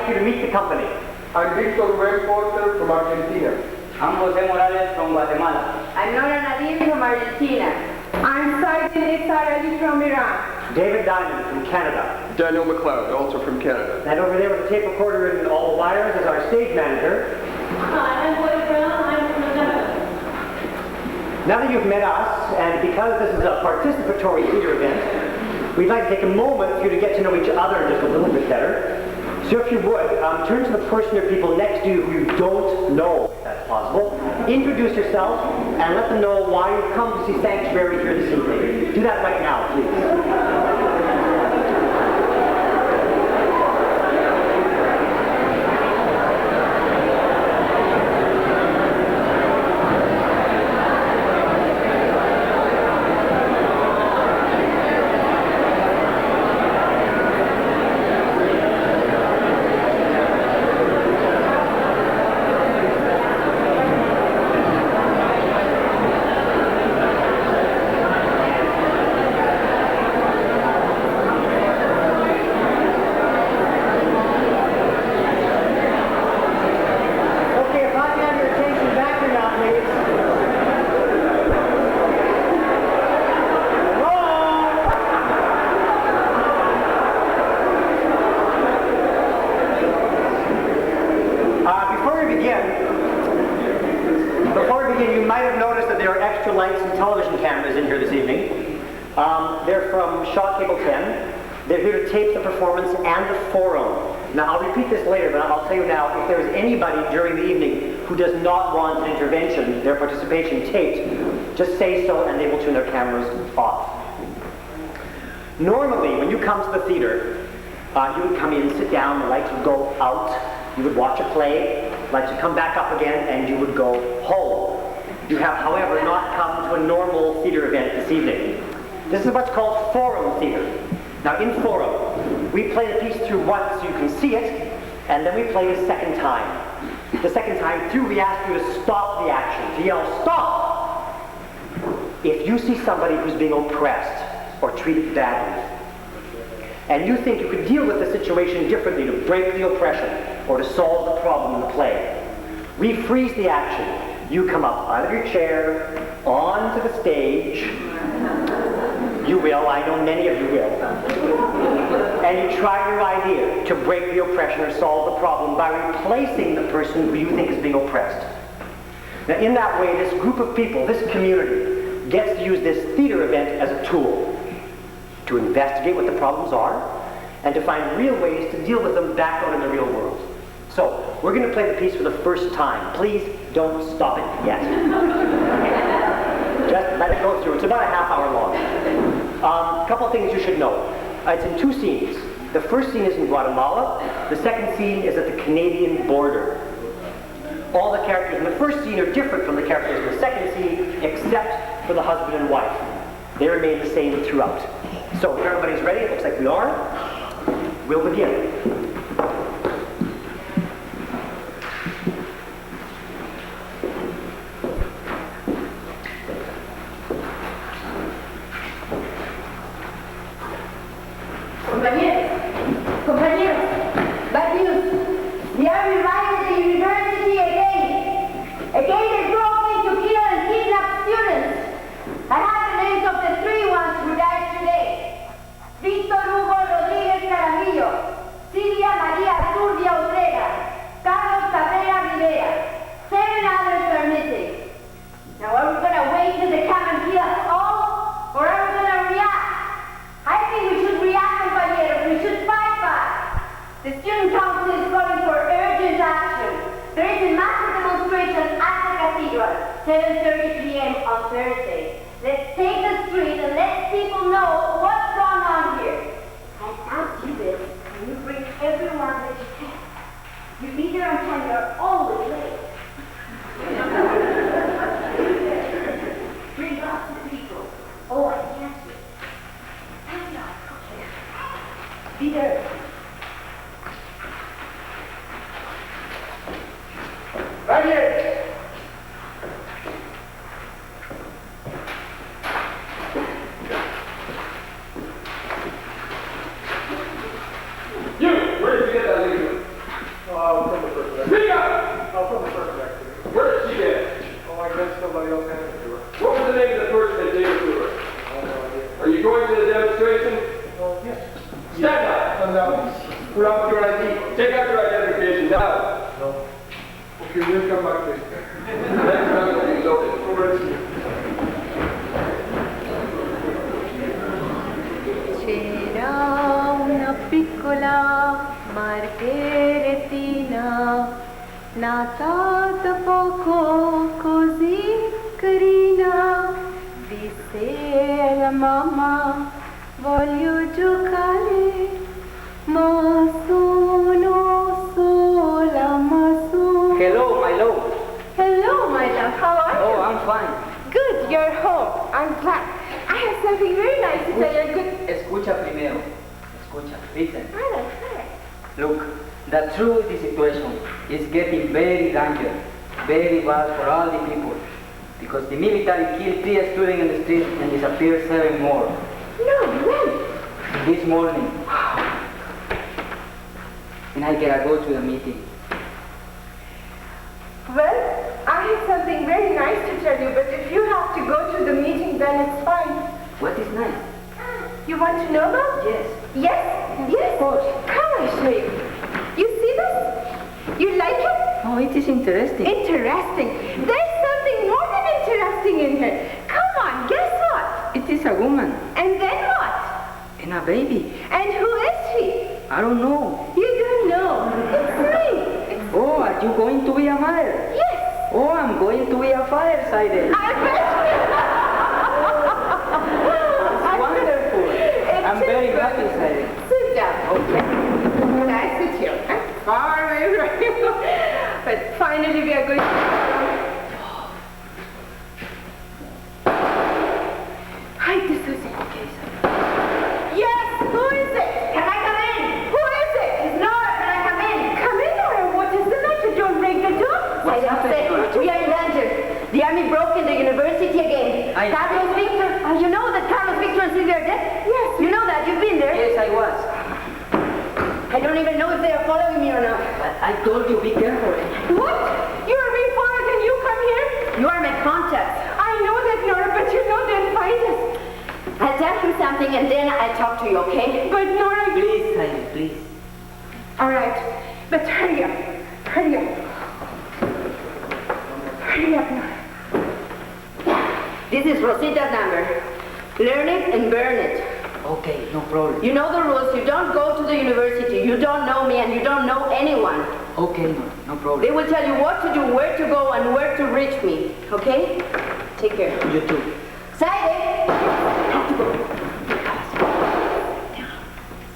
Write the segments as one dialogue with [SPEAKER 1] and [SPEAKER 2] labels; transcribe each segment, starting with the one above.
[SPEAKER 1] like you to meet the company.
[SPEAKER 2] I'm Victor Porter from Argentina.
[SPEAKER 3] I'm Jose Morales from Guatemala.
[SPEAKER 4] I'm Nora Nadim from Argentina. I'm Sergeant Sarali from Iran.
[SPEAKER 1] David Diamond from Canada.
[SPEAKER 2] Daniel McLeod, also from Canada.
[SPEAKER 1] And over there with the tape recorder and all the wires is our stage manager.
[SPEAKER 5] Hi, I'm Boyd Brown. I'm from the Netherlands.
[SPEAKER 1] Now that you've met us, and because this is a participatory theater event, we'd like to take a moment for you to get to know each other just a little bit better. So if you would, turn to the person or people next to you who you don't know, if that's possible. Introduce yourself and let them know why you've come to see Sanctuary here this evening. Do that right now, please. They're from Shaw Cable 10. They're here to tape the performance and the forum. Now, I'll repeat this later, but I'll tell you now, if there's anybody during the evening who does not want an intervention, their participation taped, just say so and they will turn their cameras off. Normally, when you come to the theater, you would come in, sit down, the lights would go out, you would watch a play, lights would come back up again, and you would go home. You have, however, not come to a normal theater event this evening. This is what's called forum theater. Now in forum, we play the piece through once so you can see it, and then we play the second time. The second time through, we ask you to stop the action, to yell, "Stop!" if you see somebody who's being oppressed or treated badly, and you think you could deal with the situation differently to break the oppression or to solve the problem in the play. We freeze the action. You come up out of your chair, onto the stage. You will, I know many of you will. And you try your idea to break the oppression or solve the problem by replacing the person who you think is being oppressed. Now in that way, this group of people, this community, gets to use this theater event as a tool to investigate what the problems are and to find real ways to deal with them back out in the real world. So, we're going to play the piece for the first time. Please don't stop it yet. Just let it go through. It's about a half hour long. A couple things you should know. It's in two scenes. The first scene is in Guatemala. The second scene is at the Canadian border. All the characters in the first scene are different from the characters in the second scene, except for the husband and wife. They remain the same throughout. So, if everybody's ready, it looks like we are, we'll begin.
[SPEAKER 4] Compañeros, bad news. We are reminded the university again. Again, they broke in to kill and kidnap students. I have the names of the three ones who died today. Víctor Hugo Rodríguez Caramillo, Silvia María Zurdia Utrera, Carlos Cabrera Rivera. 7 others are missing. Now are we going to wait till they come and kill us all? Or are we going to react? I think we should react, compañeros. We should fight back. The student council is calling for urgent action. There is a massive demonstration at the cathedral, 7:30 p.m. on Thursday. Let's take the street and let people know what's going on here. And as you do this, you bring everyone that you can. You be there on time, you're always late. Bring lots of people. Oh, I can't see. That's not okay. Be there.
[SPEAKER 2] Right here. You, where did you get that lady? I'll put the first record.
[SPEAKER 6] Speak up!
[SPEAKER 2] I'll put the first record.
[SPEAKER 6] Where did she get?
[SPEAKER 2] Oh, I guess somebody else handed it to her.
[SPEAKER 6] What was the name of the person that gave it to her?
[SPEAKER 2] I have no idea.
[SPEAKER 6] Are you going to the demonstration?
[SPEAKER 2] Oh, yes.
[SPEAKER 6] Stand up!
[SPEAKER 2] And now, pull out your ID.
[SPEAKER 6] Take out your identification now.
[SPEAKER 2] No. Okay, we'll come back later.
[SPEAKER 6] Next time will be loaded.
[SPEAKER 2] Over to you.
[SPEAKER 7] C'era una piccola margheretina, nata da poco così carina, disse alla mamma, voglio giocare, ma sono sola, ma sono...
[SPEAKER 3] Hello, my love.
[SPEAKER 7] Hello, my love, how are you?
[SPEAKER 3] Oh, I'm fine.
[SPEAKER 7] Good, you're home. I'm glad. I have something very nice to tell you. Good.
[SPEAKER 3] Escucha primero. Escucha. Listen.
[SPEAKER 7] All right.
[SPEAKER 3] Look, the truth is the situation is getting very dangerous, very bad for all the people. Because the military killed 3 students in the street and disappeared 7 more.
[SPEAKER 7] No, when?
[SPEAKER 3] This morning. And I gotta go to the meeting.
[SPEAKER 7] Well, I have something very nice to tell you, but if you have to go to the meeting, then it's fine.
[SPEAKER 3] What is nice?
[SPEAKER 7] You want to know about?
[SPEAKER 3] Yes.
[SPEAKER 7] Yes, of course. Come, I'll show you. You see this? You like it?
[SPEAKER 3] Oh, it is interesting.
[SPEAKER 7] Interesting. There's something more than interesting in here. Come on, guess what?
[SPEAKER 3] It is a woman
[SPEAKER 7] And then what?
[SPEAKER 3] and a baby.
[SPEAKER 7] And who is she?
[SPEAKER 3] I don't know.
[SPEAKER 7] You don't know. It's me.
[SPEAKER 3] Oh, are you going to be a mother?
[SPEAKER 7] Yes.
[SPEAKER 3] Oh, I'm going to be a firesider.
[SPEAKER 7] I bet
[SPEAKER 3] It's wonderful. I'm very happy, Sider.
[SPEAKER 7] Sit down.
[SPEAKER 3] Okay.
[SPEAKER 7] Nice to you. Far away from you. But finally we are going to... Hi, this is it. Yes, who is it?
[SPEAKER 4] Can I come in?
[SPEAKER 7] Who is it?
[SPEAKER 4] It's Nora, can I come in?
[SPEAKER 7] Come in, Nora. What is the matter? Don't break the door.
[SPEAKER 3] What's happening, Nora?
[SPEAKER 4] We are in danger. The army broke in the university again.
[SPEAKER 3] I-
[SPEAKER 4] Carlos Victor, you know that Carlos Victor and Sylvia are dead?
[SPEAKER 7] Yes.
[SPEAKER 4] You know that, you've been there.
[SPEAKER 3] Yes, I was.
[SPEAKER 4] I don't even know if they are following me or not.
[SPEAKER 3] But I told you, be careful.
[SPEAKER 7] What? You are being followed and you come here?
[SPEAKER 4] You are my contact.
[SPEAKER 7] I know that, Nora, but you know they'll find us.
[SPEAKER 4] I'll tell you something and then I'll talk to you, okay?
[SPEAKER 7] But Nora, you...
[SPEAKER 3] Please, Sider, please.
[SPEAKER 7] All right, but hurry up. Hurry up. Hurry up, Nora.
[SPEAKER 4] This is Rosita's number. Learn it and burn it.
[SPEAKER 3] Okay, no problem.
[SPEAKER 4] You know the rules. You don't go to the university. You don't know me and you don't know anyone.
[SPEAKER 3] Okay, no problem.
[SPEAKER 4] They will tell you what to do, where to go, and where to reach me. Okay? Take care.
[SPEAKER 3] You too.
[SPEAKER 4] Saide! Have to go.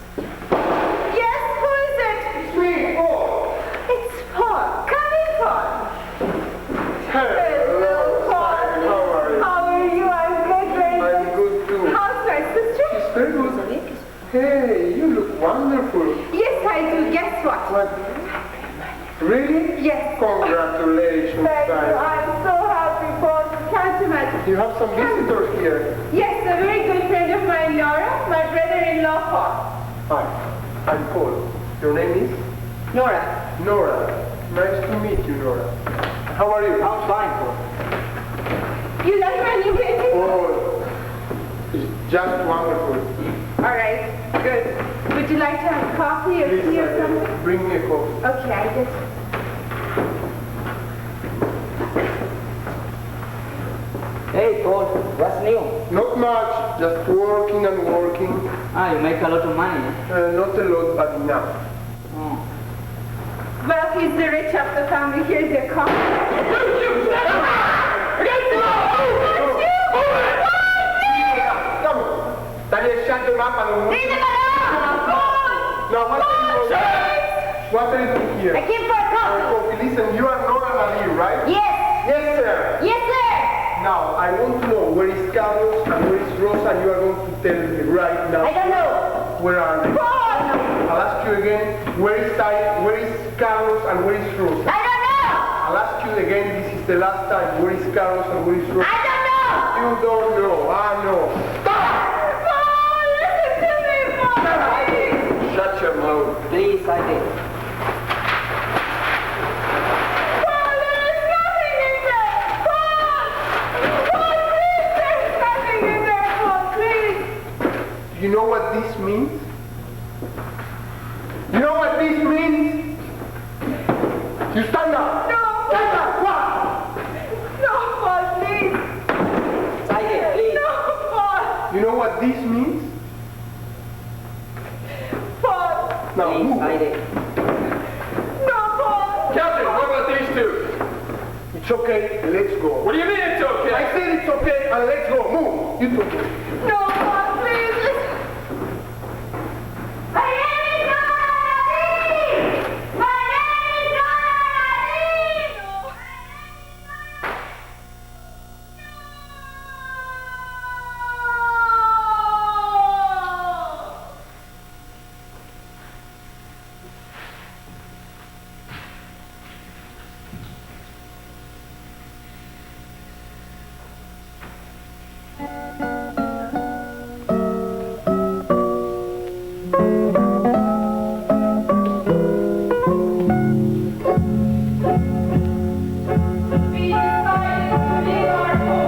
[SPEAKER 7] Yes, who is it?
[SPEAKER 2] It's me, Paul.
[SPEAKER 7] It's Paul. Come in, Paul.
[SPEAKER 2] Hello,
[SPEAKER 7] Paul.
[SPEAKER 2] Simon. How are you?
[SPEAKER 7] How are you? I'm good, very
[SPEAKER 2] I'm good too.
[SPEAKER 7] How's my sister?
[SPEAKER 2] She's very good. Hey, you look wonderful.
[SPEAKER 7] Yes, I do. Guess what?
[SPEAKER 2] What? Really?
[SPEAKER 7] Yes.
[SPEAKER 2] Congratulations,
[SPEAKER 7] Thank you.
[SPEAKER 2] Simon.
[SPEAKER 7] I'm so happy, Paul. You can't imagine.
[SPEAKER 2] You have some visitors here.
[SPEAKER 7] Yes, a very good friend of mine, Nora, my brother-in-law, Paul.
[SPEAKER 2] Hi, I'm Paul. Your name is?
[SPEAKER 4] Nora.
[SPEAKER 2] Nora. Nice to meet you, Nora. How are you?
[SPEAKER 3] I'm fine, Paul.
[SPEAKER 7] You like my new painting?
[SPEAKER 2] Oh, it's just wonderful.
[SPEAKER 7] All right, good. Would you like to have coffee or
[SPEAKER 2] Please,
[SPEAKER 7] tea or something?
[SPEAKER 2] bring me a coffee.
[SPEAKER 7] Okay, I get
[SPEAKER 3] Hey, Paul, what's new?
[SPEAKER 2] Not much, just working and working.
[SPEAKER 3] Ah, you make a lot of money, eh?
[SPEAKER 2] Not a lot, but enough.
[SPEAKER 3] Oh.
[SPEAKER 7] Well, he's the rich of the family. Here's your coffee.
[SPEAKER 2] Come on. Daniel, shut them up and...
[SPEAKER 4] Leave them alone!
[SPEAKER 2] Now, what are you... What are you doing here?
[SPEAKER 4] I came for a coffee.
[SPEAKER 2] Coffee, listen, you are Nora Marie, right?
[SPEAKER 4] Yes.
[SPEAKER 2] Yes, sir.
[SPEAKER 4] Yes, sir.
[SPEAKER 2] Now, I want to know where is Carlos and where is Rosa, and you are going to tell me right now.
[SPEAKER 4] I don't know.
[SPEAKER 2] Where are they? I'll ask you again, where is Carlos and where is Rosa?
[SPEAKER 4] I don't know.
[SPEAKER 2] I'll ask you again, this is the last time, where is Carlos and where is Rosa?
[SPEAKER 4] I don't know.
[SPEAKER 2] You don't know, I know.
[SPEAKER 7] Paul, listen to me, Paul, please.
[SPEAKER 2] Shut your mouth.
[SPEAKER 3] Please, Sider.
[SPEAKER 2] You stand up.
[SPEAKER 7] No.
[SPEAKER 2] Stand up. What?
[SPEAKER 7] No, Paul, please.
[SPEAKER 3] Saide, please.
[SPEAKER 7] No, Paul.
[SPEAKER 2] You know what this means?
[SPEAKER 7] Paul.
[SPEAKER 2] Now
[SPEAKER 3] Please,
[SPEAKER 2] move.
[SPEAKER 3] Saide.
[SPEAKER 7] No, Paul.
[SPEAKER 6] Captain, what about these two?
[SPEAKER 2] It's okay. Let's go.
[SPEAKER 6] What do you mean it's
[SPEAKER 2] I
[SPEAKER 6] okay?
[SPEAKER 2] said it's okay and let's go. Move. You two.
[SPEAKER 7] No, Paul, please.
[SPEAKER 4] My name is Ronaldine! My name is Ronaldine! We decided to leave our home.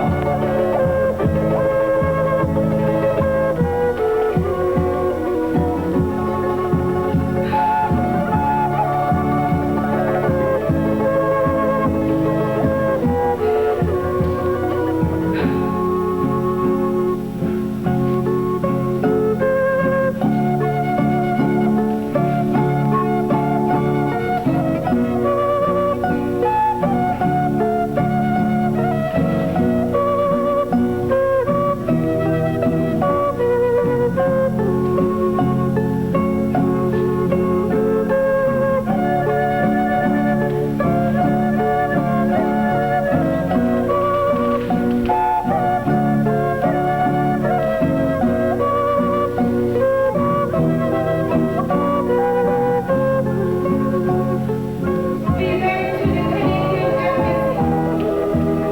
[SPEAKER 4] We went to the Canadian Embassy.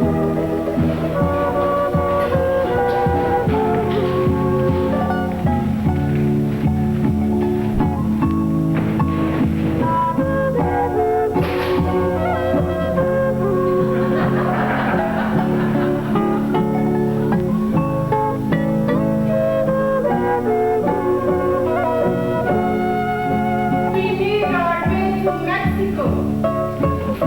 [SPEAKER 4] We made our way to Mexico.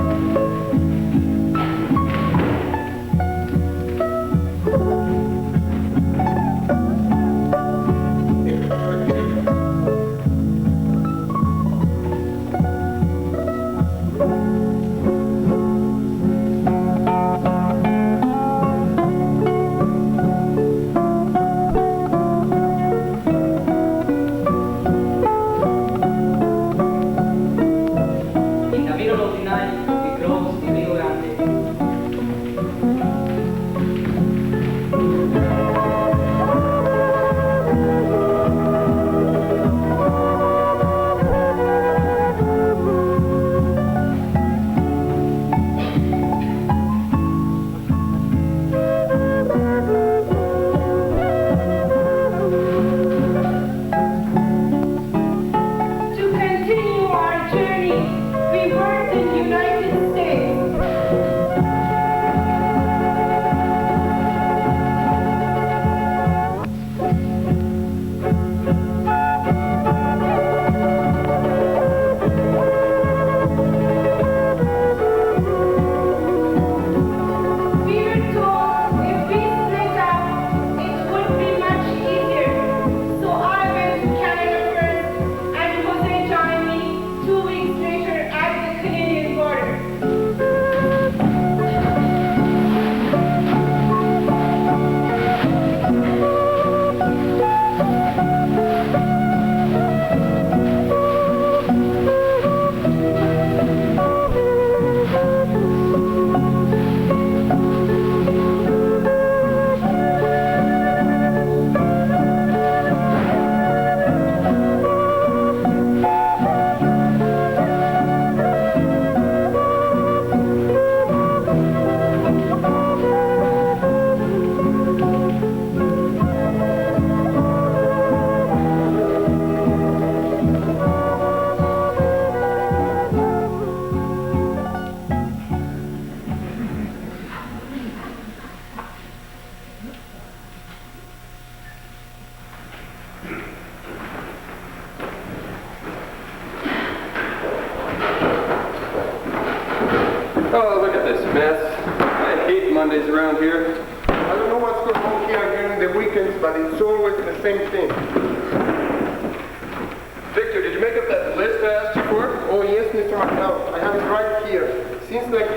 [SPEAKER 3] In the middle of the night, we crossed the Rio Grande.
[SPEAKER 7] To continue our journey, we worked in United
[SPEAKER 6] Oh, look at this mess. I hate Mondays around here.
[SPEAKER 2] I don't know what's going on here during the weekends, but it's always the same thing.
[SPEAKER 6] Victor, did you make up that list I asked you for?
[SPEAKER 2] Oh yes, Mr. McLeod, I have it right here. Seems like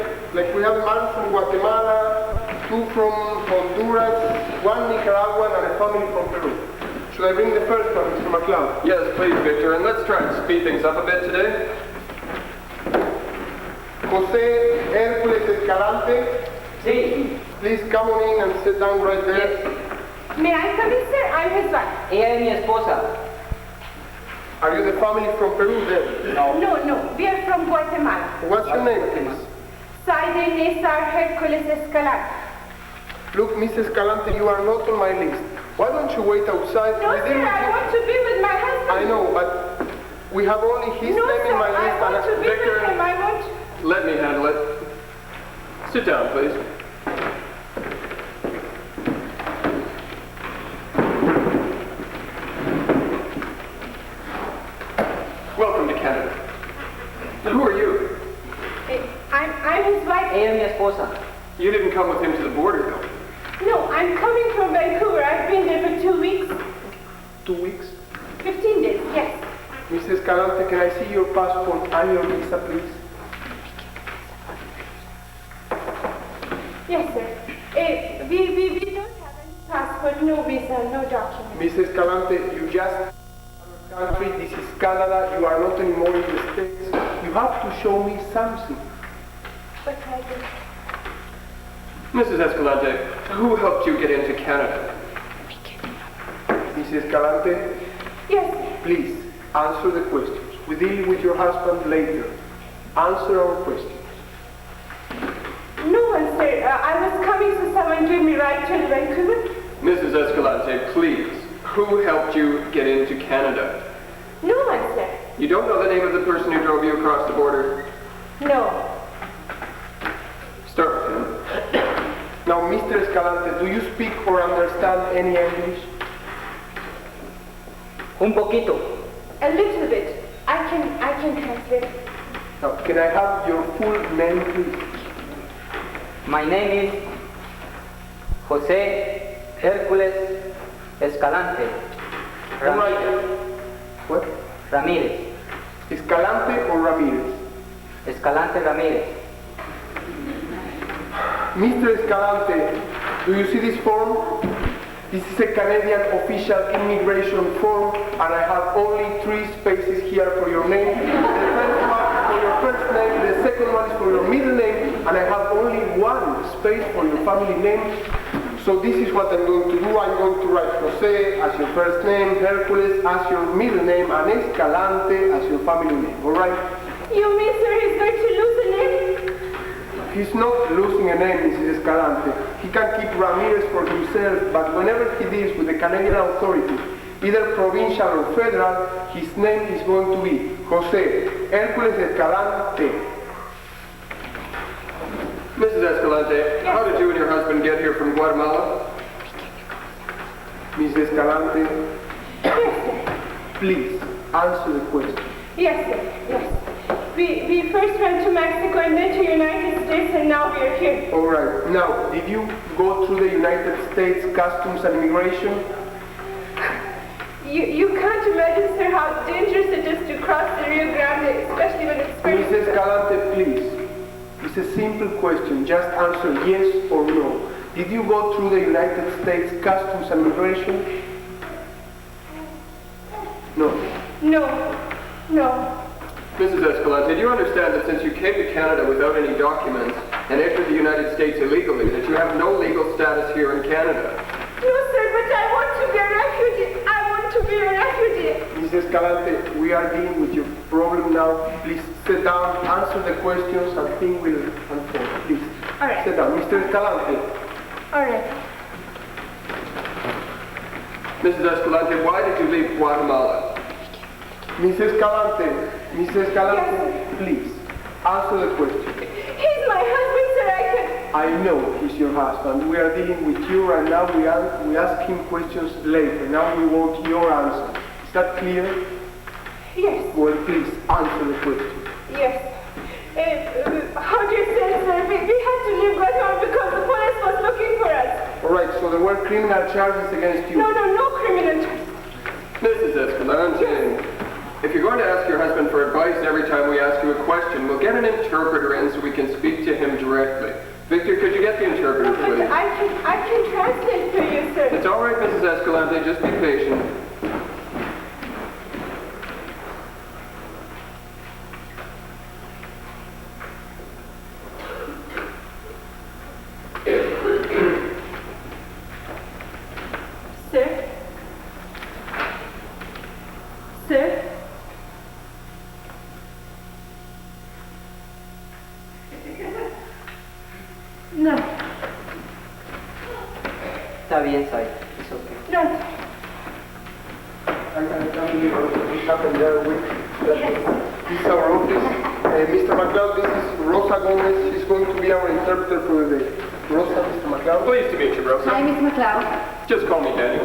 [SPEAKER 2] we have a man from Guatemala, 2 from Honduras, 1 Nicaraguan, and a family from Peru. Should I bring the first one, Mr. McLeod?
[SPEAKER 6] Yes, please, Victor, and let's try and speed things up a bit today.
[SPEAKER 2] Jose Hércules Escalante,
[SPEAKER 3] Sí.
[SPEAKER 2] please come on in and sit down right there.
[SPEAKER 3] Yes.
[SPEAKER 7] May I come in, sir? I'm his wife.
[SPEAKER 3] Ella es mi esposa.
[SPEAKER 2] Are you the family from Peru then?
[SPEAKER 7] No, we are from Guatemala.
[SPEAKER 2] What's your name, please?
[SPEAKER 7] Saide Nesar Hercules Escalante.
[SPEAKER 2] Look, Mrs. Escalante, you are not on my list. Why don't you wait outside?
[SPEAKER 7] No,
[SPEAKER 2] We deal
[SPEAKER 7] sir,
[SPEAKER 2] with
[SPEAKER 7] I
[SPEAKER 2] you.
[SPEAKER 7] want to be with my husband.
[SPEAKER 2] I know, but we have only his
[SPEAKER 7] No,
[SPEAKER 2] name
[SPEAKER 7] sir,
[SPEAKER 2] in my
[SPEAKER 7] I
[SPEAKER 2] list.
[SPEAKER 7] want to be
[SPEAKER 6] Victor.
[SPEAKER 7] with him. I want to...
[SPEAKER 6] Let me handle it. Sit down, please. Welcome to Canada. Who are you?
[SPEAKER 7] I'm his wife.
[SPEAKER 3] Ella es mi esposa.
[SPEAKER 6] You didn't come with him to the border, though.
[SPEAKER 7] No, I'm coming from Vancouver. I've been there for 2 weeks.
[SPEAKER 2] 2 weeks.
[SPEAKER 7] 15 days, yes.
[SPEAKER 2] Mrs. Escalante, can I see your passport and your visa, please?
[SPEAKER 7] Yes, sir. We don't have any passport, no visa, no document.
[SPEAKER 2] Mrs. Escalante, you just our country. This is Canada. You are not anymore in the States. You have to show me something.
[SPEAKER 7] But I do.
[SPEAKER 6] Mrs. Escalante, who helped you get into Canada?
[SPEAKER 2] Mrs. Escalante,
[SPEAKER 7] Yes, sir.
[SPEAKER 2] please answer the questions. We deal with your husband later. Answer our questions.
[SPEAKER 7] No one, sir. I was coming, so someone gave me right to Vancouver.
[SPEAKER 6] Mrs. Escalante, please, who helped you get into Canada?
[SPEAKER 7] No one, sir.
[SPEAKER 6] You don't know the name of the person who drove you across the border?
[SPEAKER 7] No.
[SPEAKER 6] Start with him.
[SPEAKER 2] Now, Mr. Escalante, do you speak or understand any English?
[SPEAKER 3] Un poquito.
[SPEAKER 7] A little bit. I can translate.
[SPEAKER 2] Now, can I have your full name, please?
[SPEAKER 3] My name is Jose Hércules Escalante
[SPEAKER 2] All right. What?
[SPEAKER 3] Ramirez.
[SPEAKER 2] Escalante or Ramirez?
[SPEAKER 3] Escalante Ramirez.
[SPEAKER 2] Mr. Escalante, do you see this form? This is a Canadian official immigration form, and I have only 3 spaces here for your name. The first one is for your first name, the second one is for your middle name, and I have only 1 space for your family name. So this is what I'm going to do. I'm going to write Jose as your first name, Hercules as your middle name, and Escalante as your family name. All right?
[SPEAKER 7] You mean, sir, he's going to lose a name?
[SPEAKER 2] He's not losing a name, Mrs. Escalante. He can keep Ramirez for himself, but whenever he deals with the Canadian authorities, either provincial or federal, his name is going to be Jose Hércules Escalante.
[SPEAKER 6] Mrs. Escalante, how did you and your husband get here from Guatemala?
[SPEAKER 2] Mrs. Escalante,
[SPEAKER 7] Yes, sir.
[SPEAKER 2] please answer the question.
[SPEAKER 7] Yes, sir. Yes. We first went to Mexico and then to United States, and now we are here.
[SPEAKER 2] All right. Now, did you go through the United States Customs and Immigration?
[SPEAKER 7] You can't imagine, sir, how dangerous it is to cross the Rio Grande, especially when it's very...
[SPEAKER 2] Mrs. Escalante, please. It's a simple question. Just answer yes or no. Did you go through the United States Customs and Immigration? No.
[SPEAKER 7] No.
[SPEAKER 6] Mrs. Escalante, do you understand that since you came to Canada without any documents and entered the United States illegally, that you have no legal status here in Canada?
[SPEAKER 7] No, sir, but I want to be a refugee. I want to be a refugee.
[SPEAKER 2] Mrs. Escalante, we are dealing with your problem now. Please sit down, answer the questions, and things will unfold. Please.
[SPEAKER 7] All right.
[SPEAKER 2] Sit down. Mr. Escalante,
[SPEAKER 7] All right.
[SPEAKER 6] Mrs. Escalante, why did you leave Guatemala?
[SPEAKER 2] Mrs. Escalante, please, answer the question.
[SPEAKER 7] He's my husband, sir.
[SPEAKER 2] I know he's your husband. We are dealing with you right now. We ask him questions later. Now we want your answer. Is that clear?
[SPEAKER 7] Yes.
[SPEAKER 2] Well, please, answer the question.
[SPEAKER 7] Yes. How do you say, sir? to leave Guatemala because the police was looking for us.
[SPEAKER 2] All right, so there were criminal charges against you.
[SPEAKER 7] No criminal charges.
[SPEAKER 6] Mrs. Escalante, if you're going to ask your husband for advice every time we ask you a question, we'll get an interpreter in so we can speak to him directly. Victor, could you get the interpreter,
[SPEAKER 7] But
[SPEAKER 6] please?
[SPEAKER 7] I can translate for you, sir.
[SPEAKER 6] It's all right, Mrs. Escalante, just be patient.
[SPEAKER 7] Sir? Sir? No,
[SPEAKER 3] Está bien, Sai. It's okay.
[SPEAKER 7] no.
[SPEAKER 2] I'm going to tell you what happened there with this is our office. Mr. McLeod, this is Rosa Gomez. She's going to be our interpreter for the day. Rosa, Mr. McLeod.
[SPEAKER 6] Pleased to meet you, Rosa.
[SPEAKER 4] Hi, Miss McLeod.
[SPEAKER 6] Just call me Daddy.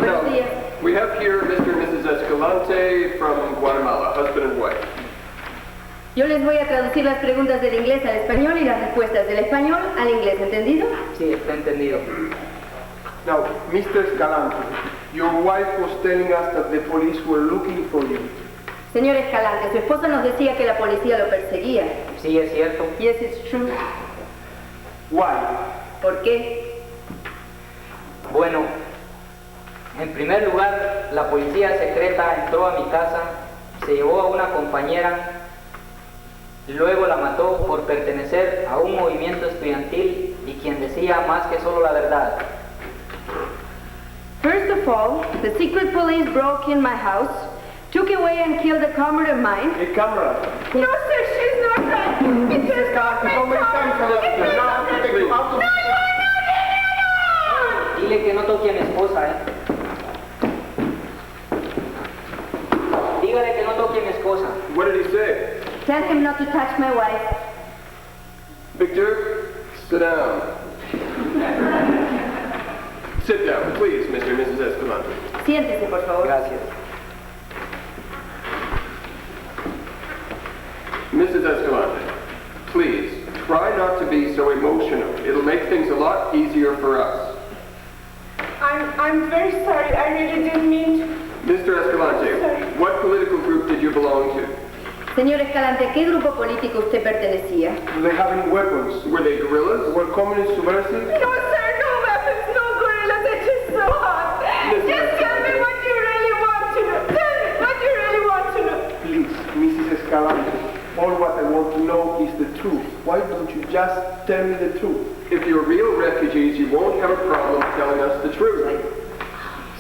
[SPEAKER 4] Buenos días.
[SPEAKER 6] We have here Mr. and Mrs. Escalante from Guatemala, husband and wife.
[SPEAKER 4] Yo les voy a traducir las preguntas del inglés al español y las respuestas del español al inglés, ¿entendido?
[SPEAKER 3] Sí, está entendido.
[SPEAKER 2] Now, Mr. Escalante, your wife was telling us that the police were looking for you.
[SPEAKER 4] Señor Escalante, su esposa nos decía que la policía lo perseguía.
[SPEAKER 3] Sí, es cierto.
[SPEAKER 4] Yes, it's true.
[SPEAKER 2] Why?
[SPEAKER 4] ¿Por qué?
[SPEAKER 3] Bueno, en primer lugar, la policía secreta entró a mi casa, se llevó a una compañera, luego la mató por pertenecer a un movimiento estudiantil y quien decía más que solo la verdad.
[SPEAKER 4] First of all, the secret police broke in my house, took away and killed a comrade of mine.
[SPEAKER 2] A camera.
[SPEAKER 7] No, sir, she's not right. It is not my
[SPEAKER 2] How many times have I
[SPEAKER 7] It is
[SPEAKER 2] now
[SPEAKER 7] not
[SPEAKER 2] have to take you out of
[SPEAKER 3] Dile que no toque a mi esposa, Dígale que no toque a mi esposa.
[SPEAKER 6] What did he say?
[SPEAKER 4] Tell him not to touch my wife.
[SPEAKER 6] Victor, sit down. Sit down, please, Mr. and Mrs. Escalante.
[SPEAKER 4] Siéntese, por favor.
[SPEAKER 3] Gracias.
[SPEAKER 6] Mrs. Escalante, please, try not to be so emotional. It'll make things a lot easier for us.
[SPEAKER 7] I'm very sorry. I really didn't mean to.
[SPEAKER 6] Mr. Escalante, what political group did you belong to?
[SPEAKER 4] Señor Escalante, ¿a qué grupo político usted pertenecía?
[SPEAKER 2] Do they have any weapons?
[SPEAKER 6] Were they guerrillas?
[SPEAKER 2] Were communist subversives?
[SPEAKER 7] No, sir, no weapons, no gorillas. It is so hard. Just tell me what you really want to know. Tell me what you really want to know.
[SPEAKER 2] Please, Mrs. Escalante, all what I want to know is the truth. Why don't you just tell me the truth?
[SPEAKER 6] If you're real refugees, you won't have a problem telling us the truth.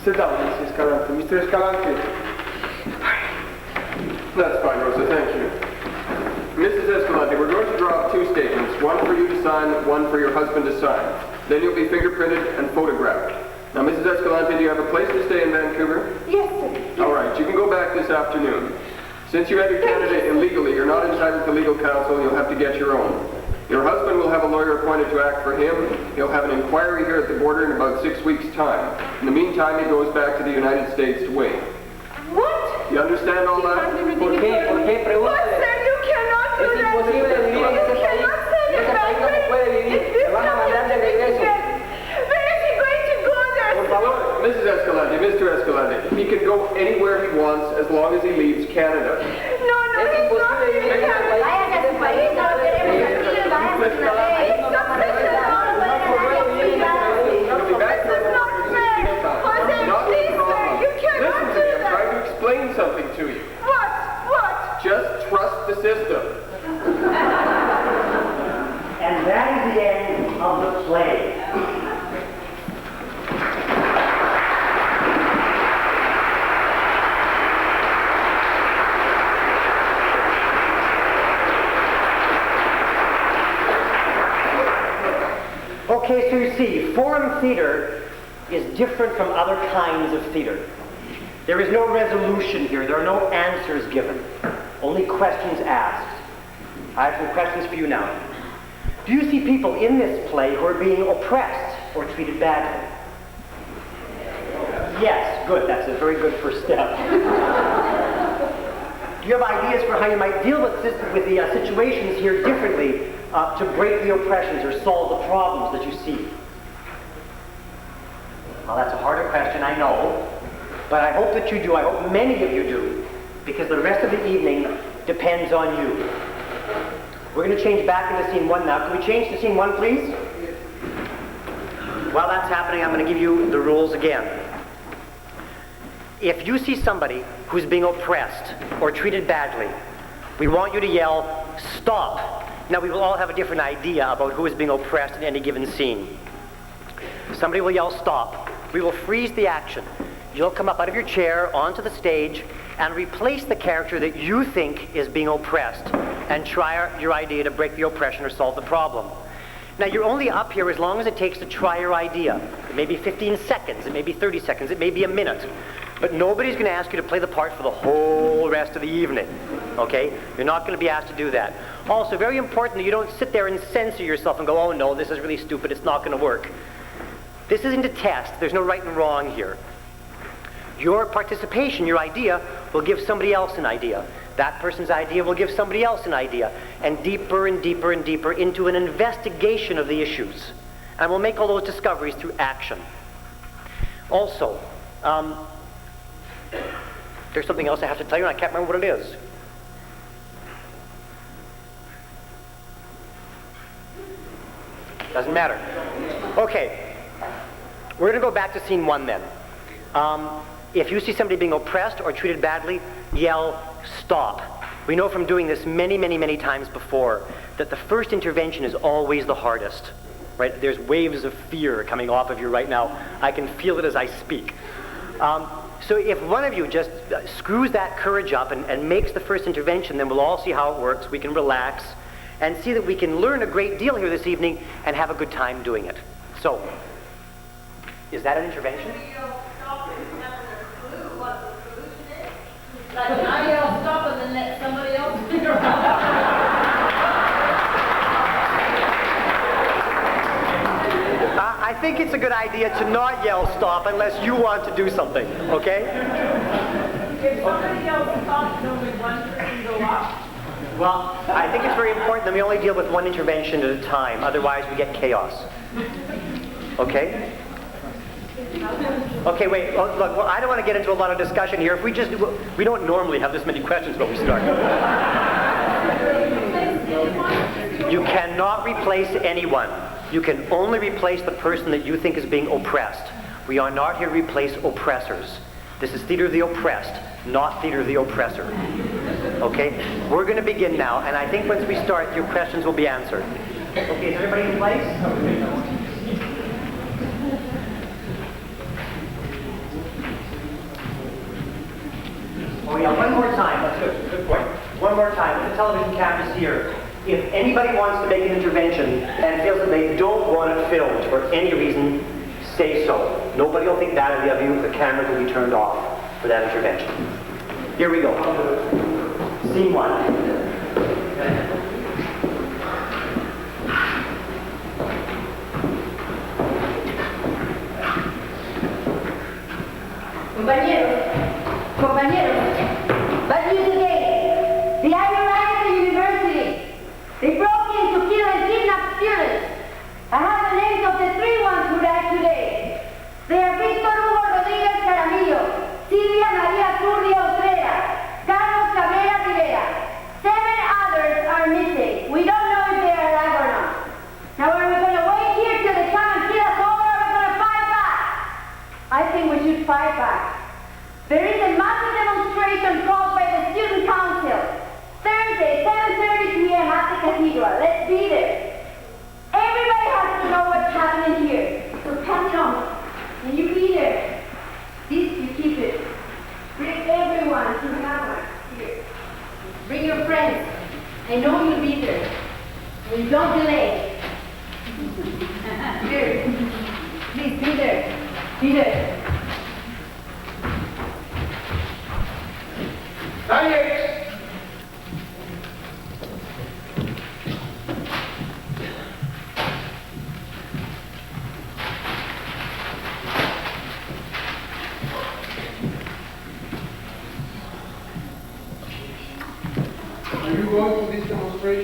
[SPEAKER 2] Sit down, Mrs. Escalante. Mr. Escalante.
[SPEAKER 6] That's fine, Rosa, thank you. Mrs. Escalante, we're going to draw up two statements, one for you to sign, one for your husband to sign. Then you'll be fingerprinted and photographed. Now, Mrs. Escalante, do you have a place to stay in Vancouver?
[SPEAKER 7] Yes, sir.
[SPEAKER 6] All right, you can go back this afternoon. Since you entered Canada illegally, you're not entitled to legal counsel, you'll have to get your own. Your husband will have a lawyer appointed to act for him. He'll have an inquiry here at the border in about 6 weeks' time. In the meantime, he goes back to the United States to wait.
[SPEAKER 7] What?
[SPEAKER 6] You understand all that?
[SPEAKER 3] ¿Por qué? ¿Por qué?
[SPEAKER 7] What,
[SPEAKER 3] Pregúntale.
[SPEAKER 7] sir? You cannot do
[SPEAKER 3] Es
[SPEAKER 7] that.
[SPEAKER 3] imposible vivir en ese país. En ese país no se puede vivir. Me van a mandar de regreso.
[SPEAKER 7] Where is he going to go there?
[SPEAKER 6] Por favor, Mrs. Escalante, Mr. Escalante, he can go anywhere he wants as long as he leaves Canada.
[SPEAKER 7] No,
[SPEAKER 3] Es
[SPEAKER 7] he's not
[SPEAKER 3] imposible vivir en ese país.
[SPEAKER 4] Váyase a su país, no lo queremos aquí, váyase una vez.
[SPEAKER 3] Ahí no vamos a regresar.
[SPEAKER 6] He'll be back here
[SPEAKER 7] This is not fair. Jose,
[SPEAKER 6] Not
[SPEAKER 7] please,
[SPEAKER 6] a problem.
[SPEAKER 7] sir, you cannot
[SPEAKER 6] Listen to
[SPEAKER 7] do
[SPEAKER 6] me, I'm
[SPEAKER 7] that.
[SPEAKER 6] trying to explain something to you.
[SPEAKER 7] What? What?
[SPEAKER 6] Just trust the system.
[SPEAKER 1] And that is the end of the play. Okay, so you see, foreign theater is different from other kinds of theater. There is no resolution here. There are no answers given. Only questions asked. I have some questions for you now. Do you see people in this play who are being oppressed or treated badly? Yes, good. That's a very good first step. Do you have ideas for how you might deal with the situations here differently to break the oppressions or solve the problems that you see? Well, that's a harder question, I know, but I hope that you do. I hope many of you do, because the rest of the evening depends on you. We're going to change back into scene 1 now. Can we change to scene 1, please? While that's happening, I'm going to give you the rules again. If you see somebody who's being oppressed or treated badly, we want you to yell, "Stop!" Now, we will all have a different idea about who is being oppressed in any given scene. Somebody will yell, "Stop." We will freeze the action. You'll come up out of your chair onto the stage and replace the character that you think is being oppressed and try your idea to break the oppression or solve the problem. Now, you're only up here as long as it takes to try your idea. It may be 15 seconds, it may be 30 seconds, it may be a minute. But nobody's going to ask you to play the part for the whole rest of the evening, okay? You're not going to be asked to do that. Also, very important that you don't sit there and censor yourself and go, "Oh no, this is really stupid, it's not going to work." This isn't a test. There's no right and wrong here. Your participation, your idea, will give somebody else an idea. That person's idea will give somebody else an idea, and deeper and deeper and deeper into an investigation of the issues. And we'll make all those discoveries through action. Also, there's something else I have to tell you, and I can't remember what it is. Doesn't matter. Okay. We're going to go back to scene 1 then. If you see somebody being oppressed or treated badly, yell, "Stop." We know from doing this many, many, many times before that the first intervention is always the hardest. Right? There's waves of fear coming off of you right now. I can feel it as I speak. So if one of you just screws that courage up and makes the first intervention, then we'll all see how it works. We can relax and see that we can learn a great deal here this evening and have a good time doing it. So, is that an intervention?
[SPEAKER 5] Like when I yell "stop" and then let somebody else figure out.
[SPEAKER 1] I think it's a good idea to not yell "stop" unless you want to do something, okay?
[SPEAKER 7] If somebody yells "stop," can only one person go up?
[SPEAKER 1] Well, I think it's very important that we only deal with one intervention at a time, otherwise we get chaos. Okay? Okay, wait, look, well, I don't want to get into a lot of discussion here. We don't normally have this many questions when we start. You cannot replace anyone. You can only replace the person that you think is being oppressed. We are not here to replace oppressors. This is theater of the oppressed, not theater of the oppressor. Okay? We're going to begin now, and I think once we start, your questions will be answered. Okay, is everybody in place? Oh yeah, one more time. That's good point. One more time. With the television cameras here, if anybody wants to make an intervention and feels that they don't want it filmed for any reason, say so. Nobody will think badly of you. The cameras will be turned off for that intervention. Here we go. Scene 1.
[SPEAKER 4] Compañeros, bad news again. The Ivy riot at the university. They broke in to kill and kidnap students. I have the names of the 3 ones who died today. They are Víctor Hugo Rodríguez Caramillo, Silvia María Turria Utrera, Carlos Cabrera Rivera. 7 others are missing. We don't know if they are alive or not. Now are we going to wait here till they come and kill us all, or are we going to fight back? I think we should fight back. There is a massive demonstration called by the Student Council. Thursday, 7:30 p.m. at the Cathedral. Let's be there. Everybody has to know what's happening here. So pass it on. And you be there. This, you keep it. Bring everyone to Howard here. Bring your friends. I know you'll be there. And don't delay. Here. Please be there. Be there.
[SPEAKER 2] 98.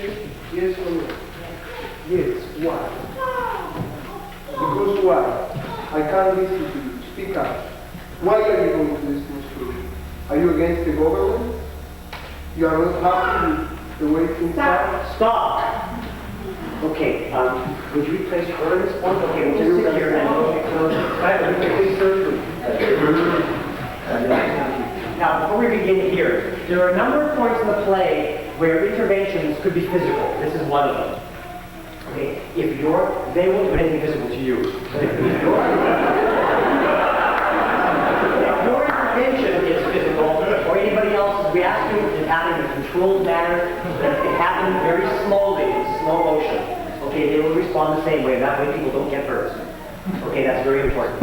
[SPEAKER 2] demonstration? Yes or no? Yes. Why? Because why? I can't listen to you. Speak up. Why are you going to this demonstration? Are you against the government? You are not happy with the way things are?
[SPEAKER 1] Stop! Okay, would you place her in this point? Okay, we'll just sit here and please, sir. Now, before we begin here, there are a number of points in the play where interventions could be physical. This is one of them. Okay, they won't do anything physical to you. But if your intervention is physical, or anybody else's reaction is happening in a controlled manner, it happens very slowly, in slow motion. Okay, they will respond the same way. That way people don't get hurt. Okay, that's very important.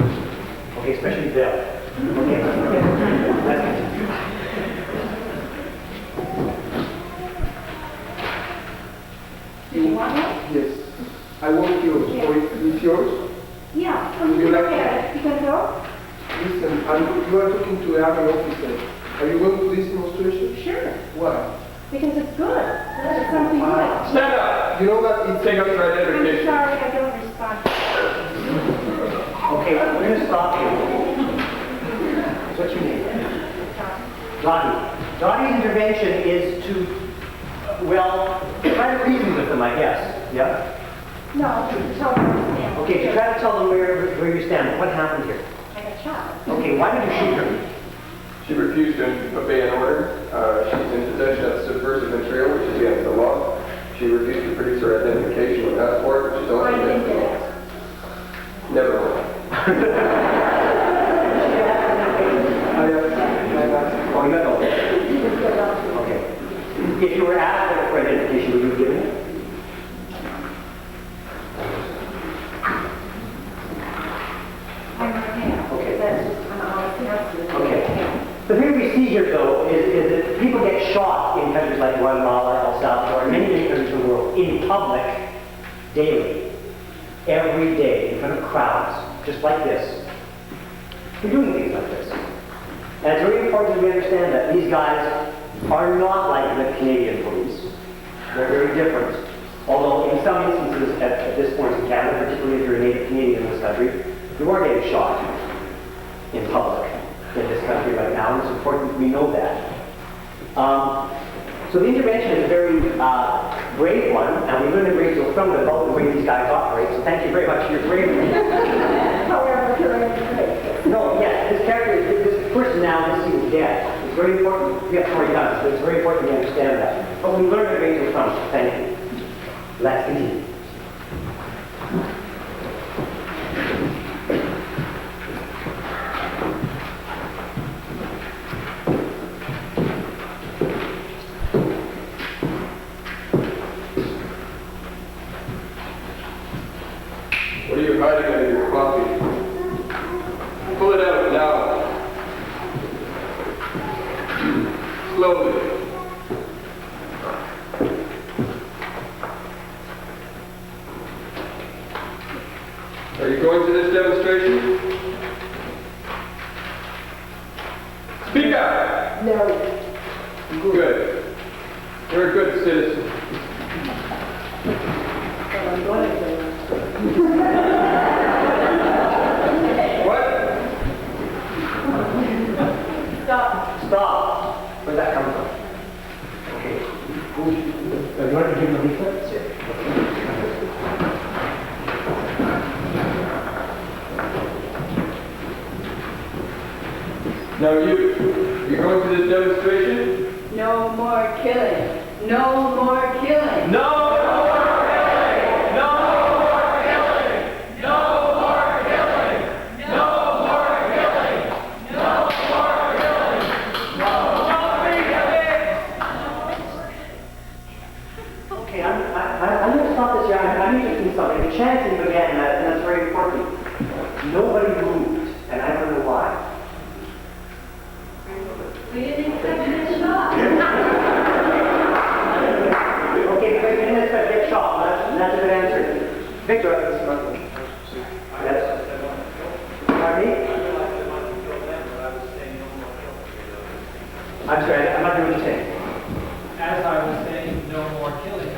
[SPEAKER 1] Okay, especially Bill. Okay, let's continue.
[SPEAKER 4] Do you want it?
[SPEAKER 2] Yes. I want yours.
[SPEAKER 4] Yeah.
[SPEAKER 2] Or it's yours?
[SPEAKER 4] Yeah.
[SPEAKER 2] Would you like
[SPEAKER 4] Okay, you can go?
[SPEAKER 2] Listen, you are talking to an army officer. Are you going to this demonstration?
[SPEAKER 4] Sure.
[SPEAKER 2] Why?
[SPEAKER 4] Because it's good. It's something good.
[SPEAKER 6] Stand up!
[SPEAKER 2] You know that it's
[SPEAKER 6] Take up your
[SPEAKER 4] I'm
[SPEAKER 6] identification.
[SPEAKER 4] sorry, I don't respond.
[SPEAKER 1] Okay, we're going to stop you. What's your name? Dottie. Dottie's intervention is to, try to reason with them, I guess. Yeah?
[SPEAKER 4] No, to tell them to stand.
[SPEAKER 1] Okay, to try to tell them where you stand. What happened here?
[SPEAKER 4] I got shot.
[SPEAKER 1] Okay, why did you shoot her?
[SPEAKER 6] She refused to obey an order. She's in possession of subversive material, which is against the law. She refused to produce her identification or passport, which is also
[SPEAKER 4] Why
[SPEAKER 6] against
[SPEAKER 4] did
[SPEAKER 6] the law. Never mind.
[SPEAKER 1] Oh, you got no. Okay. If you were asked for identification, would you have given it?
[SPEAKER 4] I'm right here.
[SPEAKER 1] Okay.
[SPEAKER 4] That's, I'm
[SPEAKER 1] Okay. The thing we see here, though, is that people get shot in countries like Guatemala, El Salvador, and many countries in the world, in public, daily, every day, in front of crowds, just like this. We're doing things like this. And it's very important that we understand that these guys are not like the Canadian police. They're very different. Although in some instances, at this point in Canada, particularly if you're a native Canadian in this country, you are getting shot in public in this country right now, and it's important that we know that. So the intervention is a very brave one, and we learned a great deal from it about the way these guys operate, so thank you very much for your bravery.
[SPEAKER 4] However, you're in the
[SPEAKER 1] No, yes, this person now, he was dead. It's very important, we have 40 guns, but it's very important we understand that. But we learned a great deal from it, thank you. Let's continue.
[SPEAKER 6] What are you hiding under your coffee? Pull it out now. Slowly. Are you going to this demonstration? Speak up!
[SPEAKER 2] No.
[SPEAKER 6] Good. You're a good citizen. What?
[SPEAKER 1] Stop. Where'd that come from? Okay. You want to give the leaflet?
[SPEAKER 6] Now you're going to this demonstration?
[SPEAKER 4] No more killing. No more killing.
[SPEAKER 6] No more killing! No more killing! No more killing! No more killing! No more killing! No more killing!
[SPEAKER 1] Okay, I'm going to stop this here. I'm interested in something. The chanting began, and that's very important. Nobody moved, and I don't know why.
[SPEAKER 5] We didn't expect to get shot.
[SPEAKER 1] Okay, but you didn't expect to get shot. That's a good answer. Victor, yes. Pardon me? I'm sorry, I'm not hearing what you're saying.
[SPEAKER 8] As I was saying, no more killing, I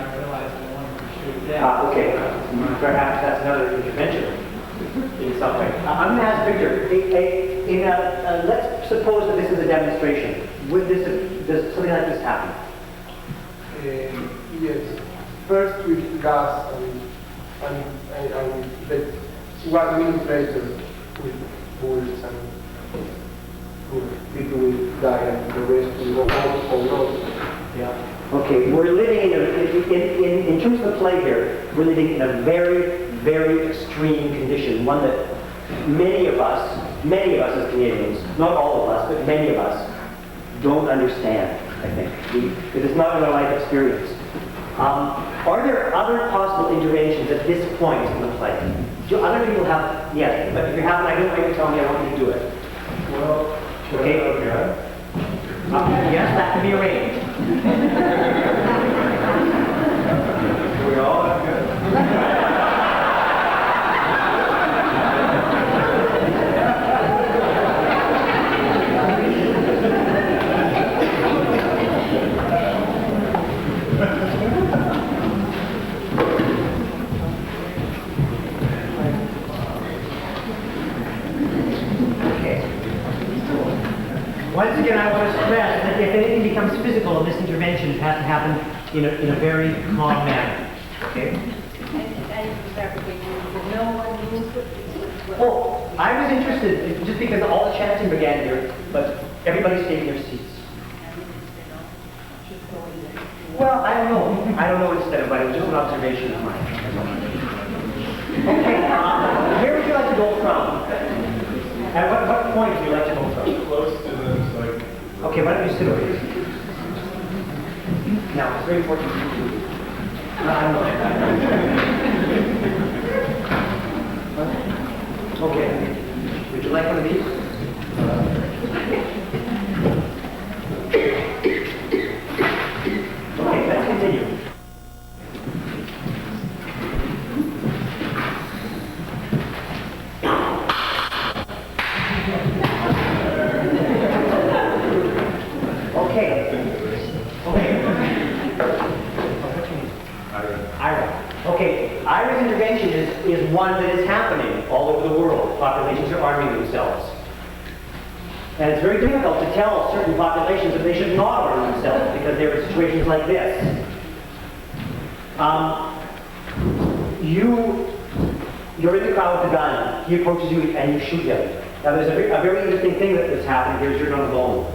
[SPEAKER 1] Okay, perhaps that's another intervention in some way. I'm going to ask Victor, let's suppose that this is a demonstration. Does something like this happen?
[SPEAKER 2] Yes. First with gas and the 1 minute later with bullets and people will die and the rest will go home or not.
[SPEAKER 1] Yeah. Okay, we're living in terms of the play here, we're living in a very, very extreme condition, one that many of us as Canadians, not all of us, but many of us, don't understand, I think. It is not in our life experience. Are there other possible interventions at this point in the play? Do other people have? Yes, but if you haven't, I don't want you to tell me. I want you to do it.
[SPEAKER 2] Well,
[SPEAKER 1] okay. Yes, that can be arranged.
[SPEAKER 2] We all have good.
[SPEAKER 1] Once again, I want to stress that if anything becomes physical, this intervention has to happen in a very calm manner. Okay? Oh, I was interested, just because all the chanting began here, but everybody's taking their seats. Well, I don't know. I don't know instead of, but it was just an observation of mine. Okay, where would you like to go from? At what point would you like to go from?
[SPEAKER 8] Close to this, like...
[SPEAKER 1] Okay, why don't you sit over here? Now, it's very important. Okay. Would you like one of these? Okay, let's continue. Okay, Ira's intervention is one that is happening all over the world. Populations are arming themselves. And it's very difficult to tell certain populations that they should not arm themselves because there are situations like this. You're in the crowd with a gun. He approaches you and you shoot him. Now there's a very interesting thing that's happening here is you're not alone.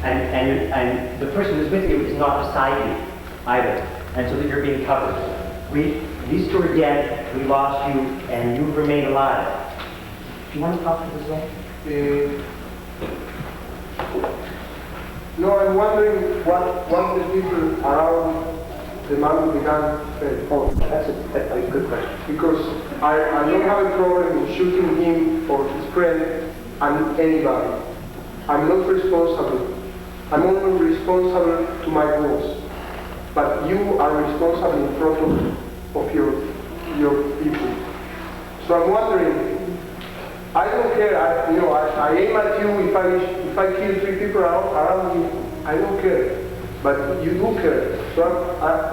[SPEAKER 1] And the person who's with you is not beside you either. And so that you're being covered. These two are dead, we lost you, and you've remained alive. Do you want to talk to this way?
[SPEAKER 2] No, I'm wondering what the people around the man with the gun said.
[SPEAKER 1] Oh, that's a good question.
[SPEAKER 2] Because I don't have a problem in shooting him or his friend and anybody. I'm not responsible. I'm only responsible to my boss. But you are responsible in front of your people. So I'm wondering, I don't care, I aim at you if I kill 3 people around you, I don't care. But you do care. So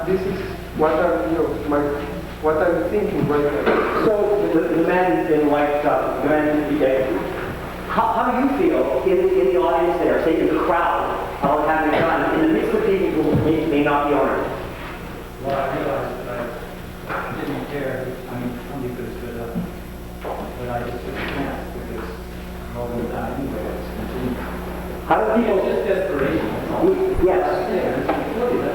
[SPEAKER 2] this is what I'm thinking right now.
[SPEAKER 1] So the man in white, the man in the how do you feel in the audience there, say in the crowd, about having a gun in the midst of people who may not be armed?
[SPEAKER 3] Well, I realized that I didn't care. I mean, somebody could have stood up, but I just took a chance because all of that anyway.
[SPEAKER 1] How do people?
[SPEAKER 3] It's just desperation.
[SPEAKER 1] Yes.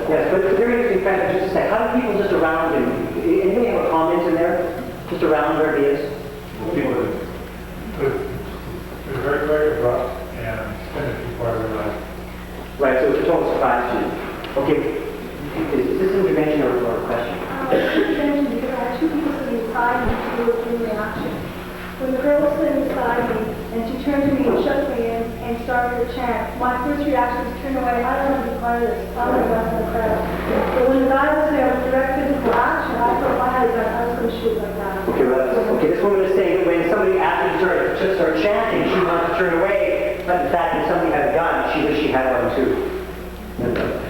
[SPEAKER 1] Yes, but it's very interesting fact, just to say, how do people just around him? Anybody have a comment in there? Just around where he is?
[SPEAKER 8] People it was very abrupt and finished before I realized.
[SPEAKER 1] Right, so it's a total surprise to you. Okay, is this an intervention or a question?
[SPEAKER 9] Intervention, because I had 2 people sitting beside me to do a human reaction. When the girl was sitting beside me, and she turned to me and shook me and started to chant, my first reaction was to turn away. I don't want to be part of this. I don't want to rest in the crowd. But when the guy was there with direct physical action, I thought if I had a gun, I was going to shoot like that.
[SPEAKER 1] Okay, this woman is saying that when somebody asked her to start chanting, she wanted to turn away, but in fact, when somebody had a gun, she wished she had one too.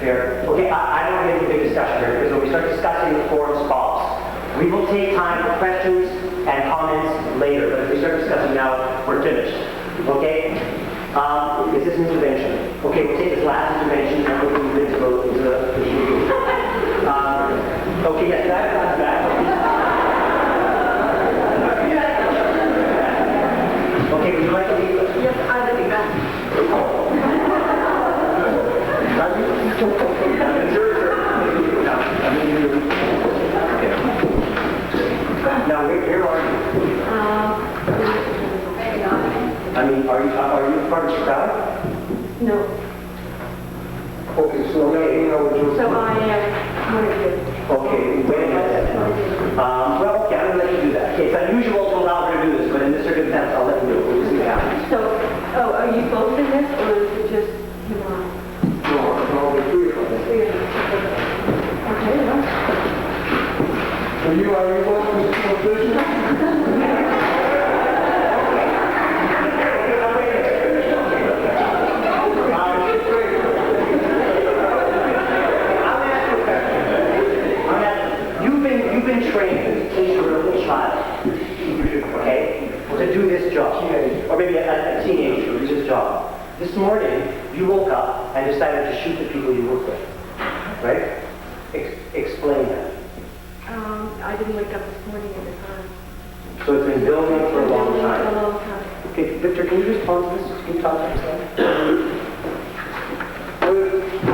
[SPEAKER 1] Fair. Okay, I don't want to get into a big discussion here, because when we start discussing the forms false, We will take time for questions and comments later, but if we start discussing now, we're finished. Okay? Is this an intervention? Okay, we'll take this last intervention and we'll move into the review. Okay, yes, that's back. Okay, would you like to leave?
[SPEAKER 7] Yes, I'll be back.
[SPEAKER 1] Now, where are you? I mean, are you part of the crowd?
[SPEAKER 9] No.
[SPEAKER 2] Okay, so
[SPEAKER 9] So I am one of you.
[SPEAKER 1] Okay, wait a minute. Well, okay, I'm going to let you do that. Okay, it's unusual to allow her to do this, but in this circumstance, I'll let you do it. We'll just see what happens.
[SPEAKER 9] So, are you both in this, or is it just you and I?
[SPEAKER 2] No, the three of us.
[SPEAKER 9] Three of us. Okay, well.
[SPEAKER 2] Are you going to this competition?
[SPEAKER 1] You've been trained since you were a little child, okay, to do this job, or maybe a teenager to do this job. This morning, you woke up and decided to shoot the people you work with, right? Explain that.
[SPEAKER 9] I didn't wake up this morning at the time.
[SPEAKER 1] So it's been building for a long
[SPEAKER 9] A
[SPEAKER 1] time.
[SPEAKER 9] long time.
[SPEAKER 1] Okay, Victor, can you respond to this? Can you talk to us?
[SPEAKER 2] Well,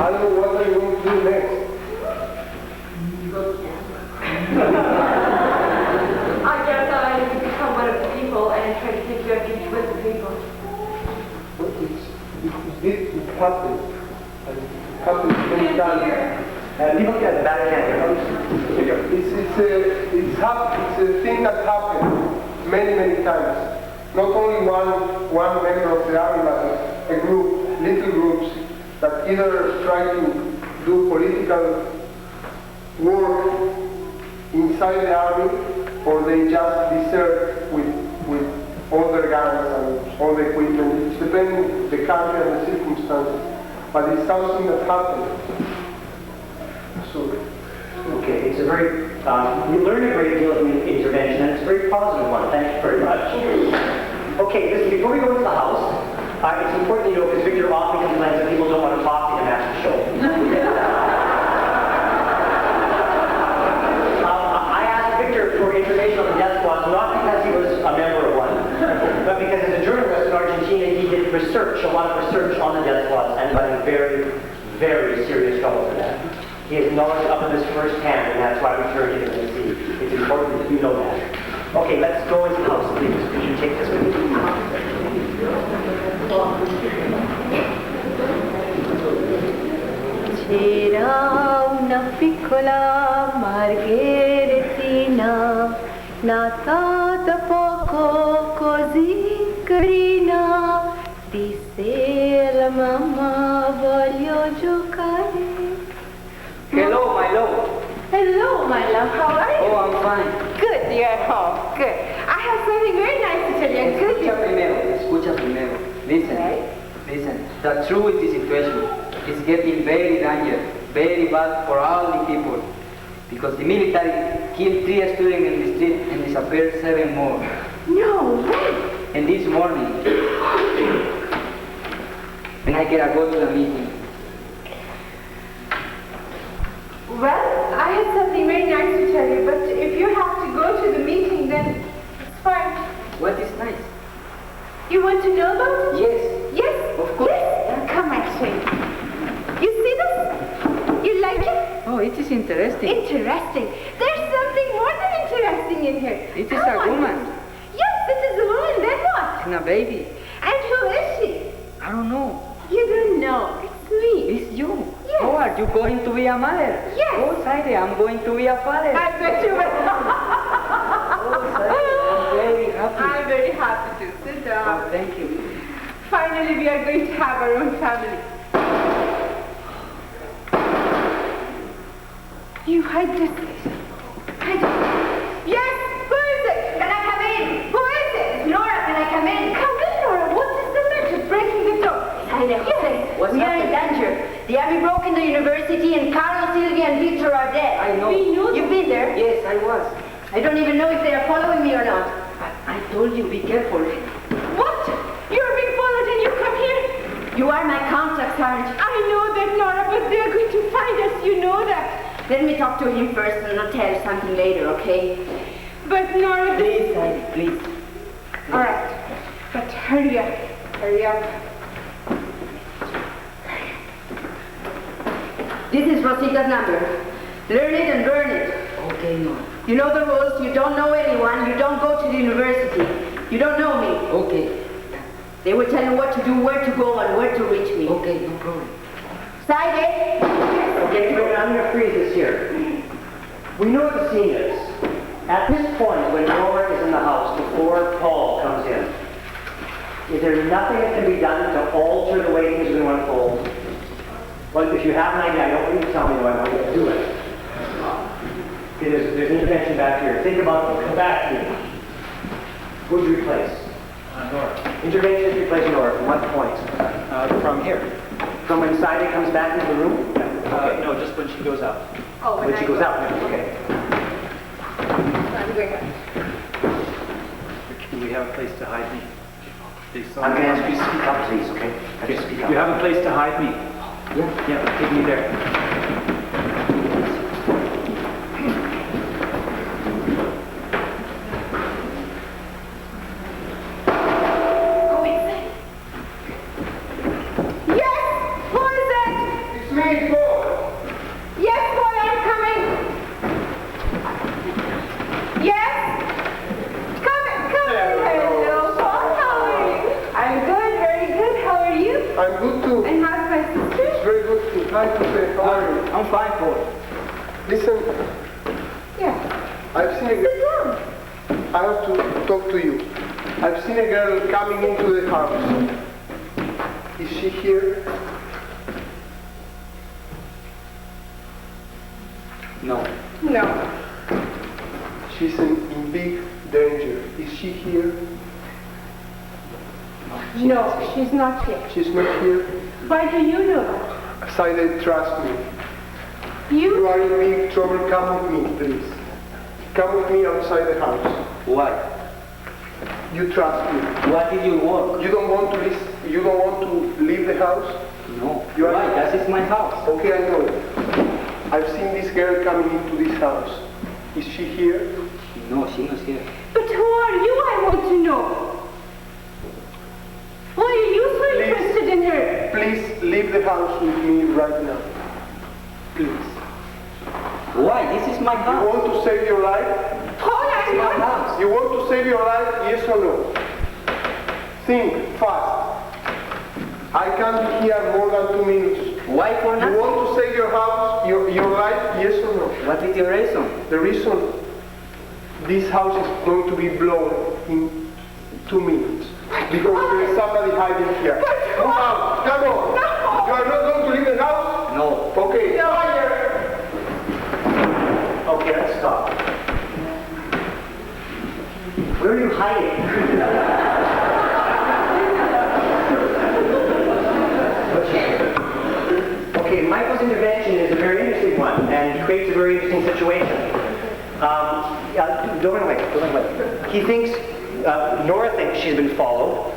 [SPEAKER 2] I don't know what are you going to do next.
[SPEAKER 9] I guess I need to become one of the people and try to take refuge with the people.
[SPEAKER 2] It happens. And it happens many times.
[SPEAKER 1] People get back at
[SPEAKER 2] It's a thing that happens many times. Not only one member of the army, but a group, little groups that either try to do political work inside the army, or they just desert with all their guns and all the equipment. It's depending the country and the circumstances, but it's something that happens. So,
[SPEAKER 1] Okay, it's a very, we learned a great deal of intervention, and it's a very positive one. Thank you very much. Okay, listen, before we go into the house, it's important to know, because Victor often complains that people don't want to talk to him after the show. I asked Victor for information on the death squads, not because he was a member of one, but because as a journalist in Argentina, he did research, a lot of research on the death squads, and got in very serious trouble for that. He has knowledge of this firsthand, and that's why we turn to him and see. It's important that you know that. Okay, let's go into the house, please. Could you take this with you?
[SPEAKER 7] C'era una piccola margheretina nata da poco così carina, disse alla mamma voglio giocare.
[SPEAKER 3] Hello, my love.
[SPEAKER 7] Hello, my love. How are you?
[SPEAKER 3] Oh, I'm fine.
[SPEAKER 7] Good, you're at home. Good. I have something very nice to tell you. Good.
[SPEAKER 3] Escucha primero. Listen, listen. The truth with the situation is getting very dangerous, very bad for all the people. Because the military killed 3 students in the street and disappeared 7 more.
[SPEAKER 7] No way.
[SPEAKER 3] And this morning, when I gotta go to the meeting.
[SPEAKER 7] Well, I had something very nice to tell you, but if you have to go to the meeting, then it's fine.
[SPEAKER 3] What is nice?
[SPEAKER 7] You want to know about it?
[SPEAKER 3] Yes.
[SPEAKER 7] Yes?
[SPEAKER 3] Of course.
[SPEAKER 7] Yes? Come and show you. You see this? You like it?
[SPEAKER 3] Oh, it is interesting.
[SPEAKER 7] Interesting. There's something more than interesting in here.
[SPEAKER 3] It is
[SPEAKER 7] Come
[SPEAKER 3] a
[SPEAKER 7] on.
[SPEAKER 3] woman.
[SPEAKER 7] Yes, it is a woman. Then what?
[SPEAKER 3] And a baby.
[SPEAKER 7] And who is she?
[SPEAKER 3] I don't know.
[SPEAKER 7] You don't know. It's me.
[SPEAKER 3] It's you.
[SPEAKER 7] Yes.
[SPEAKER 3] Oh, are you going to be a mother?
[SPEAKER 7] Yes.
[SPEAKER 3] Oh, Saide, I'm going to be a father.
[SPEAKER 7] I bet you will.
[SPEAKER 3] Oh, Saide, I'm very happy.
[SPEAKER 7] I'm very happy to sit down.
[SPEAKER 3] Oh, thank you.
[SPEAKER 7] Finally, we are going to have our own family. You hide this. Hide it. Yes, who is it? Can I come in? Who is it? Nora, can I come in? Come in, Nora. What is the matter? Breaking the door.
[SPEAKER 4] Yes.
[SPEAKER 3] What's
[SPEAKER 4] We are in
[SPEAKER 3] happening?
[SPEAKER 4] danger. The army broke into the university and Carlos, Sylvia, and Victor are dead.
[SPEAKER 3] I know.
[SPEAKER 4] We knew. You've been there?
[SPEAKER 3] Yes, I was.
[SPEAKER 4] I don't even know if they are following me or not.
[SPEAKER 3] I told you, be careful.
[SPEAKER 7] What? You're being followed and you come here?
[SPEAKER 4] You are my contact, Sarge.
[SPEAKER 7] I know that, Nora, but they're going to find us. You know that.
[SPEAKER 4] Let me talk to him first and I'll tell you something later, okay?
[SPEAKER 7] But, Nora,
[SPEAKER 3] Please, Heidi, please.
[SPEAKER 7] All right. But hurry up. Hurry up.
[SPEAKER 4] This is Rosita's number. Learn it and burn it.
[SPEAKER 3] Okay, Nora.
[SPEAKER 4] You know the rules. You don't know anyone. You don't go to the university. You don't know me.
[SPEAKER 3] Okay.
[SPEAKER 4] They will tell you what to do, where to go, and where to reach me.
[SPEAKER 3] Okay, no problem.
[SPEAKER 4] Side.
[SPEAKER 1] Okay, I'm going to freeze this here. We know what the scene is. At this point, when Nora is in the house, before Paul comes in, is there nothing that can be done to alter the way things are going to unfold? Well, if you have an idea, I don't want you to tell me though, I want you to do it. Okay, there's intervention back here. Think about it. Come back to me. What would you replace?
[SPEAKER 8] Nora.
[SPEAKER 1] Intervention is replacing Nora. From what point?
[SPEAKER 8] From here.
[SPEAKER 1] From when Side comes back into the room? Okay.
[SPEAKER 8] No, just when she goes out.
[SPEAKER 7] Oh,
[SPEAKER 1] When she goes out. Okay.
[SPEAKER 7] I'm going up.
[SPEAKER 8] Do we have a place to hide me?
[SPEAKER 1] I'm going to ask you to speak up, please, okay? I just speak up.
[SPEAKER 8] You have a place to hide me?
[SPEAKER 3] Yeah.
[SPEAKER 8] Yeah, take me there.
[SPEAKER 7] Yes! Who is it?
[SPEAKER 2] It's me, Paul.
[SPEAKER 7] Yes, boy, I'm coming. Yes? Come in. Hello, Paul. How are you? I'm good, very good. How are you?
[SPEAKER 2] I'm good too.
[SPEAKER 7] And how's my sister?
[SPEAKER 2] It's very good to try to say how are you.
[SPEAKER 3] I'm fine, Paul.
[SPEAKER 2] Listen,
[SPEAKER 7] Yes.
[SPEAKER 2] I've seen a
[SPEAKER 7] Sit
[SPEAKER 2] girl.
[SPEAKER 7] down.
[SPEAKER 2] I have to talk to you. I've seen a girl coming into the house. Is she here?
[SPEAKER 3] No.
[SPEAKER 7] No.
[SPEAKER 2] She's in big danger. Is she here?
[SPEAKER 7] No, she's not here.
[SPEAKER 2] She's not here.
[SPEAKER 7] Why do you know that?
[SPEAKER 2] Side, trust me. You
[SPEAKER 7] You?
[SPEAKER 2] are in big trouble. Come with me, please. Come with me outside the house.
[SPEAKER 3] Why?
[SPEAKER 2] You trust me.
[SPEAKER 3] Why did you walk?
[SPEAKER 2] You don't want to leave the house?
[SPEAKER 3] No.
[SPEAKER 2] You are-
[SPEAKER 3] Why? That is my house.
[SPEAKER 2] Okay, I know. I've seen this girl coming into this house. Is she here?
[SPEAKER 3] No, she's not here.
[SPEAKER 7] But who are you, I want to know? Why are you so
[SPEAKER 2] Please.
[SPEAKER 7] interested in her?
[SPEAKER 2] Please leave the house with me right now. Please.
[SPEAKER 3] Why? This is my
[SPEAKER 2] You
[SPEAKER 3] house.
[SPEAKER 2] want to save your life?
[SPEAKER 7] Paul, I'm
[SPEAKER 3] My
[SPEAKER 7] not.
[SPEAKER 3] house.
[SPEAKER 2] You want to save your life, yes or no? Think fast. I can't be here more than 2 minutes.
[SPEAKER 3] Why for
[SPEAKER 2] You
[SPEAKER 3] nothing?
[SPEAKER 2] want to save your house, your life, yes or no?
[SPEAKER 3] What is your reason?
[SPEAKER 2] The reason this house is going to be blown in 2 minutes. Because there is somebody hiding here. Move out, come on. You are not going to leave the house?
[SPEAKER 3] No.
[SPEAKER 2] Okay. Fire!
[SPEAKER 1] Okay, let's stop. Where are you hiding? Okay, Michael's intervention is a very interesting one and creates a very interesting situation. Don't run away. He thinks, Nora thinks she's been followed,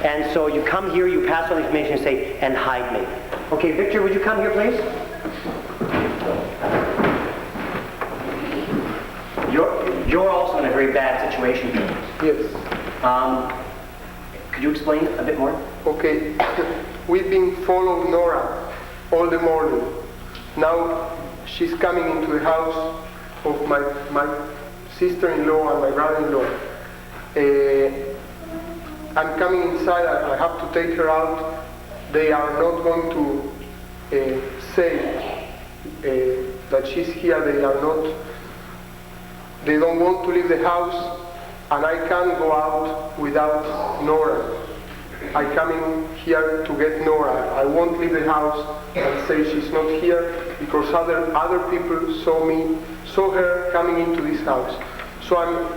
[SPEAKER 1] and so you come here, you pass on the information and say, and hide me. Okay, Victor, would you come here, please? You're also in a very bad situation.
[SPEAKER 2] Yes.
[SPEAKER 1] Could you explain a bit more?
[SPEAKER 2] Okay. We've been following Nora all the morning. Now she's coming into the house of my sister-in-law and my brother-in-law. I'm coming inside. I have to take her out. They are not going to say that she's here. They don't want to leave the house, and I can't go out without Nora. I come in here to get Nora. I won't leave the house and say she's not here because other people saw her coming into this house. So I'm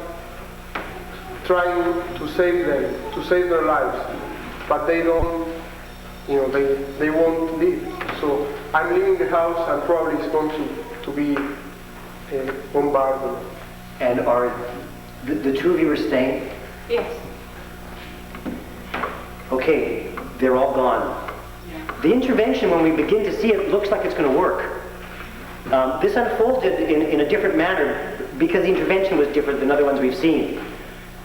[SPEAKER 2] trying to save them, to save their lives, but they don't, they won't leave. So I'm leaving the house and probably it's going to be bombarded.
[SPEAKER 1] And are the two of you are staying?
[SPEAKER 7] Yes.
[SPEAKER 1] Okay, they're all gone. The intervention, when we begin to see it, looks like it's going to work. This unfolded in a different manner because the intervention was different than other ones we've seen.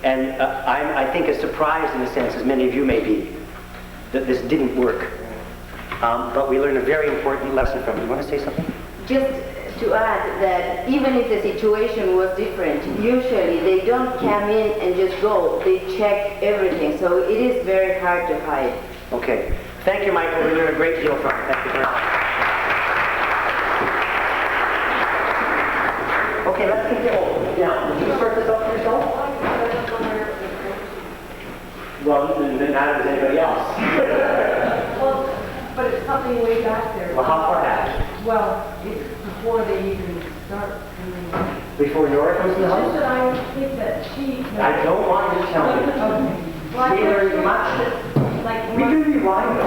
[SPEAKER 1] And I'm, I think, as surprised in a sense as many of you may be that this didn't work. But we learned a very important lesson from it. You want to say something?
[SPEAKER 4] Just to add that even if the situation was different, usually they don't come in and just go. They check everything. So it is very hard to hide.
[SPEAKER 1] Okay. Thank you, Michael. We learned a great deal from it. Thank you very much. Okay, let's keep it open. Now, did you sort this out for yourself? Well, not as anybody else.
[SPEAKER 9] Well, but it's something way back there.
[SPEAKER 1] Well, how far back?
[SPEAKER 9] Well, it's before they even start.
[SPEAKER 1] Before Nora comes to the
[SPEAKER 9] It's just
[SPEAKER 1] house?
[SPEAKER 9] that I think that she...
[SPEAKER 1] I don't want you to tell me.
[SPEAKER 9] Okay. Well, I
[SPEAKER 1] We learned
[SPEAKER 9] think
[SPEAKER 1] much.
[SPEAKER 9] like
[SPEAKER 1] We can rewind.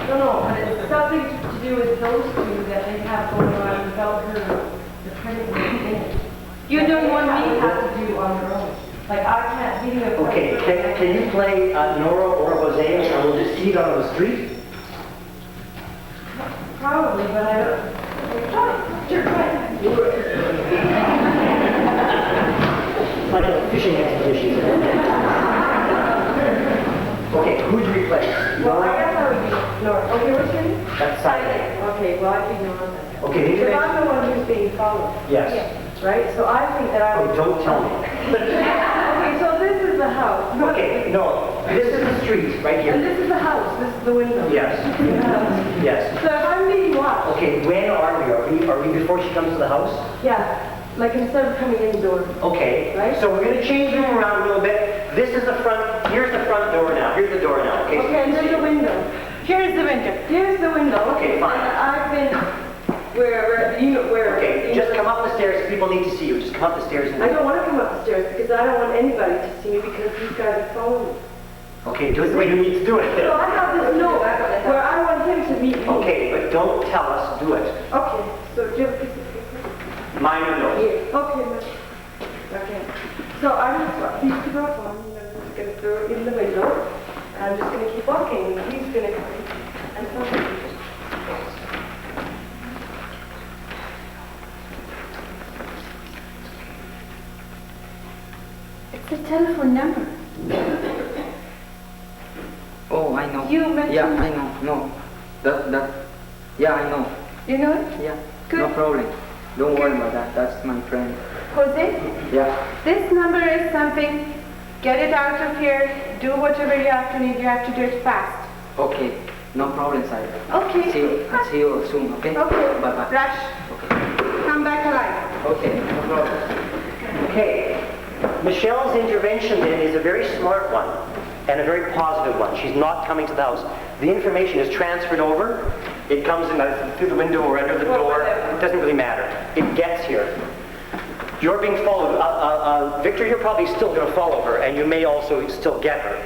[SPEAKER 9] No, but it's something to do with those two that they have going on without her, the pregnant in it.
[SPEAKER 7] You don't want me
[SPEAKER 9] They have to do on their own. Like I can't give you a...
[SPEAKER 1] Okay, can you play Nora or Jose and we'll just see it on the street?
[SPEAKER 9] Probably, but I don't... Sure, right.
[SPEAKER 1] Like a fishing expedition. Okay, who'd you replace?
[SPEAKER 9] Well, I guess I would be Nora. Okay, what's your name?
[SPEAKER 1] That's Silent.
[SPEAKER 9] Okay, well, I'd be Nora.
[SPEAKER 1] Okay, who's your
[SPEAKER 9] Because
[SPEAKER 1] name?
[SPEAKER 9] I'm the one who's being followed.
[SPEAKER 1] Yes.
[SPEAKER 9] Right? So I think that I
[SPEAKER 1] Oh,
[SPEAKER 9] would...
[SPEAKER 1] don't tell me.
[SPEAKER 9] Okay, so this is the house.
[SPEAKER 1] Okay, no, this is the street right
[SPEAKER 9] And
[SPEAKER 1] here.
[SPEAKER 9] this is the house. This is the window.
[SPEAKER 1] Yes.
[SPEAKER 9] This is the house.
[SPEAKER 1] Yes.
[SPEAKER 9] So if I'm being watched,
[SPEAKER 1] Okay, when are we? Are we before she comes to the house?
[SPEAKER 9] yeah, like instead of coming in the door.
[SPEAKER 1] Okay.
[SPEAKER 9] Right.
[SPEAKER 1] So we're going to change them around a little bit. This is the front. Here's the front door now. Here's the door now. Okay.
[SPEAKER 9] Okay, and there's the window.
[SPEAKER 7] Here's the window.
[SPEAKER 9] Here's the window.
[SPEAKER 1] Okay, fine.
[SPEAKER 9] And I've been where you know where.
[SPEAKER 1] Okay.
[SPEAKER 9] you
[SPEAKER 1] Just
[SPEAKER 9] know-
[SPEAKER 1] come up the stairs. People need to see you. Just come up the stairs.
[SPEAKER 9] I don't want to come up the stairs because I don't want anybody to see me because these guys are following me.
[SPEAKER 1] Okay. Do it the way you need to do it.
[SPEAKER 9] So I have this note where I want him to meet me.
[SPEAKER 1] Okay, but don't tell us. Do it.
[SPEAKER 9] Okay. So do you have a piece of paper?
[SPEAKER 1] Mine or no?
[SPEAKER 9] Here. Okay, ma'am. Okay. So I'm just these two are on, and I'm just gonna throw it in the window. And I'm just gonna keep walking, and he's gonna come and tell me.
[SPEAKER 7] It's a telephone number.
[SPEAKER 3] Oh, I know.
[SPEAKER 7] You mentioned-
[SPEAKER 3] Yeah, I know. No. Yeah, I know.
[SPEAKER 7] You know it?
[SPEAKER 3] Yeah.
[SPEAKER 7] Good.
[SPEAKER 3] No problem. Don't worry about that. That's my friend.
[SPEAKER 7] Jose,
[SPEAKER 3] Yeah.
[SPEAKER 7] this number is something. Get it out of here. Do whatever you have to need. You have to do it fast.
[SPEAKER 3] Okay. No problem, Sire.
[SPEAKER 7] Okay.
[SPEAKER 3] See you. I'll see you soon, okay?
[SPEAKER 7] Okay.
[SPEAKER 3] Bye-bye.
[SPEAKER 7] Rush.
[SPEAKER 3] Okay.
[SPEAKER 7] Come back alive.
[SPEAKER 3] Okay. No problem.
[SPEAKER 1] Okay. Michelle's intervention then is a very smart one and a very positive one. She's not coming to the house. The information is transferred over. It comes in through the window or under the door. It doesn't really matter. It gets here. You're being followed. Victor, you're probably still going to follow her, and you may also still get her.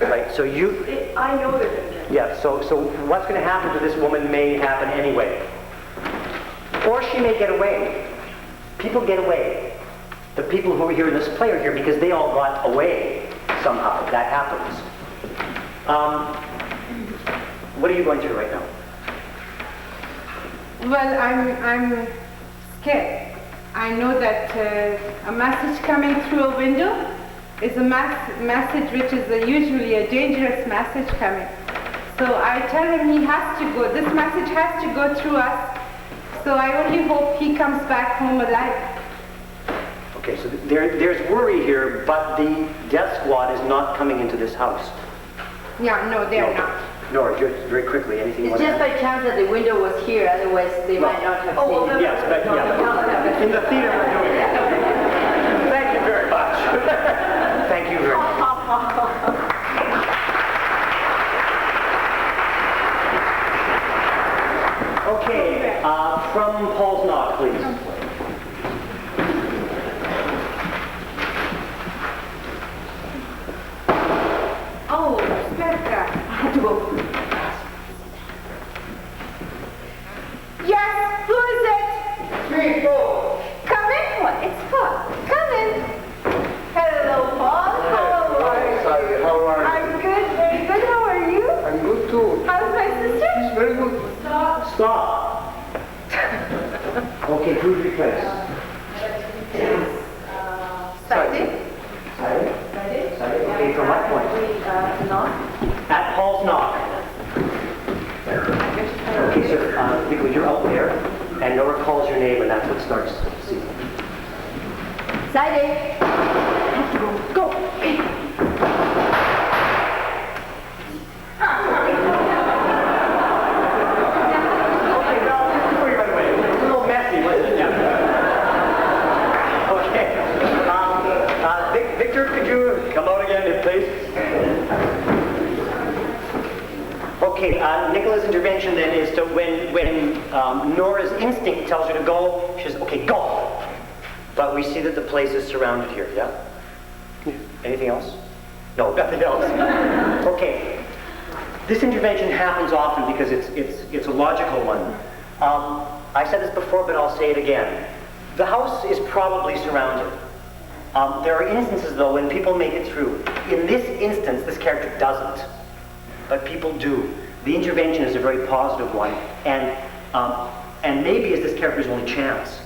[SPEAKER 1] Right? So you...
[SPEAKER 9] I know they're gonna get
[SPEAKER 1] Yeah, so what's going to happen to this woman may happen anyway. Or she may get away. People get away. The people who are here in this play are here because they all got away somehow. That happens. What are you going through right now?
[SPEAKER 7] Well, I'm scared. I know that a message coming through a window is a message which is usually a dangerous message coming. So I tell him he has to go. This message has to go through us. So I only hope he comes back home alive.
[SPEAKER 1] Okay, so there's worry here, but the death squad is not coming into this house.
[SPEAKER 7] Yeah, no, they're not.
[SPEAKER 1] Nora, just very quickly, anything you
[SPEAKER 4] It's
[SPEAKER 1] want to
[SPEAKER 4] just
[SPEAKER 1] add?
[SPEAKER 4] by chance that the window was here, otherwise they might not have seen it.
[SPEAKER 1] Yes, but yeah. In the theater we're doing it. Thank you very much. Thank you very much. Okay, from Paul's knock, please.
[SPEAKER 7] Oh, Sperka.
[SPEAKER 4] I had to go.
[SPEAKER 7] Yes, who is it?
[SPEAKER 2] Me, Paul.
[SPEAKER 7] Come in,
[SPEAKER 4] Saide. Have to go. Go.
[SPEAKER 1] Victor, could you come out again, please? Okay, Nicola's intervention then is to when Nora's instinct tells her to go, she says, okay, go. But we see that the place is surrounded here, yeah? Anything else? No, nothing else. Okay. This intervention happens often because it's a logical one. I said this before, but I'll say it again. The house is probably surrounded. There are instances, though, when people make it through. In this instance, this character doesn't, but people do. The intervention is a very positive one, and maybe it's this character's only chance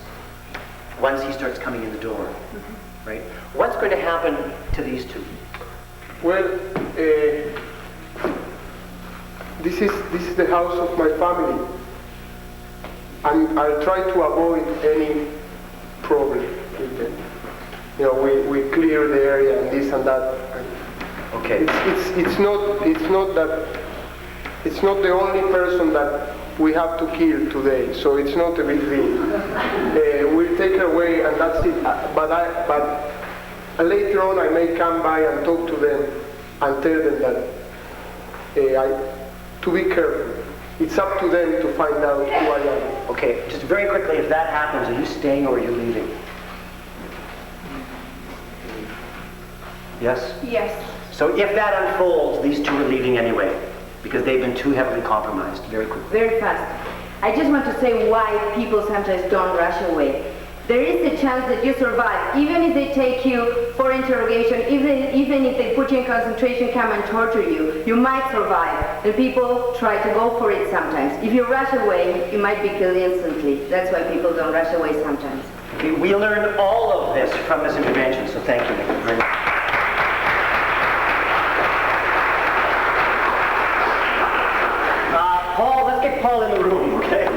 [SPEAKER 1] once he starts coming in the door, right? What's going to happen to these two?
[SPEAKER 2] Well, this is the house of my family, and I'll try to avoid any problem with them. You know, we clear the area and this and that.
[SPEAKER 1] Okay.
[SPEAKER 2] It's not the only person that we have to kill today, so it's not a big deal. We'll take her away and that's it. But later on I may come by and talk to them and tell them that to be careful. It's up to them to find out who I am.
[SPEAKER 1] Okay, just very quickly, if that happens, are you staying or are you leaving? Yes?
[SPEAKER 7] Yes.
[SPEAKER 1] So if that unfolds, these two are leaving anyway, because they've been too heavily compromised. Very quickly.
[SPEAKER 4] Very fast. I just want to say why people sometimes don't rush away. There is a chance that you survive, even if they take you for interrogation, even if they put you in concentration camp and torture you, you might survive. And people try to go for it sometimes. If you rush away, you might be killed instantly. That's why people don't rush away sometimes.
[SPEAKER 1] Okay, we learned all of this from this intervention, so thank you, Nick, very much. Paul, let's get Paul in the room, okay?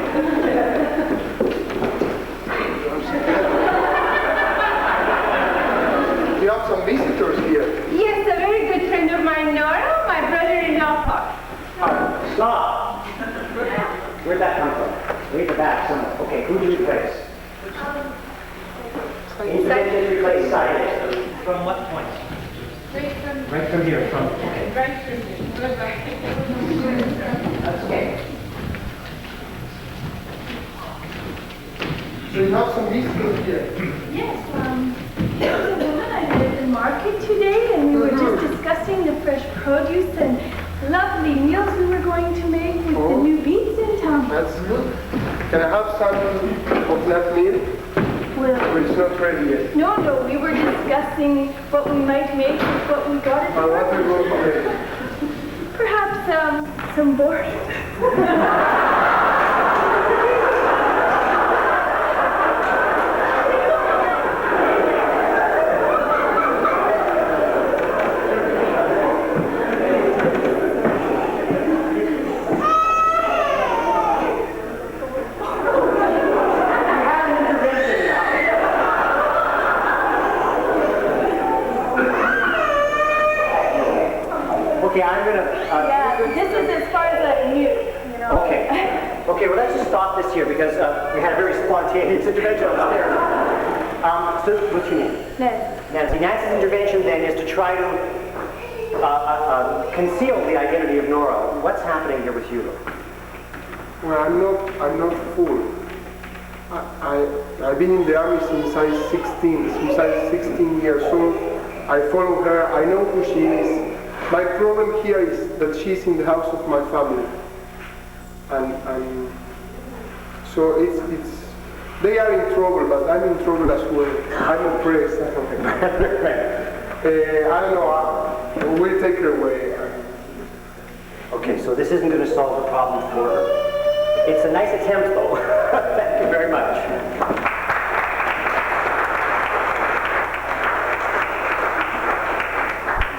[SPEAKER 2] We have some visitors here.
[SPEAKER 7] Yes, a very good friend of mine, Nora, my brother-in-law, Paul.
[SPEAKER 1] Stop! Where'd that come from? Way in the back somewhere. Okay, who do you replace? Intervention replace side.
[SPEAKER 10] From what point?
[SPEAKER 1] Right from here, okay.
[SPEAKER 7] Right from here.
[SPEAKER 1] Okay.
[SPEAKER 2] So you have some visitors here.
[SPEAKER 9] Yes, there was a woman I met at the market today, and we were just discussing the fresh produce and lovely meals we were going to make with the new beans in town.
[SPEAKER 2] That's good. Can I have some of that meal?
[SPEAKER 9] Well,
[SPEAKER 2] It's not ready yet.
[SPEAKER 9] no, we were discussing what we might make with what we got at the
[SPEAKER 2] I want to
[SPEAKER 9] market.
[SPEAKER 2] go today.
[SPEAKER 9] Perhaps some borscht.
[SPEAKER 1] Okay, I'm gonna...
[SPEAKER 9] Yeah, this is as far as I knew, you know.
[SPEAKER 1] Okay, well, let's just stop this here because we had a very spontaneous intervention upstairs. So, what's your name? Nancy. Nancy's intervention then is to try to conceal the identity of Nora. What's happening here with you, though?
[SPEAKER 2] Well, I'm not a fool. I've been in the army since I was 16 years old. I follow her, I know who she is. My problem here is that she's in the house of my family. And so they are in trouble, but I'm in trouble as well. I'm oppressed. I don't know, we'll take her away.
[SPEAKER 1] Okay, so this isn't going to solve the problem for her. It's a nice attempt, though. Thank you very much.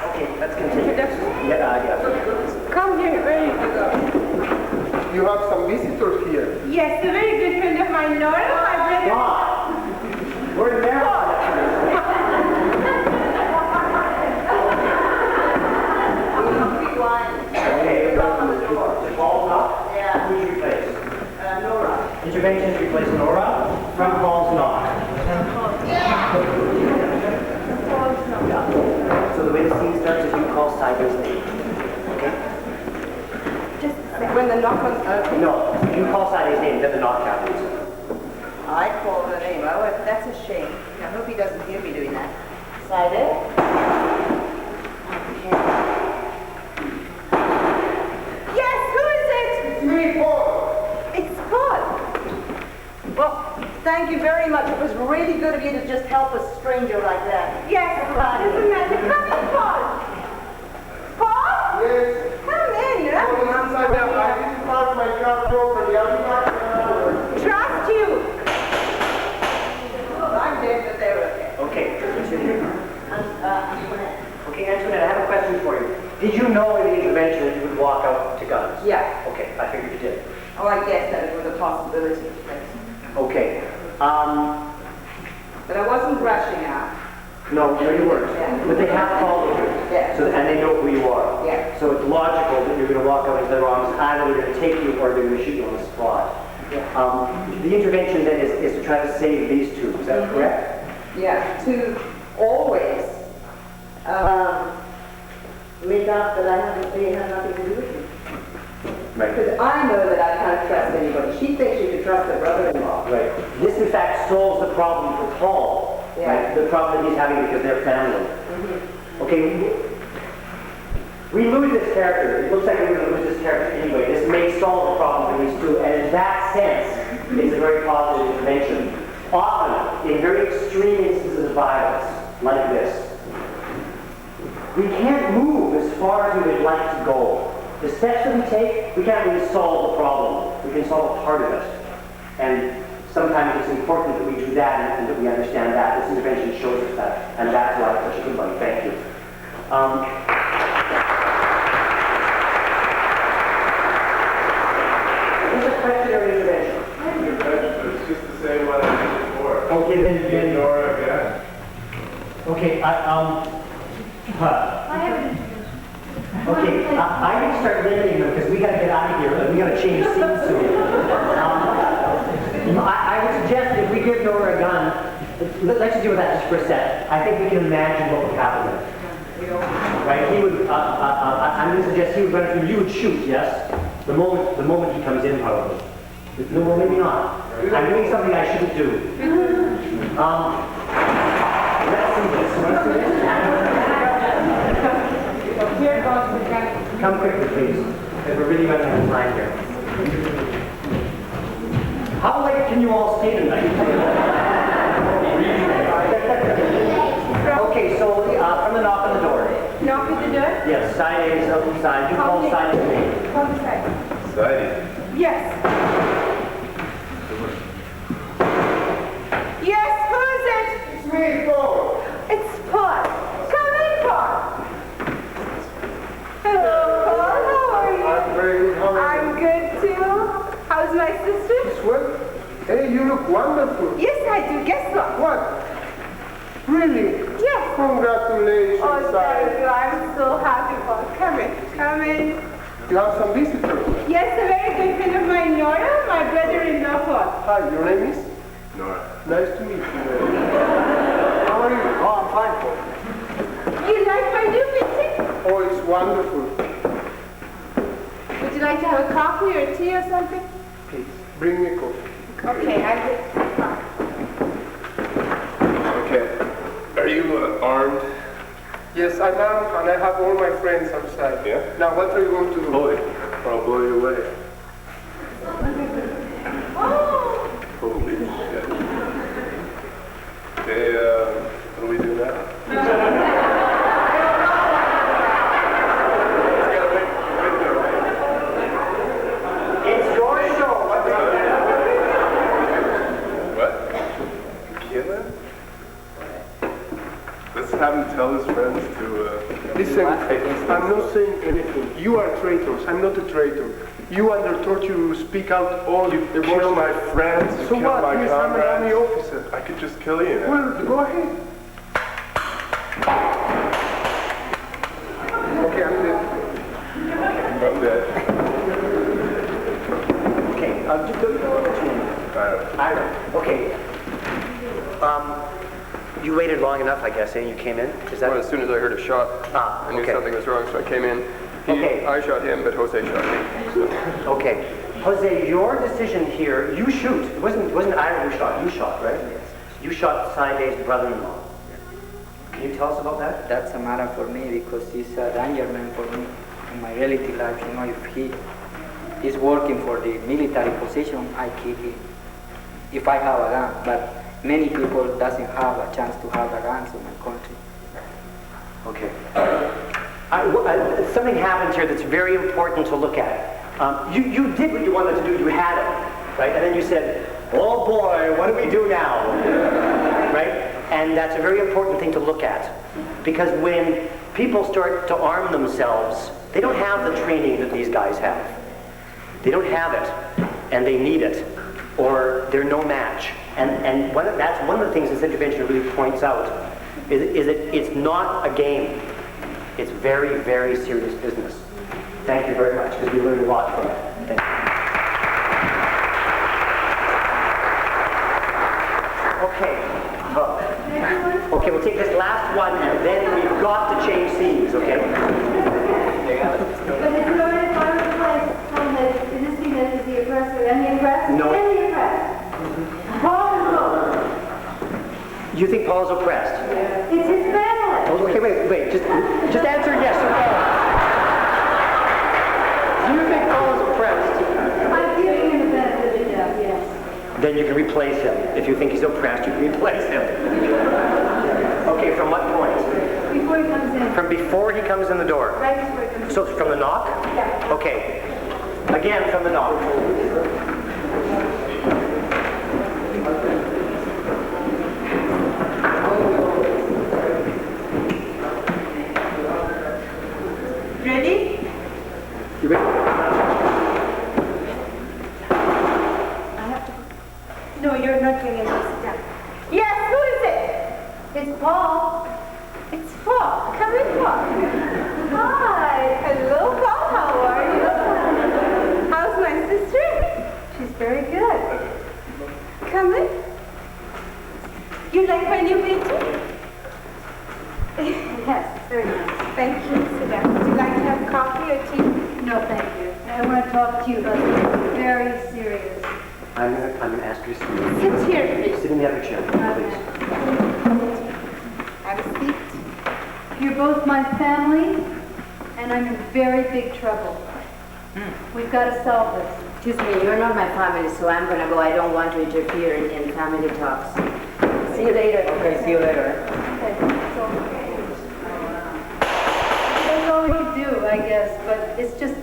[SPEAKER 1] Okay, let's continue. Yeah.
[SPEAKER 7] Come here, ready to go.
[SPEAKER 2] You have some visitors here.
[SPEAKER 7] Yes, a very good friend of mine, Nora, my brother.
[SPEAKER 1] Stop! We're in there. way the scene starts is you call Simon's name. Okay?
[SPEAKER 10] When the knock on...
[SPEAKER 1] No, you call Simon's name, then the knock happens.
[SPEAKER 10] I call the name. Oh, that's a shame. I hope he doesn't hear me doing that. Side. Okay. Yes, who is it?
[SPEAKER 2] It's me, Paul.
[SPEAKER 10] It's Paul. Well, thank you very much. It was really good of you to just help a stranger like that.
[SPEAKER 7] Yes, doesn't matter. Come in, Paul. Paul?
[SPEAKER 2] Yes.
[SPEAKER 7] Come in.
[SPEAKER 2] Well, inside now. I didn't park my car properly. I'll be back in an hour.
[SPEAKER 7] Trust you.
[SPEAKER 10] I'm dead, but they're okay.
[SPEAKER 1] Okay, okay, Antoinette, I have a question for you. Did you know in the intervention that you would walk out to guns?
[SPEAKER 10] Yeah.
[SPEAKER 1] Okay, I figured you did.
[SPEAKER 10] Oh, I guess that it was a possibility. Yes.
[SPEAKER 1] Okay.
[SPEAKER 10] But I wasn't rushing out.
[SPEAKER 1] No, you weren't.
[SPEAKER 10] Yeah.
[SPEAKER 1] But they have followed you.
[SPEAKER 10] Yeah.
[SPEAKER 1] So, and they know who you are.
[SPEAKER 10] Yeah.
[SPEAKER 1] So it's logical that you're going to walk out into their arms. Either they're going to take you or they're going to shoot you on the spot.
[SPEAKER 10] Yeah.
[SPEAKER 1] The intervention then is to try to save these two. Is that correct?
[SPEAKER 10] Yeah, to always make up that they have nothing to do with me.
[SPEAKER 1] Right.
[SPEAKER 10] Because I know that I can't trust anybody. She thinks she can trust her brother-in-law.
[SPEAKER 1] Right. This, in fact, solves the problem for Paul.
[SPEAKER 10] Yeah.
[SPEAKER 1] Right? The problem that he's having because they're family. Okay. We lose this character. It looks like we're going to lose this character anyway. This may solve the problem for these two, and in that sense, it's a very positive intervention. Often, in very extreme instances of violence, like this, we can't move as far as we would like to go. The steps that we take, we can't really solve the problem. We can solve a part of it. And sometimes it's important that we do that and that we understand that. This intervention shows us that. And that's why it's such a good one. Thank you. Is this a question or an intervention?
[SPEAKER 8] It's just the same one I did before.
[SPEAKER 1] Okay, then
[SPEAKER 8] Nora again.
[SPEAKER 1] okay,
[SPEAKER 9] I have an
[SPEAKER 1] okay, I need to start limiting them because we got to get out of here and we got to change seats soon. I would suggest if we give Nora a gun, let's just deal with that just for a sec. I think we can imagine what would happen then. Right? He would. I'm going to suggest he would run through. You would shoot, yes. The moment he comes in, probably. No, well, maybe not. I'm doing something I shouldn't do. Let's see this.
[SPEAKER 7] Here goes the gun.
[SPEAKER 1] Come quickly, please, because we're really running out of time here. How late can you all stay tonight? Okay, so from the knock on the door.
[SPEAKER 7] Knock at the door?
[SPEAKER 1] Yes, side A is outside. You call side A.
[SPEAKER 7] Call the side.
[SPEAKER 8] Exciting.
[SPEAKER 7] Yes. Yes, who is it?
[SPEAKER 2] It's me, Paul.
[SPEAKER 7] It's Paul. Come in, Paul. Hello, Paul. How are you?
[SPEAKER 2] I'm very good. How are
[SPEAKER 7] I'm good too. How's my sister?
[SPEAKER 2] you? Well, hey, you look wonderful.
[SPEAKER 7] Yes, I do. Guess what?
[SPEAKER 2] What? Really?
[SPEAKER 7] Yes.
[SPEAKER 2] Congratulations,
[SPEAKER 7] Oh, thank
[SPEAKER 2] Simon.
[SPEAKER 7] you. I'm so happy, Paul. Come in. Come in.
[SPEAKER 2] You have some visitors.
[SPEAKER 7] Yes, a very good friend of mine, Nora, my brother-in-law, Paul.
[SPEAKER 2] Hi, your name is?
[SPEAKER 8] Nora.
[SPEAKER 2] Nice to meet you. How are you?
[SPEAKER 1] Oh, I'm fine, Paul.
[SPEAKER 7] You like my new painting?
[SPEAKER 2] Oh, it's wonderful.
[SPEAKER 7] Would you like to have a coffee or tea or something?
[SPEAKER 2] Please, bring me a coffee.
[SPEAKER 7] Okay, I'll get some coffee.
[SPEAKER 8] Okay. Are you armed?
[SPEAKER 2] Yes, I'm armed and I have all my friends outside.
[SPEAKER 8] Yeah?
[SPEAKER 2] Now, what are you going to do?
[SPEAKER 8] Bully. Or I'll blow you away. Holy shit. Okay, what do we do now? It's got a big window, right?
[SPEAKER 1] It's your show.
[SPEAKER 8] What? Kill him? Let's have him tell his friends to,
[SPEAKER 2] Listen, I'm not saying anything. You are traitors. I'm not a traitor. You under torture speak out all
[SPEAKER 8] you
[SPEAKER 2] the
[SPEAKER 8] kill my friends, you
[SPEAKER 2] So
[SPEAKER 8] kill
[SPEAKER 2] what?
[SPEAKER 8] my
[SPEAKER 2] Yes, I'm an army
[SPEAKER 8] comrades.
[SPEAKER 2] officer.
[SPEAKER 8] I could just kill you now.
[SPEAKER 2] Well, go ahead. Okay, I'm dead.
[SPEAKER 8] I'm dead.
[SPEAKER 1] Okay, just go to
[SPEAKER 8] I don't.
[SPEAKER 1] I know. Okay. You waited long enough. enough, I guess, you came in? Is that...
[SPEAKER 6] Well, as soon as I heard a shot, I knew
[SPEAKER 1] okay.
[SPEAKER 6] something was wrong, so I came in.
[SPEAKER 1] Okay.
[SPEAKER 6] I shot him, but Jose shot me. So.
[SPEAKER 1] Okay. Jose, your decision here, you shoot. It wasn't Ira who shot, you shot, right? Yes. You shot Saide's brother-in-law. Can you tell us about that?
[SPEAKER 3] That's a matter for me because he's a danger man for me in my relative life. You know, if he is working for the military position, I kill him. If I have a gun, but many people doesn't have a chance to have the guns in my country.
[SPEAKER 1] Okay. Something happens here that's very important to look at. You did what you wanted to do. You had it, right? And then you said, "Oh boy, what do we do now?" Right? And that's a very important thing to look at, because when people start to arm themselves, they don't have the training that these guys have. They don't have it, and they need it, or they're no match. And that's one of the things this intervention really points out, is that it's not a game. It's very, very serious business. Thank you very much, because we learned a lot from it. Thank you. Okay, we'll take this last one, and then we've got to change scenes, okay?
[SPEAKER 9] But it's not if I replace from this scene that is the oppressor and the oppressed
[SPEAKER 1] No.
[SPEAKER 9] and the oppressed. Paul is both.
[SPEAKER 1] You think Paul's oppressed?
[SPEAKER 9] It's his family.
[SPEAKER 1] Oh, okay, wait, just answer yes or no. Do you think Paul is oppressed?
[SPEAKER 9] I'm giving him the benefit of the doubt, yes.
[SPEAKER 1] Then you can replace him. If you think he's oppressed, you can replace him. Okay, from what point?
[SPEAKER 9] Before he comes in.
[SPEAKER 1] From before he comes in the door.
[SPEAKER 9] Right before he comes in.
[SPEAKER 1] So from the knock?
[SPEAKER 9] Yeah.
[SPEAKER 1] Okay. Again, from the knock.
[SPEAKER 7] Ready?
[SPEAKER 1] You ready?
[SPEAKER 7] No, you're not going to sit down.
[SPEAKER 9] Yes, who is it? It's Paul.
[SPEAKER 7] It's Paul. Come in, Paul. Hi. Hello, Paul. How are you? How's my sister?
[SPEAKER 9] She's very good.
[SPEAKER 7] Come in. You like my new painting?
[SPEAKER 9] Yes, it's very nice.
[SPEAKER 7] Thank you. Sit down. Would you like to have coffee or tea?
[SPEAKER 9] No, thank you. I want to talk to you about something very serious.
[SPEAKER 1] I'm gonna ask you to
[SPEAKER 7] Sit here, please.
[SPEAKER 1] sit in the other chair, please.
[SPEAKER 7] Have a seat.
[SPEAKER 9] You're both my family, and I'm in very big trouble. We've got to solve this.
[SPEAKER 4] Excuse me, you're not my family, so I'm gonna go. I don't want to interfere in family talks. See you later.
[SPEAKER 3] Okay, see you later.
[SPEAKER 9] That's all we can do, I guess, but it's just,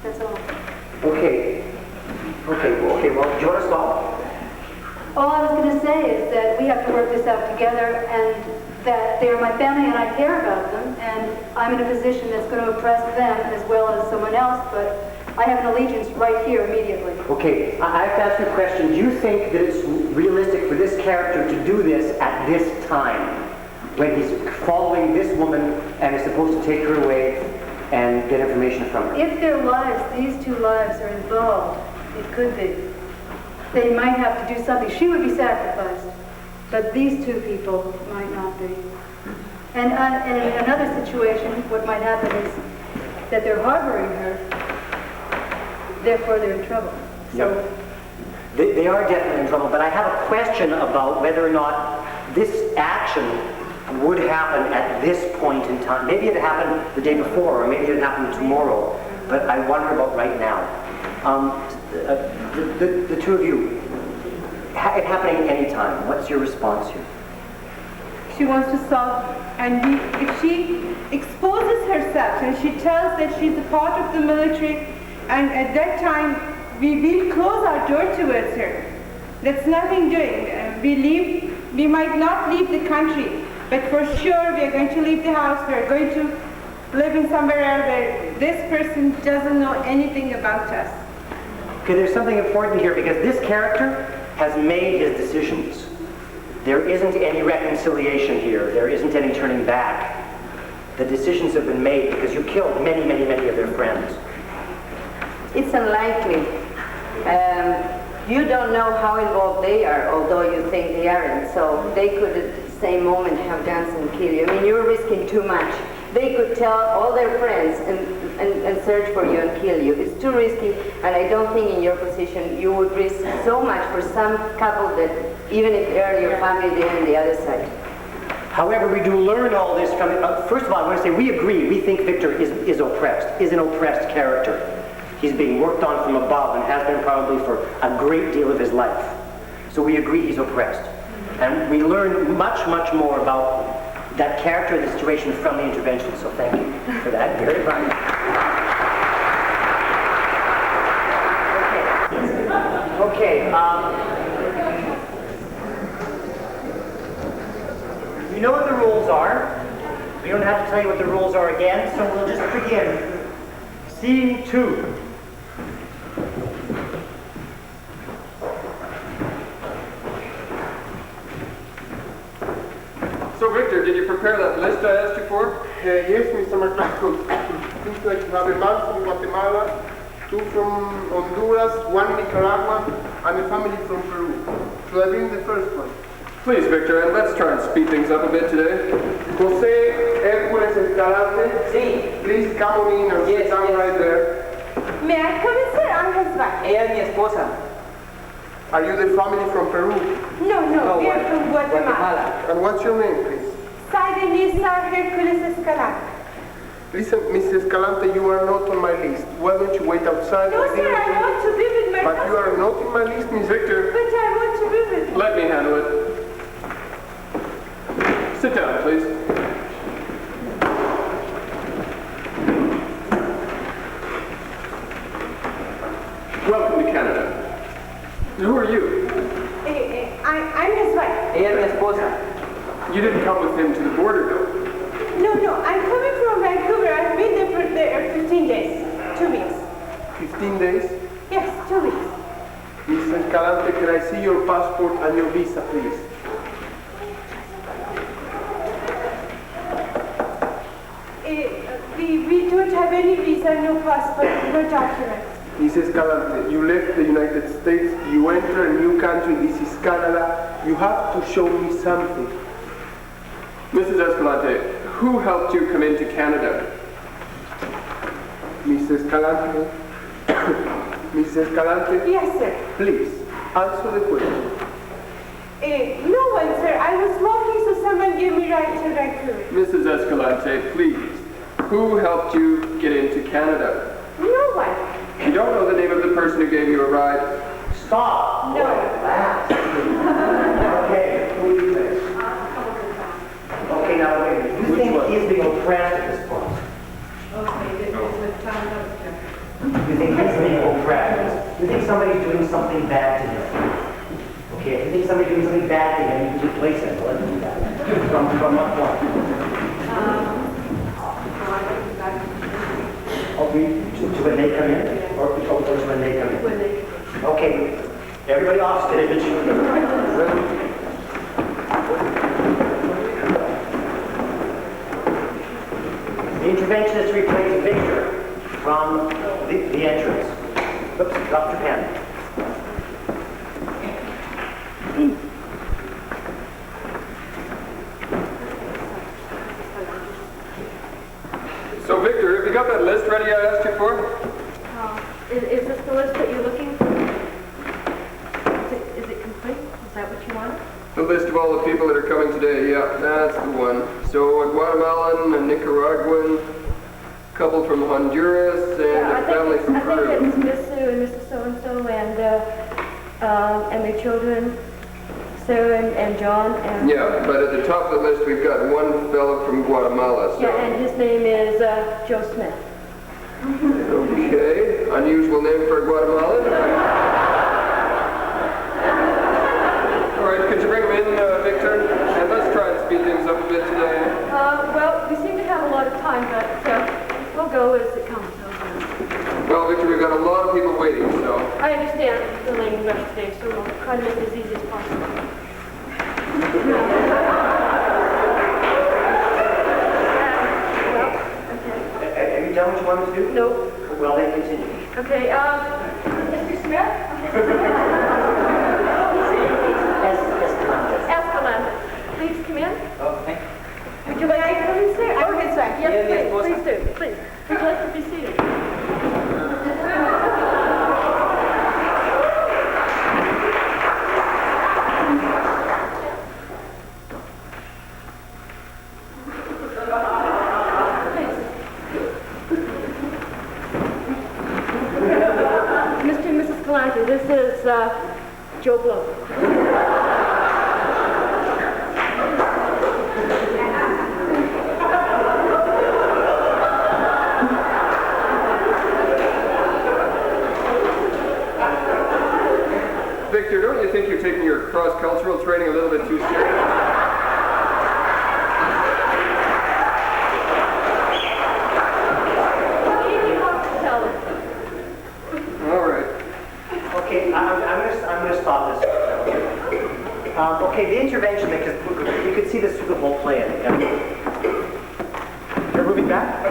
[SPEAKER 9] that's all.
[SPEAKER 1] Okay, well, do you want to stop?
[SPEAKER 9] All I was going to say is that we have to work this out together, and that they're my family and I care about them, and I'm in a position that's going to oppress them as well as someone else, but I have an allegiance right here immediately.
[SPEAKER 1] Okay, I have to ask you a question. Do you think that it's realistic for this character to do this at this time, when he's following this woman and is supposed to take her away and get information from her?
[SPEAKER 9] If their lives, these two lives, are involved, it could be. They might have to do something. She would be sacrificed, but these two people might not be. And in another situation, what might happen is that they're harboring her, therefore they're in trouble. So,
[SPEAKER 1] Yep. They are definitely in trouble, but I have a question about whether or not this action would happen at this point in time. Maybe it happened the day before, or maybe it happened tomorrow, but I wonder about right now. The two of you, it happening any time. What's your response here?
[SPEAKER 7] She wants to solve, and if she exposes herself and she tells that she's a part of the military, and at that time we will close our door towards her. That's nothing doing. We might not leave the country, but for sure we are going to leave the house. We are going to live in somewhere else where this person doesn't know anything about us.
[SPEAKER 1] Okay, there's something important here, because this character has made his decisions. There isn't any reconciliation here. There isn't any turning back. The decisions have been made because you killed many, many, many of their friends.
[SPEAKER 4] It's unlikely. You don't know how involved they are, although you think they aren't. So they could same moment have guns and kill you. I mean, you're risking too much. They could tell all their friends and search for you and kill you. It's too risky, and I don't think in your position you would risk so much for some couple that even if they are your family, they're on the other side.
[SPEAKER 1] However, we do learn all this from, first of all, I want to say we agree, we think Victor is oppressed, is an oppressed character. He's being worked on from above and has been probably for a great deal of his life. So we agree he's oppressed. And we learn much, much more about that character, the situation from the intervention. So thank you for that very much. Okay. You know what the rules are. We don't have to tell you what the rules are again, so we'll just begin. Scene 2.
[SPEAKER 6] So Victor, did you prepare that list I asked you for?
[SPEAKER 2] Yes, Mr. McMahon. Seems like you have a man from Guatemala, 2 from Honduras, 1 Nicaragua, and a family from Peru. Should I bring the first one?
[SPEAKER 6] Please, Victor, and let's try and speed things up a bit today.
[SPEAKER 2] Jose Hércules Escalante.
[SPEAKER 3] Sí.
[SPEAKER 2] Please come on in and sit down right there.
[SPEAKER 7] May I come in, sir? I'm his wife.
[SPEAKER 3] Ella es mi esposa.
[SPEAKER 2] Are you the family from Peru?
[SPEAKER 7] No, we are from Guatemala.
[SPEAKER 2] And what's your name, please?
[SPEAKER 7] Sabenisa Hercules Escalante.
[SPEAKER 2] Listen, Mrs. Escalante, you are not on my list. Why don't you wait outside?
[SPEAKER 7] No, sir, I want to be with my
[SPEAKER 2] But
[SPEAKER 7] husband.
[SPEAKER 2] you are not in my list, Miss Victor.
[SPEAKER 7] But I want to be with him.
[SPEAKER 6] Let me handle it. Sit down, please. Welcome to Canada. Who are you?
[SPEAKER 7] I'm his wife.
[SPEAKER 3] Ella es mi esposa.
[SPEAKER 6] You didn't come with him to the border, though.
[SPEAKER 7] No, I'm coming from Vancouver. I've been there for 15 days. 2 weeks.
[SPEAKER 2] 15 days?
[SPEAKER 7] Yes, 2 weeks.
[SPEAKER 2] Mrs. Escalante, can I see your passport and your visa, please?
[SPEAKER 7] We don't have any visa, no passport, no documents.
[SPEAKER 2] Mrs. Escalante, you left the United States, you enter a new country, this is Canada. You have to show me something.
[SPEAKER 6] Mrs. Escalante, who helped you come into Canada?
[SPEAKER 2] Mrs. Escalante? Mrs. Escalante?
[SPEAKER 7] Yes, sir.
[SPEAKER 2] Please, answer the question.
[SPEAKER 7] No one, sir. I was walking, so someone gave me right to Vancouver.
[SPEAKER 6] Mrs. Escalante, please. Who helped you get into Canada?
[SPEAKER 7] No one.
[SPEAKER 6] You don't know the name of the person who gave you a ride?
[SPEAKER 1] Stop!
[SPEAKER 7] No.
[SPEAKER 1] Okay, who do you think? Okay, now wait a minute. You think he is being oppressed at this point? You think he's being oppressed? You think somebody's doing something bad to him? Okay, if you think somebody's doing something bad to him, you can replace him. Let's do that. From what point? To when they come in? Or to when they come in?
[SPEAKER 5] When they
[SPEAKER 1] Okay, everybody off stage. The interventionist replaced Victor from the entrance. Oops, dropped your pen.
[SPEAKER 6] So, Victor, have you got that list ready I asked you for?
[SPEAKER 5] Is this the list that you're looking for? Is it complete? Is that what you want?
[SPEAKER 6] The list of all the people that are coming today, yeah, that's the one. So, a Guatemalan, a Nicaraguan, a couple from Honduras, and a family from Peru.
[SPEAKER 5] I think it's Miss Sue and Mrs. So-and-so and their children, Sarah and John. And
[SPEAKER 6] Yeah, but at the top of the list we've got one fellow from Guatemala, so...
[SPEAKER 5] Yeah, and his name is Joe Smith.
[SPEAKER 6] Okay, unusual name for a Guatemalan. All right, could you bring him in, Victor? And let's try and speed things up a bit today.
[SPEAKER 5] Well, we seem to have a lot of time, but we'll go as it comes.
[SPEAKER 6] Well, Victor, we've got a lot of people waiting, so...
[SPEAKER 5] I understand the lane rush today, so we'll try to make it as easy as possible.
[SPEAKER 1] Have you done what you wanted to do?
[SPEAKER 5] No.
[SPEAKER 1] Well, then continue.
[SPEAKER 5] Okay, Mr. Smith?
[SPEAKER 1] Escalante.
[SPEAKER 5] Escalante. please come in?
[SPEAKER 3] Okay.
[SPEAKER 5] Would you like to come in, sir?
[SPEAKER 10] Go ahead, sir.
[SPEAKER 5] Yes,
[SPEAKER 3] Yeah,
[SPEAKER 5] please,
[SPEAKER 3] yes,
[SPEAKER 5] please do, please. Would you like to be seated? Mr. and Mrs. Galante, this is Joe Blow.
[SPEAKER 6] Victor, don't you think you're taking your cross-cultural training a little bit too seriously? All right.
[SPEAKER 1] Okay, I'm going to stop this. Okay, the intervention, because you could see this through the whole play. You're moving back?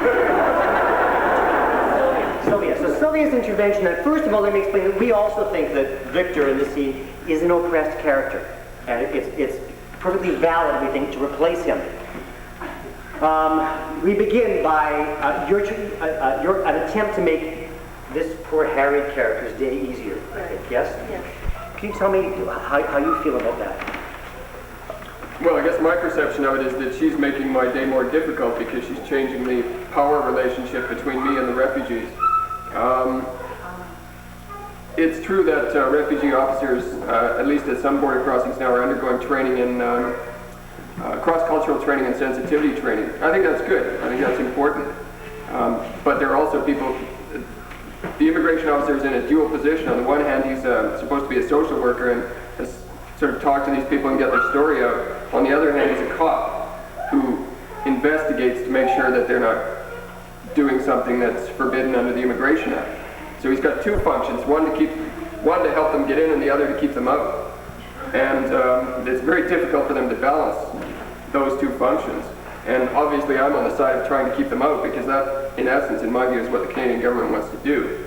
[SPEAKER 1] Sylvia. So Sylvia's intervention, and first of all, let me explain that we also think that Victor in this scene is an oppressed character. And it's perfectly valid, we think, to replace him. We begin by an attempt to make this poor harried character's day easier, I think, yes?
[SPEAKER 5] Yes.
[SPEAKER 1] Can you tell me how you feel about that?
[SPEAKER 6] Well, I guess my perception of it is that she's making my day more difficult because she's changing the power relationship between me and the refugees. It's true that refugee officers, at least at some border crossings now, are undergoing training in cross-cultural training and sensitivity training. I think that's good. I think that's important. But there are also people, the immigration officer is in a dual position. On the one hand, he's supposed to be a social worker and has sort of talk to these people and get their story out. On the other hand, he's a cop who investigates to make sure that they're not doing something that's forbidden under the Immigration Act. So he's got two functions, one to help them get in and the other to keep them out. And it's very difficult for them to balance those two functions. And obviously I'm on the side of trying to keep them out because that, in essence, in my view, is what the Canadian government wants to do.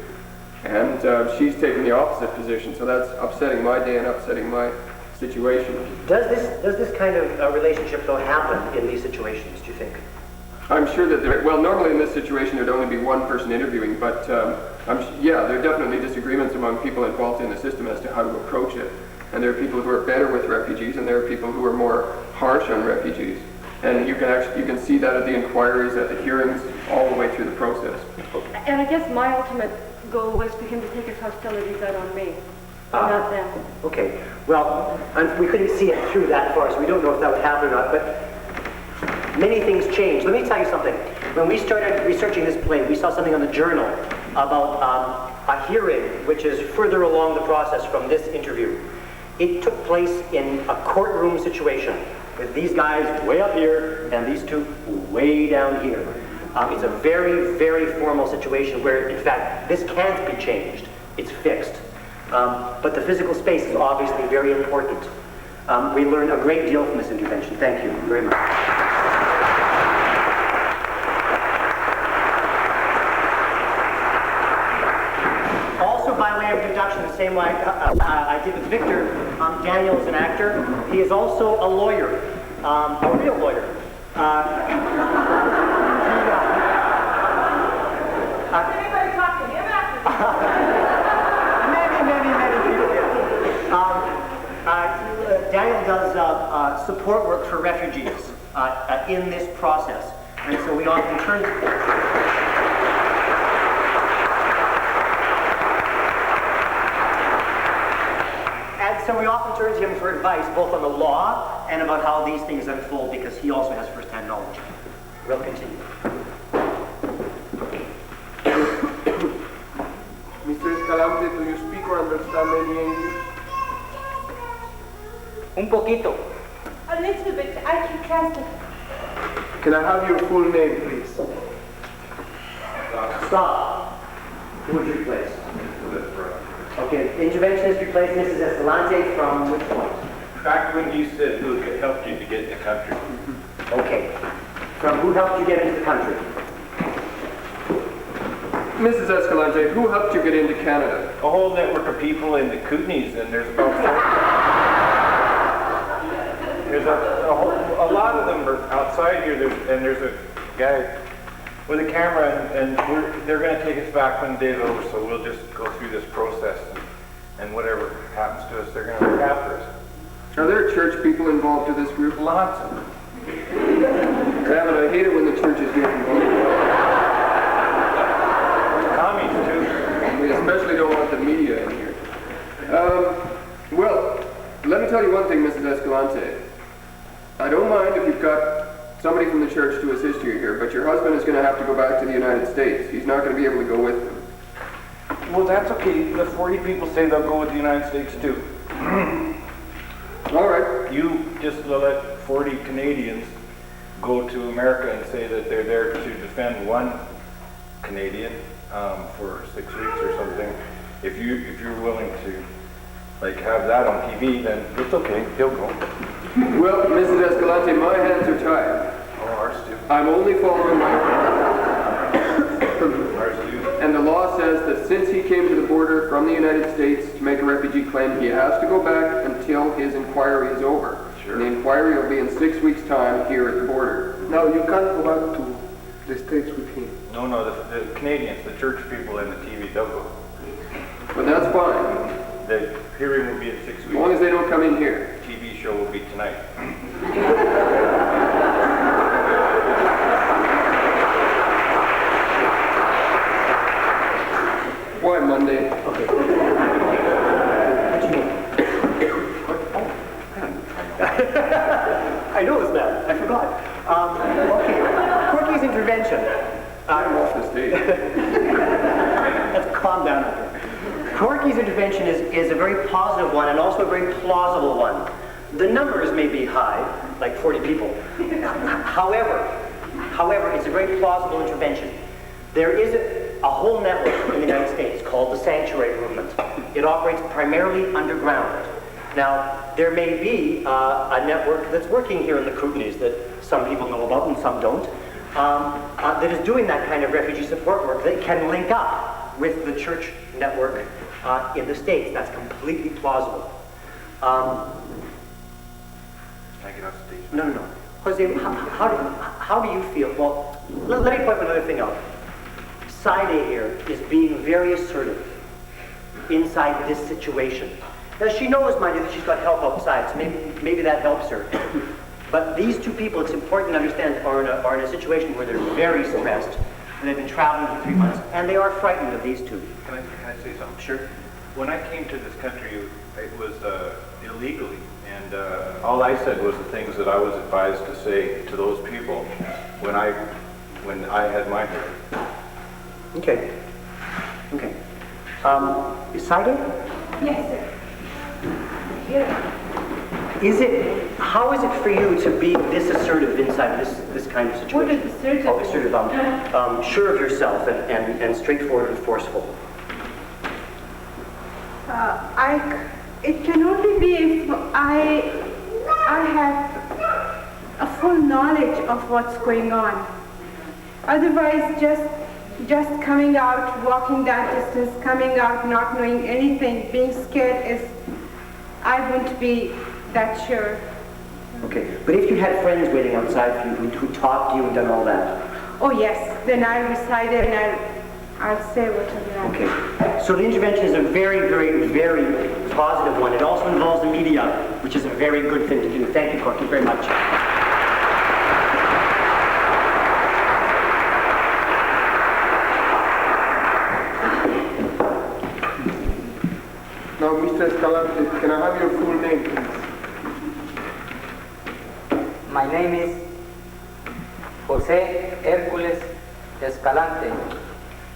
[SPEAKER 6] And she's taking the opposite position, so that's upsetting my day and upsetting my situation.
[SPEAKER 1] Does this kind of relationship, though, happen in these situations, do you think?
[SPEAKER 6] I'm sure that well, normally in this situation there'd only be one person interviewing, but yeah, there are definitely disagreements among people involved in the system as to how to approach it. And there are people who are better with refugees, and there are people who are more harsh on refugees. And you can see that at the inquiries, at the hearings, all the way through the process.
[SPEAKER 5] And I guess my ultimate goal was for him to take his hostilities out on me, not them.
[SPEAKER 1] Okay. Well, we couldn't see it through that far, so we don't know if that would happen or not, but many things changed. Let me tell you something. When we started researching this play, we saw something on the journal about a hearing which is further along the process from this interview. It took place in a courtroom situation with these guys way up here and these two way down here. It's a very, very formal situation where, in fact, this can't be changed. It's fixed. But the physical space is obviously very important. We learned a great deal from this intervention. Thank you very much. Also, by way of introduction, the same way I did with Victor, Daniel is an actor. He is also a lawyer, a real lawyer.
[SPEAKER 10] Did anybody talk to him after
[SPEAKER 1] Many people did. Daniel does support work for refugees in this process, and so we often turn to him for advice, both on the law and about how these things unfold, because he also has first-hand knowledge. We'll continue.
[SPEAKER 2] Mr. Escalante, do you speak or understand any English?
[SPEAKER 3] Un poquito.
[SPEAKER 7] A little bit. I can translate.
[SPEAKER 2] Can I have your full name, please?
[SPEAKER 1] Stop. Who would you replace? Okay, interventionist replaced Mrs. Escalante from which point?
[SPEAKER 8] Back when you said who helped you to get in the country.
[SPEAKER 1] Okay. From who helped you get into the country?
[SPEAKER 6] Mrs. Escalante, who helped you get into Canada?
[SPEAKER 8] A whole network of people in the Kootenays, and there's
[SPEAKER 11] there's a lot of them are outside here, there's a guy with a camera, and they're going to take us back when the day's over, so we'll just go through this process, and whatever happens to us, they're going to look after us.
[SPEAKER 6] Are there church people involved in this group?
[SPEAKER 11] Lots of them.
[SPEAKER 6] Damn it, I hate it when the churches get involved.
[SPEAKER 11] Commies, too.
[SPEAKER 6] We especially don't want the media in here. Well, let me tell you one thing, Mrs. Escalante. I don't mind if you've got somebody from the church to assist you here, but your husband is going to have to go back to the United States. He's not going to be able to go with them.
[SPEAKER 11] Well, that's okay. The 40 people say they'll go with the United States, too.
[SPEAKER 6] All right.
[SPEAKER 11] You just let 40 Canadians go to America and say that they're there to defend one Canadian for 6 weeks or something. If you're willing to have that on TV, then it's okay. He'll go.
[SPEAKER 6] Well, Mrs. Escalante, my hands are tied.
[SPEAKER 11] Oh, ours too.
[SPEAKER 6] I'm only following my
[SPEAKER 11] Ours too.
[SPEAKER 6] And the law says that since he came to the border from the United States to make a refugee claim, he has to go back until his inquiry is over.
[SPEAKER 11] Sure.
[SPEAKER 6] And the inquiry will be in 6 weeks' time here at the border.
[SPEAKER 2] Now, you can't go back to the States with him.
[SPEAKER 11] No, the Canadians, the church people and the TV, they'll go.
[SPEAKER 6] But that's fine,
[SPEAKER 11] The hearing will be in 6
[SPEAKER 6] as
[SPEAKER 11] weeks.
[SPEAKER 6] long as they don't come in here.
[SPEAKER 11] TV show will be tonight.
[SPEAKER 6] Why Monday?
[SPEAKER 1] Okay. What do you mean? I know this man. I forgot. Okay. Corky's intervention.
[SPEAKER 6] I'm off the stage.
[SPEAKER 1] Let's calm down a bit. Corky's intervention is a very positive one and also a very plausible one. The numbers may be high, like 40 people. However, it's a very plausible intervention. There is a whole network in the United States called the Sanctuary Movement. It operates primarily underground. Now, there may be a network that's working here in the Kootenays that some people know about and some don't, that is doing that kind of refugee support work that can link up with the church network in the States. That's completely plausible.
[SPEAKER 11] Can I get off stage?
[SPEAKER 1] No. Jose, how do you feel? Well, let me point another thing out. Saide here is being very assertive inside this situation. Now, she knows, mind you, that she's got help outside, so maybe that helps her. But these two people, it's important to understand, are in a situation where they're very stressed, and they've been traveling for 3 months, and they are frightened of these two.
[SPEAKER 11] Can I say something?
[SPEAKER 1] Sure.
[SPEAKER 11] When I came to this country, it was illegally, and all I said was the things that I was advised to say to those people when I had my hearing.
[SPEAKER 1] Okay. Saide?
[SPEAKER 9] Yes, sir.
[SPEAKER 1] How is it for you to be this assertive inside this kind of situation?
[SPEAKER 7] What is assertive?
[SPEAKER 1] Oh, assertive, sure of yourself and straightforward and forceful.
[SPEAKER 7] It can only be if I have a full knowledge of what's going on. Otherwise, just coming out, walking that distance, coming out, not knowing anything, being scared I wouldn't be that sure.
[SPEAKER 1] Okay, but if you had friends waiting outside for you who talked to you and done all that?
[SPEAKER 7] Oh yes, then I'll recite it and I'll say whatever I
[SPEAKER 1] Okay, so the intervention is a very, very, very positive one. It also involves the media, which is a very good thing to do. Thank you, Corky, very much.
[SPEAKER 2] Now, Mr. Escalante, can I have your full name, please?
[SPEAKER 3] My name is Jose Hércules Escalante.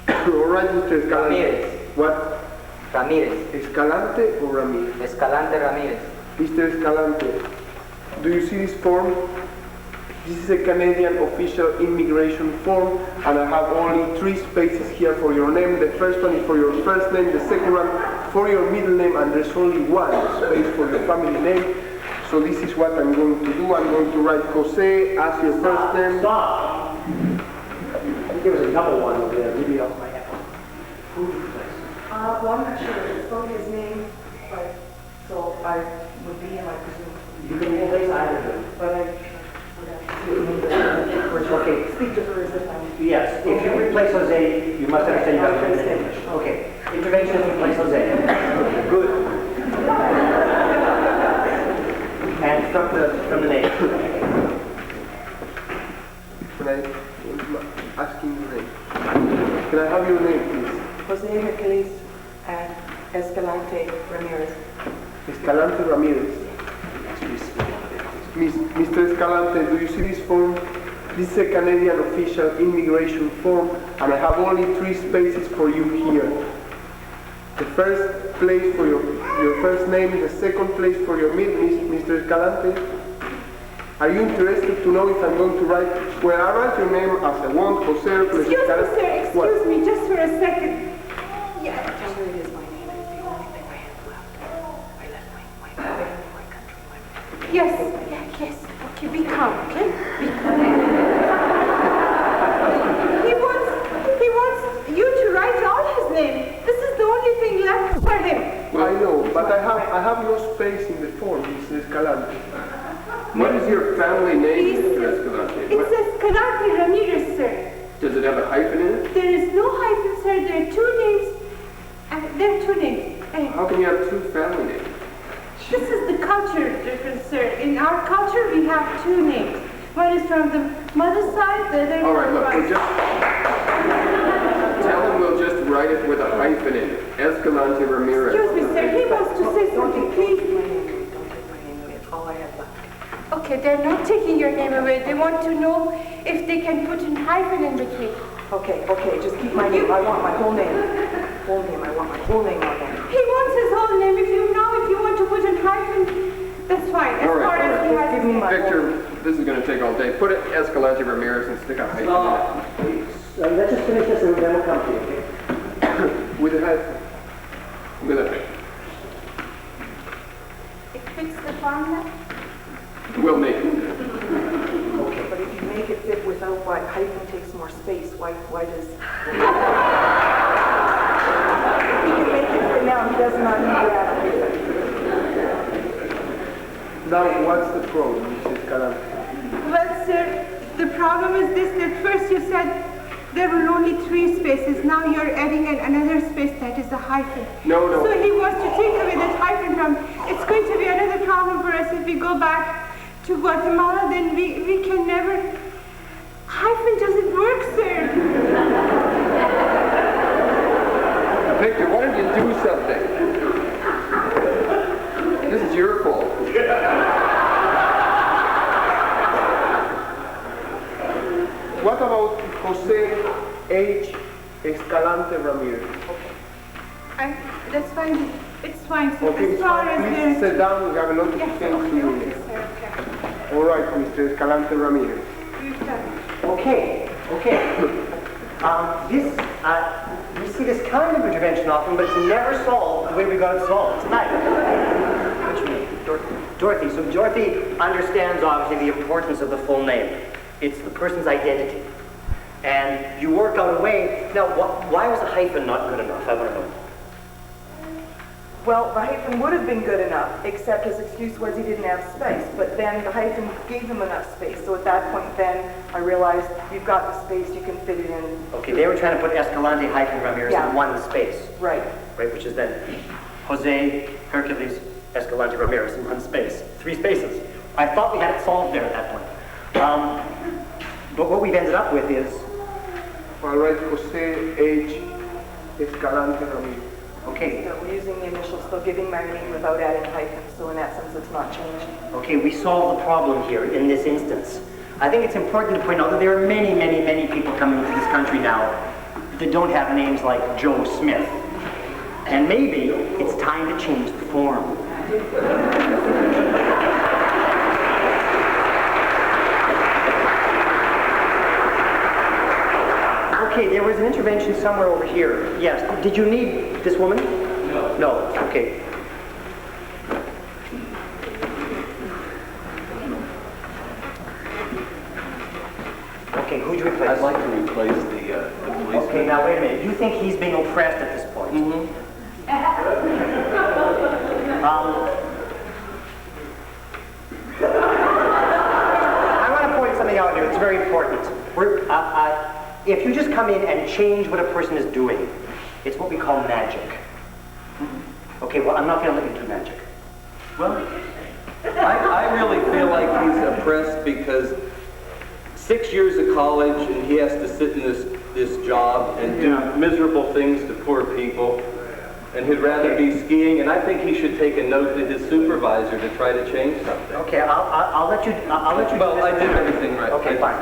[SPEAKER 2] All right, Mr. Escalante.
[SPEAKER 3] Ramirez.
[SPEAKER 2] What?
[SPEAKER 3] Ramirez.
[SPEAKER 2] Escalante or Ramirez?
[SPEAKER 3] Escalante Ramirez.
[SPEAKER 2] Mr. Escalante, do you see this form? This is a Canadian official immigration form, and I have only 3 spaces here for your name. The first one is for your first name, the second one for your middle name, and there's only 1 space for your family name. So this is what I'm going to do. I'm going to write Jose as your first name.
[SPEAKER 1] Stop! I think there was a double one over there, maybe off my head. Who did you place?
[SPEAKER 10] Well, I'm not sure. It's spelled his name, but so I would be, I presume.
[SPEAKER 1] You can replace either of them.
[SPEAKER 10] But
[SPEAKER 1] Okay.
[SPEAKER 10] speak to her as if I'm...
[SPEAKER 1] Yes, if you replace Jose, you must understand you have to do it in English. Okay, intervention to replace Jose. Good. And from the name.
[SPEAKER 2] Can I ask you your name? Can I have your name, please?
[SPEAKER 10] Jose Hercules and Escalante Ramirez.
[SPEAKER 2] Escalante Ramirez. Mr. Escalante, do you see this form? This is a Canadian official immigration form, and I have only 3 spaces for you here. The first place for your first name, the second place for your middle, Mr. Escalante. Are you interested to know if I'm going to write, well, I write your name as I want, Jose Hercules Escalante.
[SPEAKER 7] Excuse me, just for a second. Yeah.
[SPEAKER 10] Tell her it is my name. It's the only thing I have left. I left my family, my country,
[SPEAKER 7] Yes. Okay, be calm, okay? Be calm. He wants you to write all his name. This is the only thing left for him.
[SPEAKER 2] I know, but I have no space in the form, Mr. Escalante.
[SPEAKER 6] What is your family name, Mr. Escalante?
[SPEAKER 7] It says Escalante Ramirez, sir.
[SPEAKER 6] Does it have a hyphen in it?
[SPEAKER 7] There is no hyphen, sir. There are 2 names. There are 2 names.
[SPEAKER 6] How can you have 2 family names?
[SPEAKER 7] This is the culture difference, sir. In our culture, we have 2 names. One is from the mother's side, the other is
[SPEAKER 6] All right,
[SPEAKER 7] from the
[SPEAKER 6] look,
[SPEAKER 7] father's.
[SPEAKER 6] tell him we'll just write it with a hyphen in it. Escalante Ramirez.
[SPEAKER 7] Excuse me, sir. He wants to say something, please.
[SPEAKER 10] Don't take my name away. It's all I have left.
[SPEAKER 7] Okay, they're not taking your name away. They want to know if they can put a hyphen in between.
[SPEAKER 10] Okay, just keep my name. I want my whole name. Whole name. I want my whole name on there.
[SPEAKER 7] He wants his whole name. If you want to put a hyphen, that's fine. As
[SPEAKER 6] All right,
[SPEAKER 7] far
[SPEAKER 6] all
[SPEAKER 7] as
[SPEAKER 6] right.
[SPEAKER 7] he has
[SPEAKER 10] Give me
[SPEAKER 7] his
[SPEAKER 10] my
[SPEAKER 7] name.
[SPEAKER 6] Victor, this is going to take all day. Put it Escalante Ramirez and stick a hyphen in it.
[SPEAKER 1] Let's just finish this and then we'll come to you, okay?
[SPEAKER 2] With a hyphen.
[SPEAKER 6] With a hyphen.
[SPEAKER 7] It fits the formula.
[SPEAKER 6] We'll make it.
[SPEAKER 10] But if you make it fit without why hyphen takes more space, why does... He can make it fit now, he does not need to add a hyphen.
[SPEAKER 2] Now, what's the problem, Mr. Escalante?
[SPEAKER 7] Well, sir, the problem is this, that first you said there were only 3 spaces. Now you're adding another space that is a hyphen.
[SPEAKER 6] No.
[SPEAKER 7] So he wants to take away that hyphen from... It's going to be another problem for us if we go back to Guatemala, then we can never... Hyphen doesn't work, sir.
[SPEAKER 6] Victor, why don't you do something? This is your fault.
[SPEAKER 2] What about Jose H. Escalante Ramirez?
[SPEAKER 7] That's fine. It's fine, sir.
[SPEAKER 2] Okay,
[SPEAKER 7] As far as
[SPEAKER 2] please sit down, we have a lot of
[SPEAKER 7] Yes,
[SPEAKER 2] things to do
[SPEAKER 7] okay,
[SPEAKER 2] here.
[SPEAKER 7] sir, okay.
[SPEAKER 2] All right, Mr. Escalante Ramirez.
[SPEAKER 7] We've done it.
[SPEAKER 1] Okay. We see this kind of intervention often, but it's never solved the way we got it solved tonight. What's your name? Dorothy. So Dorothy understands, obviously, the importance of the full name. It's the person's identity. And you work out a way. Now, why was a hyphen not good enough? I want to know.
[SPEAKER 10] Well, the hyphen would have been good enough, except his excuse was he didn't have space. But then the hyphen gave him enough space. So at that point then, I realized you've got the space, you can fit it in.
[SPEAKER 1] Okay, they were trying to put Escalante hyphen Ramirez in one space.
[SPEAKER 10] Right.
[SPEAKER 1] Right, which is then Jose Hercules Escalante Ramirez in one space. 3 spaces. I thought we had it solved there at that point. But what we've ended up with is...
[SPEAKER 2] All right, Jose H. Escalante Ramirez.
[SPEAKER 1] Okay.
[SPEAKER 10] So we're using the initials, still giving my name without adding hyphens, so in that sense it's not changing.
[SPEAKER 1] Okay, we solved the problem here in this instance. I think it's important to point out that there are many, many, many people coming to this country now that don't have names like Joe Smith. And maybe it's time to change the form. Okay, there was an intervention somewhere over here. Yes. Did you need this woman? No. No. Okay. Okay, who'd you replace?
[SPEAKER 12] I'd like to replace the policeman.
[SPEAKER 1] Okay, now wait a minute. You think he's being oppressed at this point? Mm-hmm. is very important. If you just come in and change what a person is doing, it's what we call magic. Okay, well, I'm not going to let you do magic.
[SPEAKER 12] Well, I really feel like he's oppressed because 6 years of college and he has to sit in this job and do miserable things to poor people. And he'd rather be skiing, and I think he should take a note to his supervisor to try to change something.
[SPEAKER 1] Okay, I'll let you.
[SPEAKER 12] Well, I did everything right.
[SPEAKER 1] Okay, fine.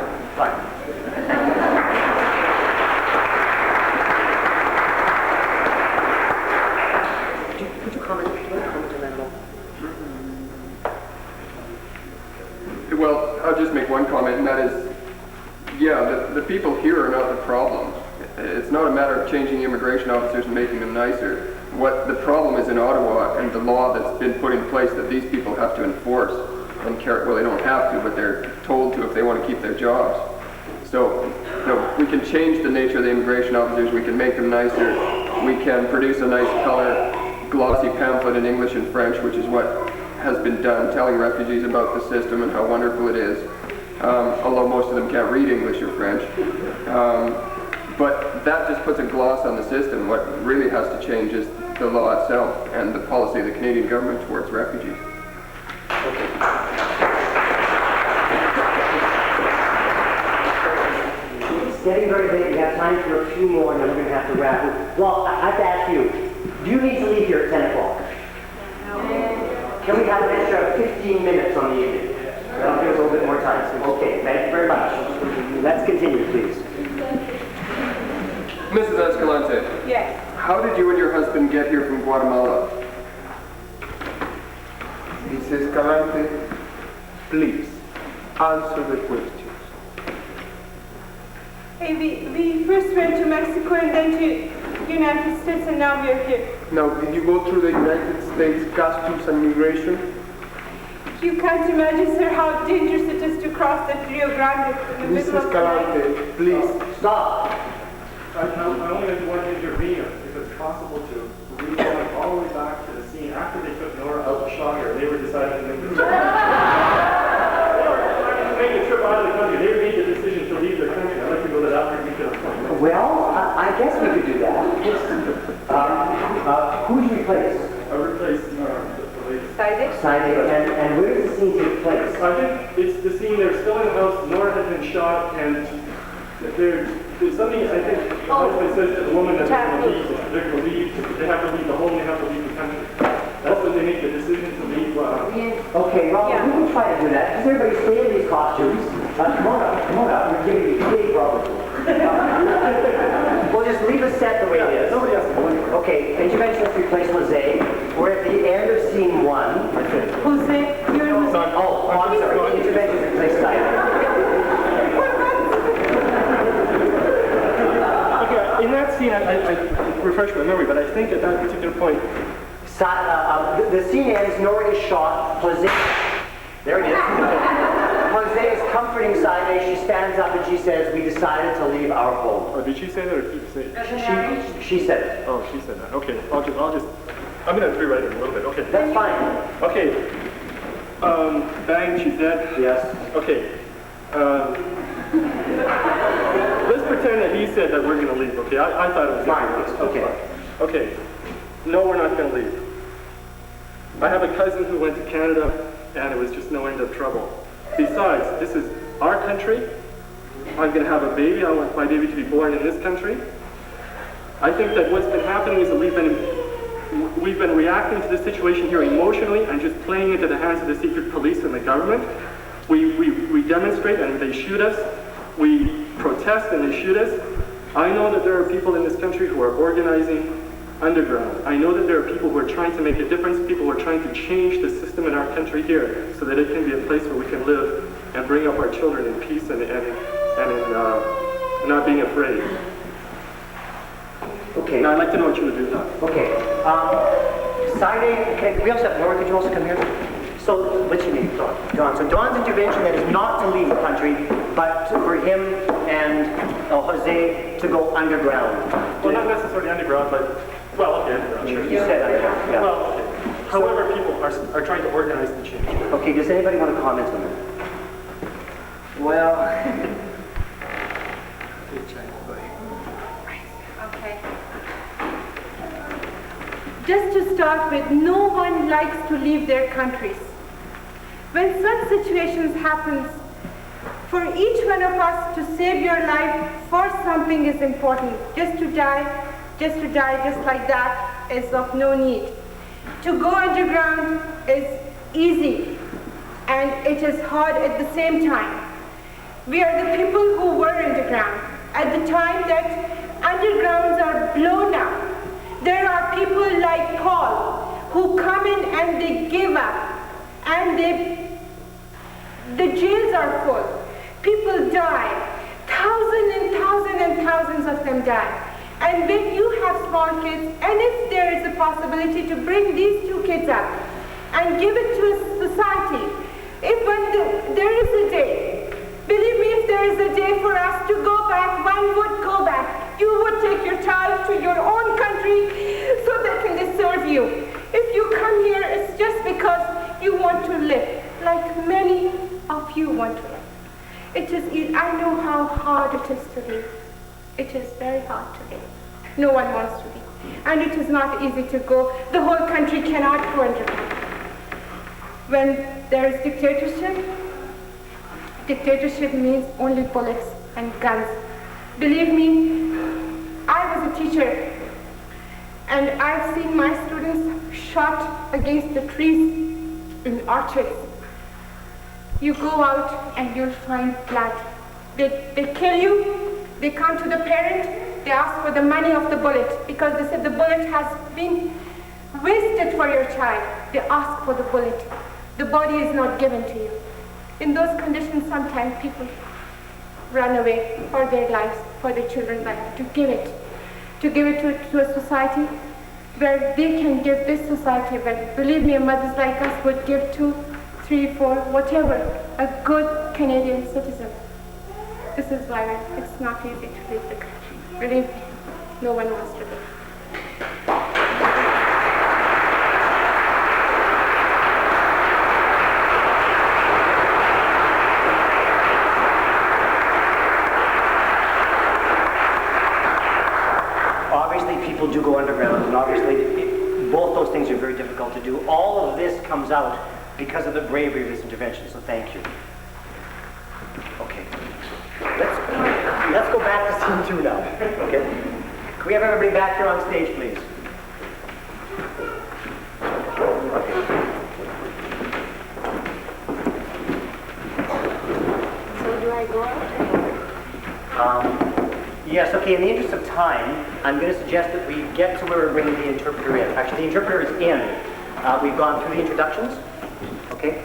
[SPEAKER 1] Could you comment on that at all?
[SPEAKER 6] Well, I'll just make one comment, and that is, yeah, the people here are not the problem. It's not a matter of changing immigration officers and making them nicer. What the problem is in Ottawa and the law that's been put in place that these people have to enforce and carry, well, they don't have to, but they're told to if they want to keep their jobs. So, we can change the nature of the immigration officers, we can make them nicer, we can produce a nice color, glossy pamphlet in English and French, which is what has been done, telling refugees about the system and how wonderful it is, although most of them can't read English or French. But that just puts a gloss on the system. What really has to change is the law itself and the policy of the Canadian government towards refugees.
[SPEAKER 1] Okay. It's getting very late. We have time for a few more, and then we're going to have to wrap. Well, I have to ask you, do you need to leave here at 10 o'clock? Can we have an extra 15 minutes on the evening? That'll give us a little bit more time. Okay, thank you very much. Let's continue, please.
[SPEAKER 6] Mrs. Escalante.
[SPEAKER 7] Yes.
[SPEAKER 6] How did you and your husband get here from Guatemala?
[SPEAKER 2] Mrs. Escalante, please answer the questions.
[SPEAKER 7] Hey, we first went to Mexico and then to United States, and now we are here.
[SPEAKER 2] Now, did you go through the United States Customs and Immigration?
[SPEAKER 7] You can't imagine, sir, how dangerous it is to cross the Rio Grande in the middle
[SPEAKER 2] Mrs.
[SPEAKER 7] of the night.
[SPEAKER 2] Escalante, please.
[SPEAKER 1] Stop.
[SPEAKER 8] I only want to intervene if it's possible to. We were going all the way back to the scene after they took Nora out to Shocker. They were deciding to make the trip. Make a trip out of the country. They made the decision to leave the country. I'd like to go to that particular point.
[SPEAKER 1] Well, I guess we could do that. Who do you replace?
[SPEAKER 8] I replaced the lady.
[SPEAKER 7] Side.
[SPEAKER 1] And where does the scene take place?
[SPEAKER 8] I think it's the scene. They're still in the house. Nora had been shot, and there's something, I think, the husband says to the woman that they're going to leave, they have to leave the home, they have to leave the country. That's when they make the decision to leave.
[SPEAKER 1] Okay, well, we can try to do that. Does everybody stay in these costumes? Come on up. We're giving you big problems. We'll just leave it set the way it is.
[SPEAKER 8] Nobody has to go anywhere.
[SPEAKER 1] Okay, interventionist replace Jose. We're at the end of scene 1.
[SPEAKER 7] Jose, you're Jose.
[SPEAKER 1] Oh, I'm sorry. Interventionist replace Simon.
[SPEAKER 8] In that scene, I refresh my memory, but I think at that particular point,
[SPEAKER 1] The scene ends, Nora is shot, Jose, there it is. Jose is comforting Saide, she stands up and she says, we decided to leave our home.
[SPEAKER 8] oh, did she say that or did he say it?
[SPEAKER 1] She said it.
[SPEAKER 8] Oh, she said that. Okay, I'm going to rewrite it a little bit. Okay.
[SPEAKER 1] That's fine.
[SPEAKER 8] Okay. Bang, she's dead.
[SPEAKER 1] Yes.
[SPEAKER 8] Okay. Let's pretend that he said that we're going to leave, okay? I thought it was
[SPEAKER 1] Fine, okay.
[SPEAKER 8] Okay. No, we're not going to leave. I have a cousin who went to Canada, and it was just no end of trouble. Besides, this is our country. I'm going to have a baby. I want my baby to be born in this country. I think that what's been happening is that we've been reacting to the situation here emotionally and just playing into the hands of the secret police and the government. We demonstrate and they shoot us. We protest and they shoot us. I know that there are people in this country who are organizing underground. I know that there are people who are trying to make a difference, people who are trying to change the system in our country here so that it can be a place where we can live and bring up our children in peace and in not being afraid.
[SPEAKER 1] Okay.
[SPEAKER 8] Now I'd like to know what you would do now.
[SPEAKER 1] Okay. Saide, okay, we also have Nora, could you also come here? So, what's your name? Don. So Don's intervention then is not to leave the country, but for him and Jose to go underground.
[SPEAKER 8] Well, not necessarily underground, but, well, okay, underground, sure.
[SPEAKER 1] You said underground, yeah.
[SPEAKER 8] Well, okay. However, people are trying to organize the change.
[SPEAKER 1] Okay, does anybody want to comment on that?
[SPEAKER 3] Well,
[SPEAKER 7] Okay. Just to start with, no one likes to leave their countries. When such situations happen, for each one of us to save your life for something is important. Just to die just like that is of no need. To go underground is easy and it is hard at the same time. We are the people who were underground. At the time that undergrounds are blown up, there are people like Paul who come in and they give up and the jails are full. People die. Thousands and thousands and thousands of them die. And when you have small kids, and if there is a possibility to bring these two kids up and give it to a society, there is a day, believe me, if there is a day for us to go back, one would go back. You would take your child to your own country so that can they serve you. If you come here, it's just because you want to live, like many of you want to live. I know how hard it is to live. It is very hard to live. No one wants to live. And it is not easy to go. The whole country cannot go underground. When there is dictatorship means only bullets and guns. Believe me, I was a teacher and I've seen my students shot against the trees in orchards. You go out and you'll find blood. They kill you, they come to the parent, they ask for the money of the bullet because they said the bullet has been wasted for your child. They ask for the bullet. The body is not given to you. In those conditions, sometimes people run away for their lives, for their children's life, to give it to a society where they can give this society, where, believe me, mothers like us would give 2, 3, 4, whatever, a good Canadian citizen. This is why it's not easy to leave the country. Believe me, no one wants to leave.
[SPEAKER 1] Obviously, people do go underground, and obviously, both those things are very difficult to do. All of this comes out because of the bravery of this intervention, so thank you. Okay. Let's go back to scene 2 now. Okay. Can we have everybody back here on stage, please?
[SPEAKER 5] So do I go out?
[SPEAKER 1] Yes, okay, in the interest of time, I'm going to suggest that we get to where we're bringing the interpreter in. Actually, the interpreter is in. We've gone through the introductions. Okay?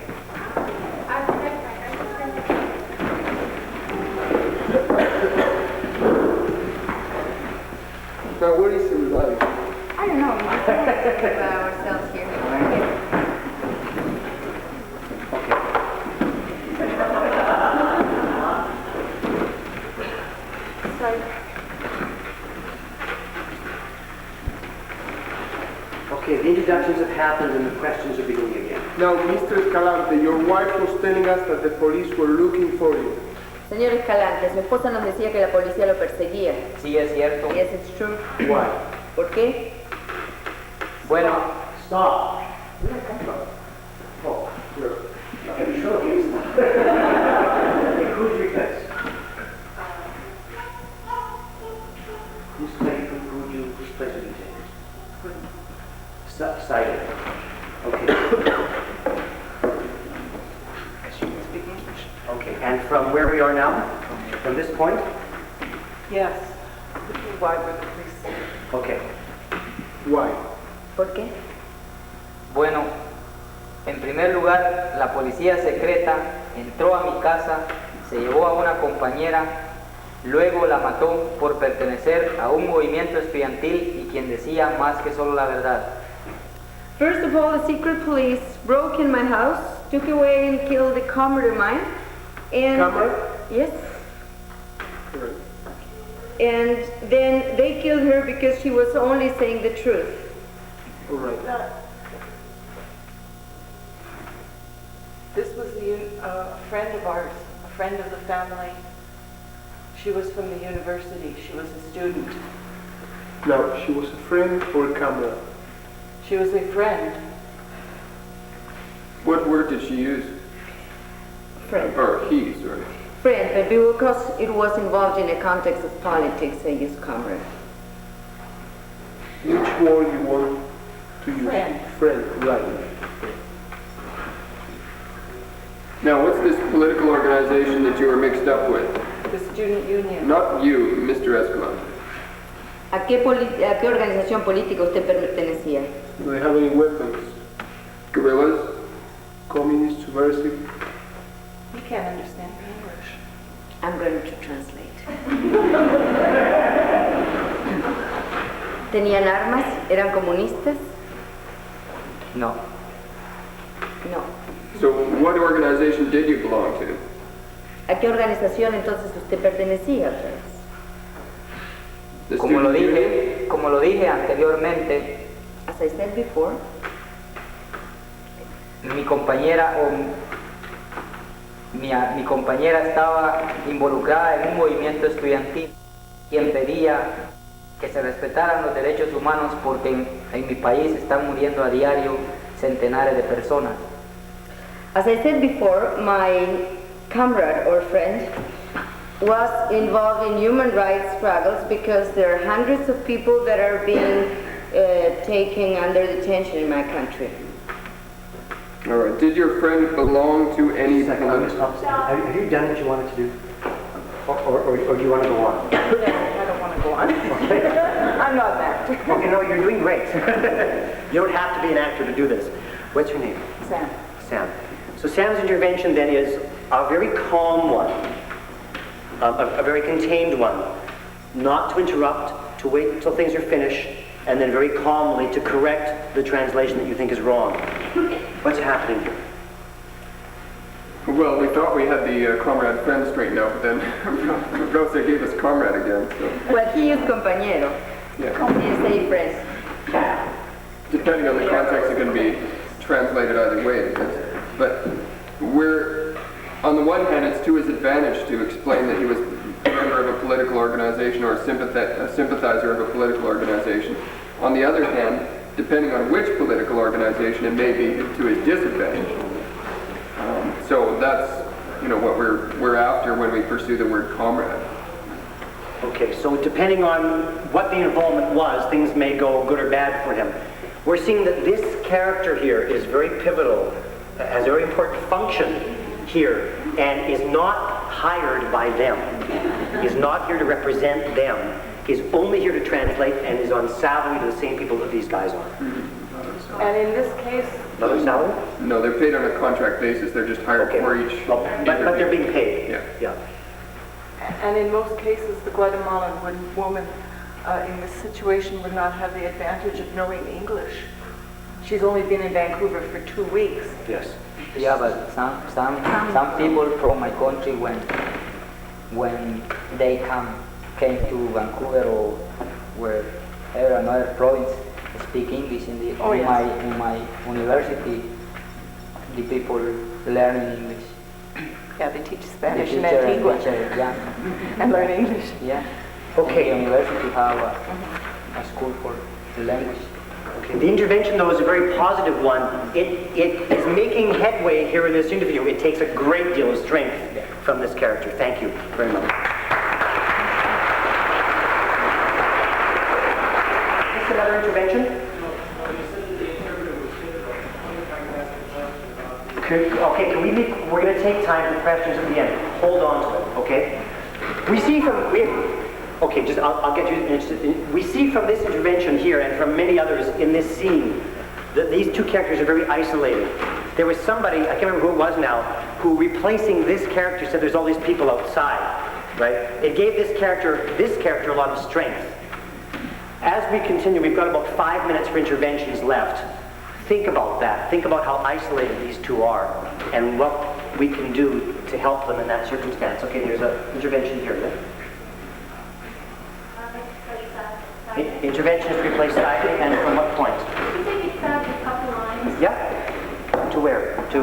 [SPEAKER 2] Now, where is everybody?
[SPEAKER 4] I don't know. We just ourselves here.
[SPEAKER 1] Okay, the introductions have happened and the questions are beginning again.
[SPEAKER 2] Now, Mr. Escalante, your wife was telling us that the police were looking for you.
[SPEAKER 4] Señor Escalante, su esposa nos decía que la policía lo perseguía.
[SPEAKER 3] sí es cierto.
[SPEAKER 4] Yes, it's true.
[SPEAKER 1] Why?
[SPEAKER 4] ¿Por qué?
[SPEAKER 3] Bueno,
[SPEAKER 1] Stop. Where did I come from? Oh, here. Okay, sure. Okay, who's your guys? Whose place would you take? Cider. Okay. Okay, and from where we are now? From this point?
[SPEAKER 10] Yes. Why were the police?
[SPEAKER 1] Okay.
[SPEAKER 2] Why?
[SPEAKER 4] ¿Por qué?
[SPEAKER 3] bueno, en primer lugar, la policía secreta entró a mi casa, se llevó a una compañera, luego la mató por pertenecer a un movimiento estudiantil y quien decía más que solo la verdad.
[SPEAKER 4] First of all, the secret police broke in my house, took away and killed a comrade of mine. And
[SPEAKER 2] Comrade?
[SPEAKER 4] yes.
[SPEAKER 2] Right.
[SPEAKER 4] And then they killed her because she was only saying the truth.
[SPEAKER 2] All right.
[SPEAKER 10] This was a friend of ours, a friend of the family. She was from the university. She was a student.
[SPEAKER 2] Now, she was a friend or a camera?
[SPEAKER 10] She was a friend.
[SPEAKER 6] What word did she use?
[SPEAKER 4] Friend.
[SPEAKER 6] Or he, sorry.
[SPEAKER 4] Friend, but because it was involved in a context of politics, I use comrade.
[SPEAKER 2] Which word you want to use?
[SPEAKER 10] Friend.
[SPEAKER 2] Friend, right.
[SPEAKER 6] Now, what's this political organization that you were mixed up with?
[SPEAKER 10] The student union.
[SPEAKER 6] Not you, Mr. Escalante.
[SPEAKER 4] ¿A qué organización política usted pertenecía?
[SPEAKER 2] Do they have any weapons?
[SPEAKER 6] Guerrillas?
[SPEAKER 2] Communist, subversive?
[SPEAKER 10] You can't understand English.
[SPEAKER 4] I'm going to translate. ¿Tenían armas? ¿Eran comunistas?
[SPEAKER 3] No.
[SPEAKER 4] No.
[SPEAKER 6] So what organization did you belong to?
[SPEAKER 4] ¿A qué organización entonces usted pertenecía otra vez?
[SPEAKER 6] The
[SPEAKER 3] Como lo
[SPEAKER 6] student union?
[SPEAKER 3] dije anteriormente,
[SPEAKER 4] As I said before,
[SPEAKER 3] mi compañera mi compañera estaba involucrada en un movimiento estudiantil quien pedía que se respetaran los derechos humanos porque en mi país están muriendo a diario centenares de personas.
[SPEAKER 4] as I said before, my comrade or friend was involved in human rights struggles because there are hundreds of people that are being taken under detention in my country.
[SPEAKER 6] All right. Did your friend belong to any political...
[SPEAKER 1] Have you done what you wanted to do? Or do you want to go on?
[SPEAKER 10] I don't want to go on. I'm not an actor.
[SPEAKER 1] Okay, no, you're doing great. You don't have to be an actor to do this. What's your name?
[SPEAKER 10] Sam.
[SPEAKER 1] Sam. So Sam's intervention then is a very calm one, a very contained one, not to interrupt, to wait till things are finished, and then very calmly to correct the translation that you think is wrong. What's happening here?
[SPEAKER 6] Well, we thought we had the comrade friend straightened out, but then Rosa gave us comrade again, so...
[SPEAKER 4] Well, he used compañero.
[SPEAKER 6] Yeah.
[SPEAKER 4] He didn't say friend.
[SPEAKER 6] Depending on the context, it can be translated either way. But we're, on the one hand, it's to his advantage to explain that he was a member of a political organization or a sympathizer of a political organization. On the other hand, depending on which political organization, it may be to his disadvantage. So that's, what we're after when we pursue the word comrade.
[SPEAKER 1] Okay, so depending on what the involvement was, things may go good or bad for him. We're seeing that this character here is very pivotal, has a very important function here, and is not hired by them. He's not here to represent them. He's only here to translate and is on salary to the same people that these guys are.
[SPEAKER 10] And in this case...
[SPEAKER 1] Another salary?
[SPEAKER 6] No, they're paid on a contract basis. They're just hired for each...
[SPEAKER 1] Well, but they're being paid.
[SPEAKER 6] Yeah.
[SPEAKER 10] And in most cases, the Guatemalan woman in this situation would not have the advantage of knowing English. She's only been in Vancouver for 2 weeks.
[SPEAKER 1] Yes.
[SPEAKER 3] Yeah, but some people from my country when they came to Vancouver or wherever another province speak English in my university. The people learning English.
[SPEAKER 10] Yeah, they teach Spanish
[SPEAKER 3] The
[SPEAKER 10] in
[SPEAKER 3] teacher
[SPEAKER 10] Antigua
[SPEAKER 3] and teacher, yeah.
[SPEAKER 10] and learn English.
[SPEAKER 3] Yeah.
[SPEAKER 1] Okay.
[SPEAKER 3] The university have a school for the language.
[SPEAKER 1] Okay. The intervention, though, is a very positive one. It is making headway here in this interview. It takes a great deal of strength from this character. Thank you very much. Is this another intervention? Okay, can we're going to take time for questions at the end. Hold on to it, okay? I'll get you interested. We see from this intervention here and from many others in this scene that these two characters are very isolated. There was somebody, I can't remember who it was now, who replacing this character said there's all these people outside, right? It gave this character a lot of strength. As we continue, we've got about 5 minutes for interventions left. Think about that. Think about how isolated these two are and what we can do to help them in that circumstance. Okay, there's an intervention here. Yeah? Intervention is to replace siding, and from what point?
[SPEAKER 9] Could you take it back a couple lines?
[SPEAKER 1] Yeah. To where? To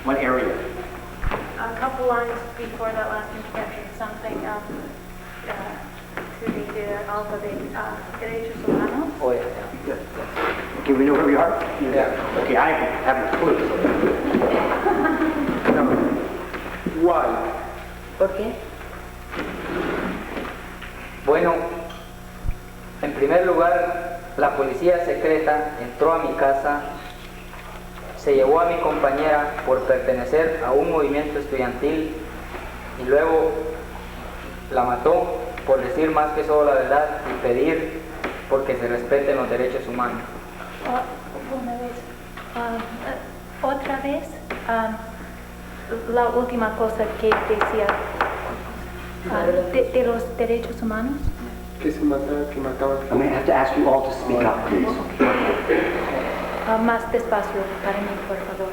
[SPEAKER 1] what area?
[SPEAKER 9] A couple
[SPEAKER 13] couple lines before that last intervention, something to the alphabet, derechos humanos.
[SPEAKER 3] Oh, yeah.
[SPEAKER 1] Okay, we know where we are?
[SPEAKER 3] Yeah.
[SPEAKER 1] Okay, I haven't a clue.
[SPEAKER 2] Why?
[SPEAKER 4] ¿Por qué?
[SPEAKER 3] Bueno, en primer lugar, la policía secreta entró a mi casa, se llevó a mi compañera por pertenecer a un movimiento estudiantil y luego la mató por decir más que solo la verdad y pedir porque se respeten los derechos humanos.
[SPEAKER 13] Una vez, otra vez, la última cosa que decía de los derechos humanos.
[SPEAKER 2] Que se mataba, que mataban.
[SPEAKER 1] I'm going to have to ask you all to speak up, please.
[SPEAKER 13] Más despacio para mí, por favor.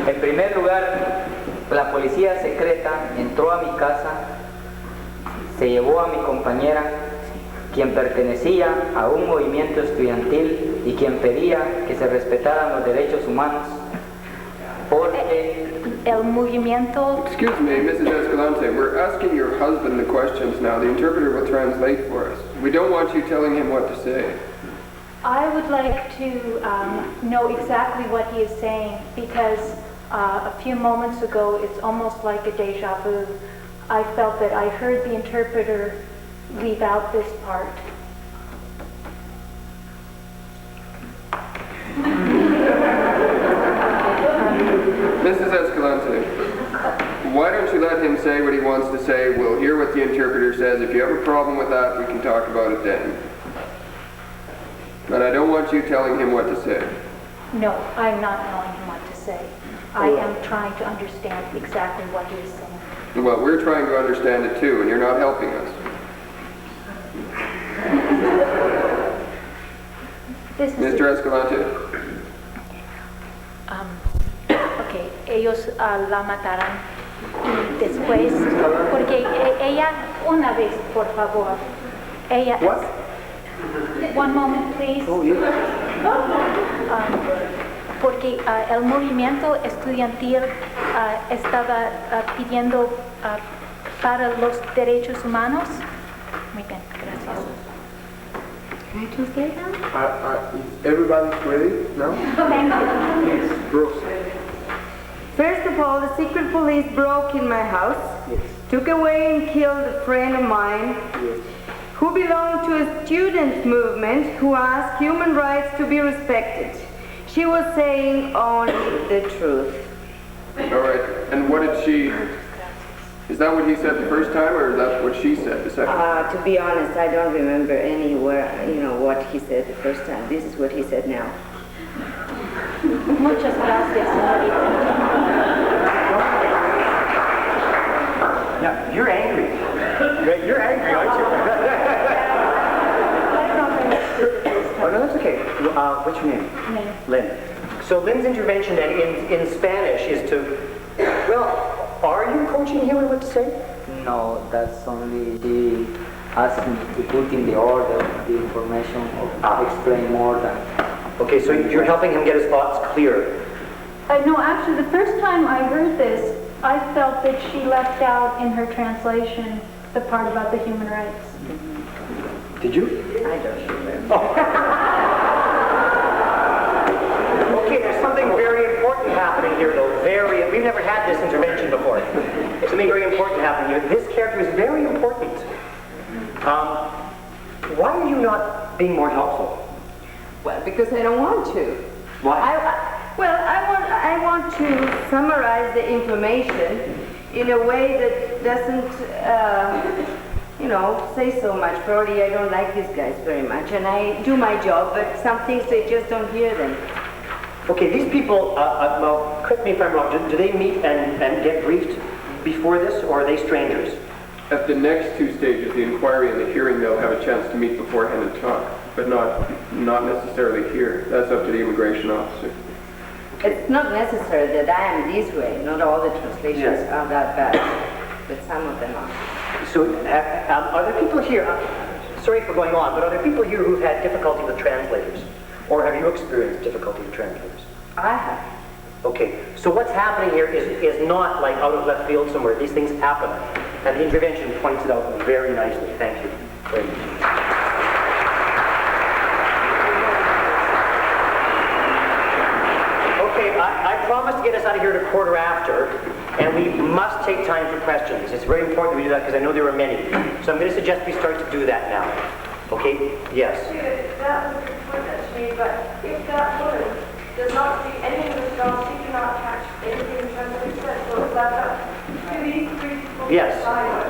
[SPEAKER 3] En primer lugar, la policía secreta entró a mi casa, se llevó a mi compañera, quien pertenecía a un movimiento estudiantil y quien pedía que se respetaran los derechos humanos, porque
[SPEAKER 13] El movimiento.
[SPEAKER 6] Excuse me, Mrs. Escalante, we're asking your husband the questions now. The interpreter will translate for us. We don't want you telling him what to say.
[SPEAKER 13] I would like to know exactly what he is saying because a few moments ago it's almost like a deja vu. I felt that I heard the interpreter leave out this part.
[SPEAKER 6] Mrs. Escalante, why don't you let him say what he wants to say? We'll hear what the interpreter says. If you have a problem with that, we can talk about it then. But I don't want you telling him what to say.
[SPEAKER 13] No, I'm not telling him what to say. I am trying to understand exactly what he is saying.
[SPEAKER 6] Well, we're trying to understand it too, and you're not helping us.
[SPEAKER 13] This is
[SPEAKER 6] Mr. Escalante?
[SPEAKER 13] Ok, ellos la matarán y después, porque ella, una vez, por favor, ella...
[SPEAKER 1] What?
[SPEAKER 13] One moment, please.
[SPEAKER 1] Oh, you.
[SPEAKER 13] Porque el movimiento estudiantil estaba pidiendo para los derechos humanos. Muy bien, gracias.
[SPEAKER 4] Can I translate that?
[SPEAKER 2] Is everybody ready now?
[SPEAKER 13] Thank you.
[SPEAKER 2] Yes, Rose.
[SPEAKER 4] First of all, the secret police broke in my house, took away and killed a friend of mine who belonged to a student movement who asked human rights to be respected. She was saying only the truth.
[SPEAKER 6] All right, and what did she... Is that what he said the first time, or is that what she said the second time?
[SPEAKER 4] To be honest, I don't remember anywhere, what he said the first time. This is what he said now.
[SPEAKER 13] Muchas gracias, señorita.
[SPEAKER 1] Now, you're angry. You're angry, aren't you? Oh, no, that's okay. What's your name?
[SPEAKER 13] Lynn.
[SPEAKER 1] Lynn. So Lynn's intervention then in Spanish is to, well, are you coaching him on what to say?
[SPEAKER 3] no, that's only she asked me to put in the order the information or explain more than.
[SPEAKER 1] Okay, so you're helping him get his thoughts clear.
[SPEAKER 13] No, actually, the first time I heard this, I felt that she left out in her translation the part about the human rights.
[SPEAKER 1] Did you?
[SPEAKER 4] I don't remember.
[SPEAKER 1] Okay, there's something very important happening here, though. We've never had this intervention before. Something very important happening here. This character is very important. Why are you not being more helpful?
[SPEAKER 4] Well, because I don't want to.
[SPEAKER 1] Why?
[SPEAKER 4] I want to summarize the information in a way that doesn't, say so much. Probably I don't like these guys very much, and I do my job, but some things they just don't hear them.
[SPEAKER 1] Okay, these people, well, correct me if I'm wrong, do they meet and get briefed before this, or are they strangers?
[SPEAKER 6] At the next two stages, the inquiry and the hearing, they'll have a chance to meet beforehand and talk, but not necessarily here. That's up to the immigration officer.
[SPEAKER 4] It's not necessary that I am this way. Not all the translations are that bad, but some of them are.
[SPEAKER 1] So, are there people here, sorry for going on, but are there people here who've had difficulty with translators? Or have you experienced difficulty with translators?
[SPEAKER 4] I have.
[SPEAKER 1] Okay, so what's happening here is not like out of left field somewhere. These things happen. And the intervention points it out very nicely. Thank you very much. Okay, I promised to get us out of here at 1:15, and we must take time for questions. It's very important that we do that because I know there are many. So I'm going to suggest we start to do that now. Okay? Yes?
[SPEAKER 5] That was a good point that she made, but if that woman does not speak any English at all, she cannot catch anything the translator says. So is that up to these three people?
[SPEAKER 1] Yes.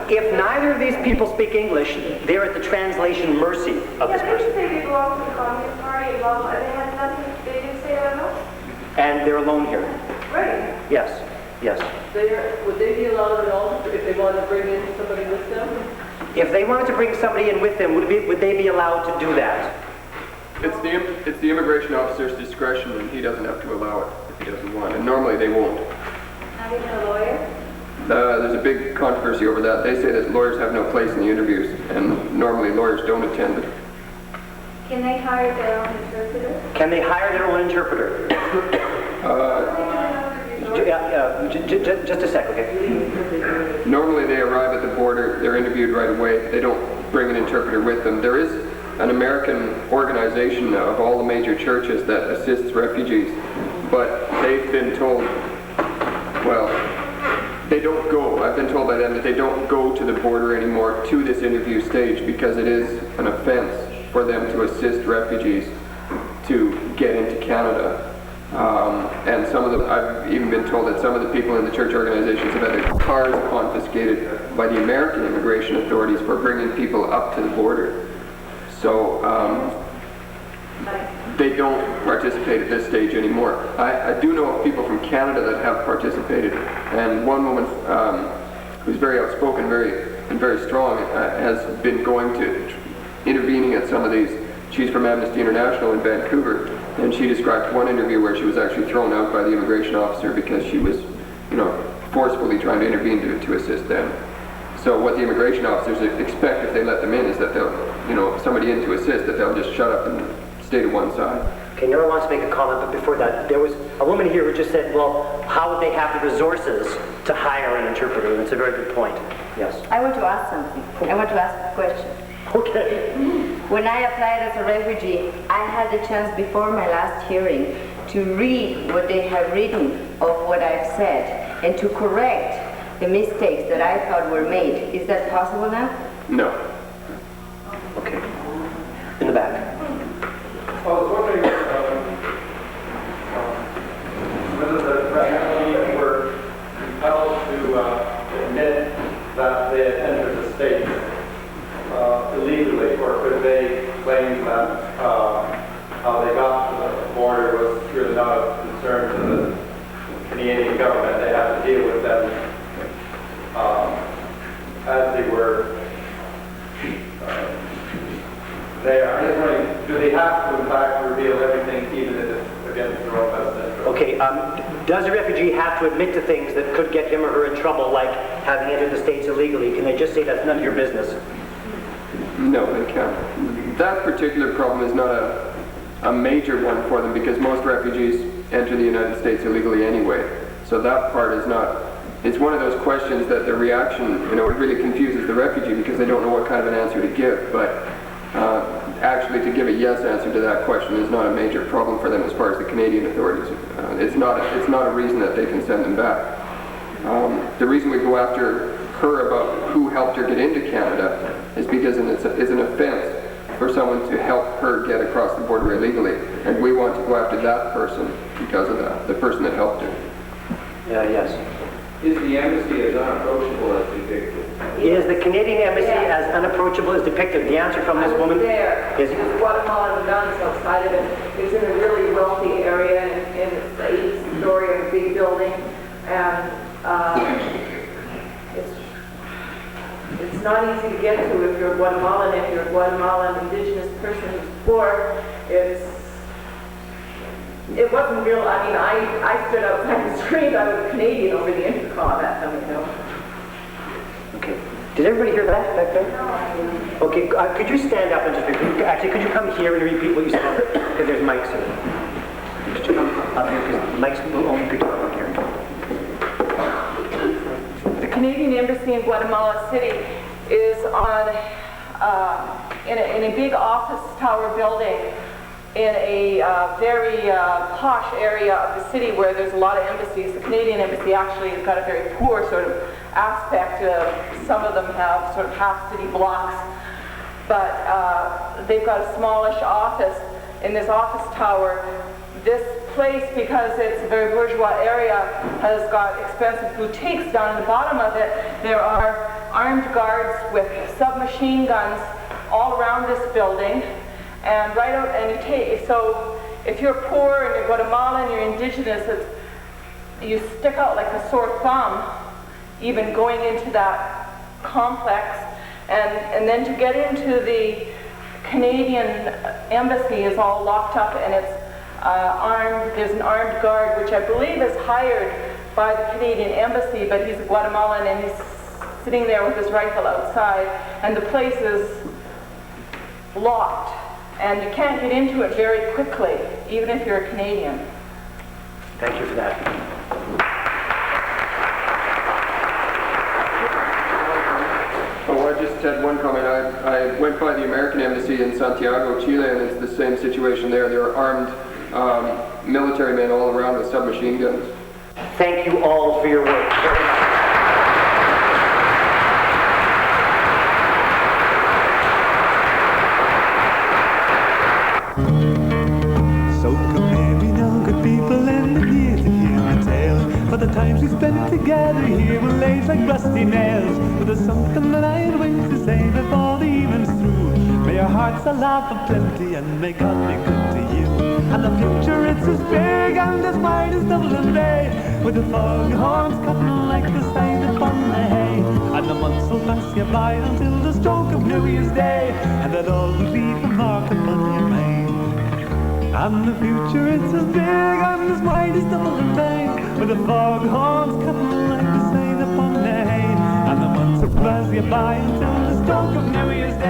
[SPEAKER 1] If neither of these people speak English, they're at the translation mercy of this person.
[SPEAKER 5] They say they belong to the Communist Party and blah, blah, and they had nothing, they didn't say that else?
[SPEAKER 1] And they're alone here.
[SPEAKER 5] Right.
[SPEAKER 1] Yes. Yes.
[SPEAKER 10] Would they be allowed at all if they wanted to bring in somebody with them?
[SPEAKER 1] If they wanted to bring somebody in with them, would they be allowed to do that?
[SPEAKER 6] It's the immigration officer's discretion, and he doesn't have to allow it if he doesn't want. And normally they won't.
[SPEAKER 5] Having a lawyer?
[SPEAKER 6] There's a big controversy over that. They say that lawyers have no place in the interviews, and normally lawyers don't attend.
[SPEAKER 5] Can they hire their own interpreter?
[SPEAKER 1] Can they hire their own interpreter? Just a sec, okay?
[SPEAKER 6] Normally they arrive at the border, they're interviewed right away. They don't bring an interpreter with them. There is an American organization of all the major churches that assists refugees, but they've been told, well, they don't go. I've been told by them that they don't go to the border anymore to this interview stage because it is an offense for them to assist refugees to get into Canada. And some of them, I've even been told that some of the people in the church organizations have had their cars confiscated by the American immigration authorities for bringing people up to the border. So they don't participate at this stage anymore. I do know of people from Canada that have participated, and one woman who's very outspoken, very strong, has been going to intervening at some of these. She's from Amnesty International in Vancouver, and she described one interview where she was actually thrown out by the immigration officer because she was, forcefully trying to intervene to assist them. So what the immigration officers expect if they let them in is that they'll, somebody in to assist, that they'll just shut up and stay to one side.
[SPEAKER 1] Okay, Nora wants to make a comment, but before that, there was a woman here who just said, well, how would they have the resources to hire an interpreter? And it's a very good point. Yes.
[SPEAKER 4] I want to ask something. I want to ask a question.
[SPEAKER 1] Okay.
[SPEAKER 4] When I applied as a refugee, I had the chance before my last hearing to read what they have written of what I've said and to correct the mistakes that I thought were made. Is that possible now?
[SPEAKER 6] No.
[SPEAKER 1] Okay. In the back.
[SPEAKER 11] I was wondering whether the refugees were compelled to admit that they had entered the States illegally, or could they claim that how they got to the border was really not of concern to the Canadian government? They had to deal with them as they were there. I'm just wondering, do they have to in fact reveal everything, even if it's against their own best interest?
[SPEAKER 1] Okay, does a refugee have to admit to things that could get him or her in trouble, like having entered the States illegally? Can they just say that's none of your business?
[SPEAKER 6] No, they can't. That particular problem is not a major one for them because most refugees enter the United States illegally anyway. So that part is not, it's one of those questions that the reaction, it really confuses the refugee because they don't know what kind of an answer to give. But actually to give a yes answer to that question is not a major problem for them as far as the Canadian authorities. It's not a reason that they can send them back. The reason we go after her about who helped her get into Canada is because it's an offense for someone to help her get across the border illegally, and we want to go after that person because of that, the person that helped her.
[SPEAKER 1] Yes.
[SPEAKER 12] Is the embassy as unapproachable as depicted?
[SPEAKER 1] Is the Canadian embassy as unapproachable as depicted? The answer from this woman is...
[SPEAKER 10] There's Guatemalan nuns outside of it. It's in a really wealthy area, and it's the 8th story of a big building, and it's not easy to get to if you're Guatemalan. If you're a Guatemalan indigenous person who's poor, it wasn't real. I mean, I stood outside and screamed. I was Canadian over the intercom at them,
[SPEAKER 1] Okay. Did everybody hear that back there? Okay, could you stand up and just repeat? Actually, could you come here and repeat what you said? Because there's mics here. Could you come? up here because Mike's only picked up here.
[SPEAKER 10] The Canadian Embassy in Guatemala City is on in a big office tower building in a very posh area of the city where there's a lot of embassies. The Canadian Embassy actually has got a very poor sort of aspect. Some of them have sort of half-city blocks, but they've got a smallish office in this office tower. This place, because it's a very bourgeois area, has got expensive boutiques down in the bottom of it. There are armed guards with submachine guns all around this building. And right out, and you take, so if you're poor and you're Guatemalan, you're indigenous, you stick out like a sore thumb, even going into that complex. And then to get into the Canadian embassy is all locked up, and it's armed. There's an armed guard, which I believe is hired by the Canadian embassy, but he's a Guatemalan and he's sitting there with his rifle outside, and the place is locked. And you can't get into it very quickly, even if you're a Canadian.
[SPEAKER 1] Thank you for that.
[SPEAKER 6] Oh, I just had one comment. I went by the American Embassy in Santiago, Chile, and it's the same situation there. There are armed military men all around with submachine guns.
[SPEAKER 1] Thank you all for your work. Very much.
[SPEAKER 14] The times we spent together here were laid like rusty nails. But there's something that I'd wait to say before the evening's through. May our hearts laugh of plenty and may God be good to you. And the future it's as big and as wide as Dublin Bay, with the foghorns cutting like the sign upon the hay. And the months will pass you by until the stroke of New Year's Day, and that all will be for mark upon your mind. And the future it's as big and as wide as Dublin Bay, with the foghorns cutting like the sign upon the hay. And the months will pass you by until the stroke of New Year's Day.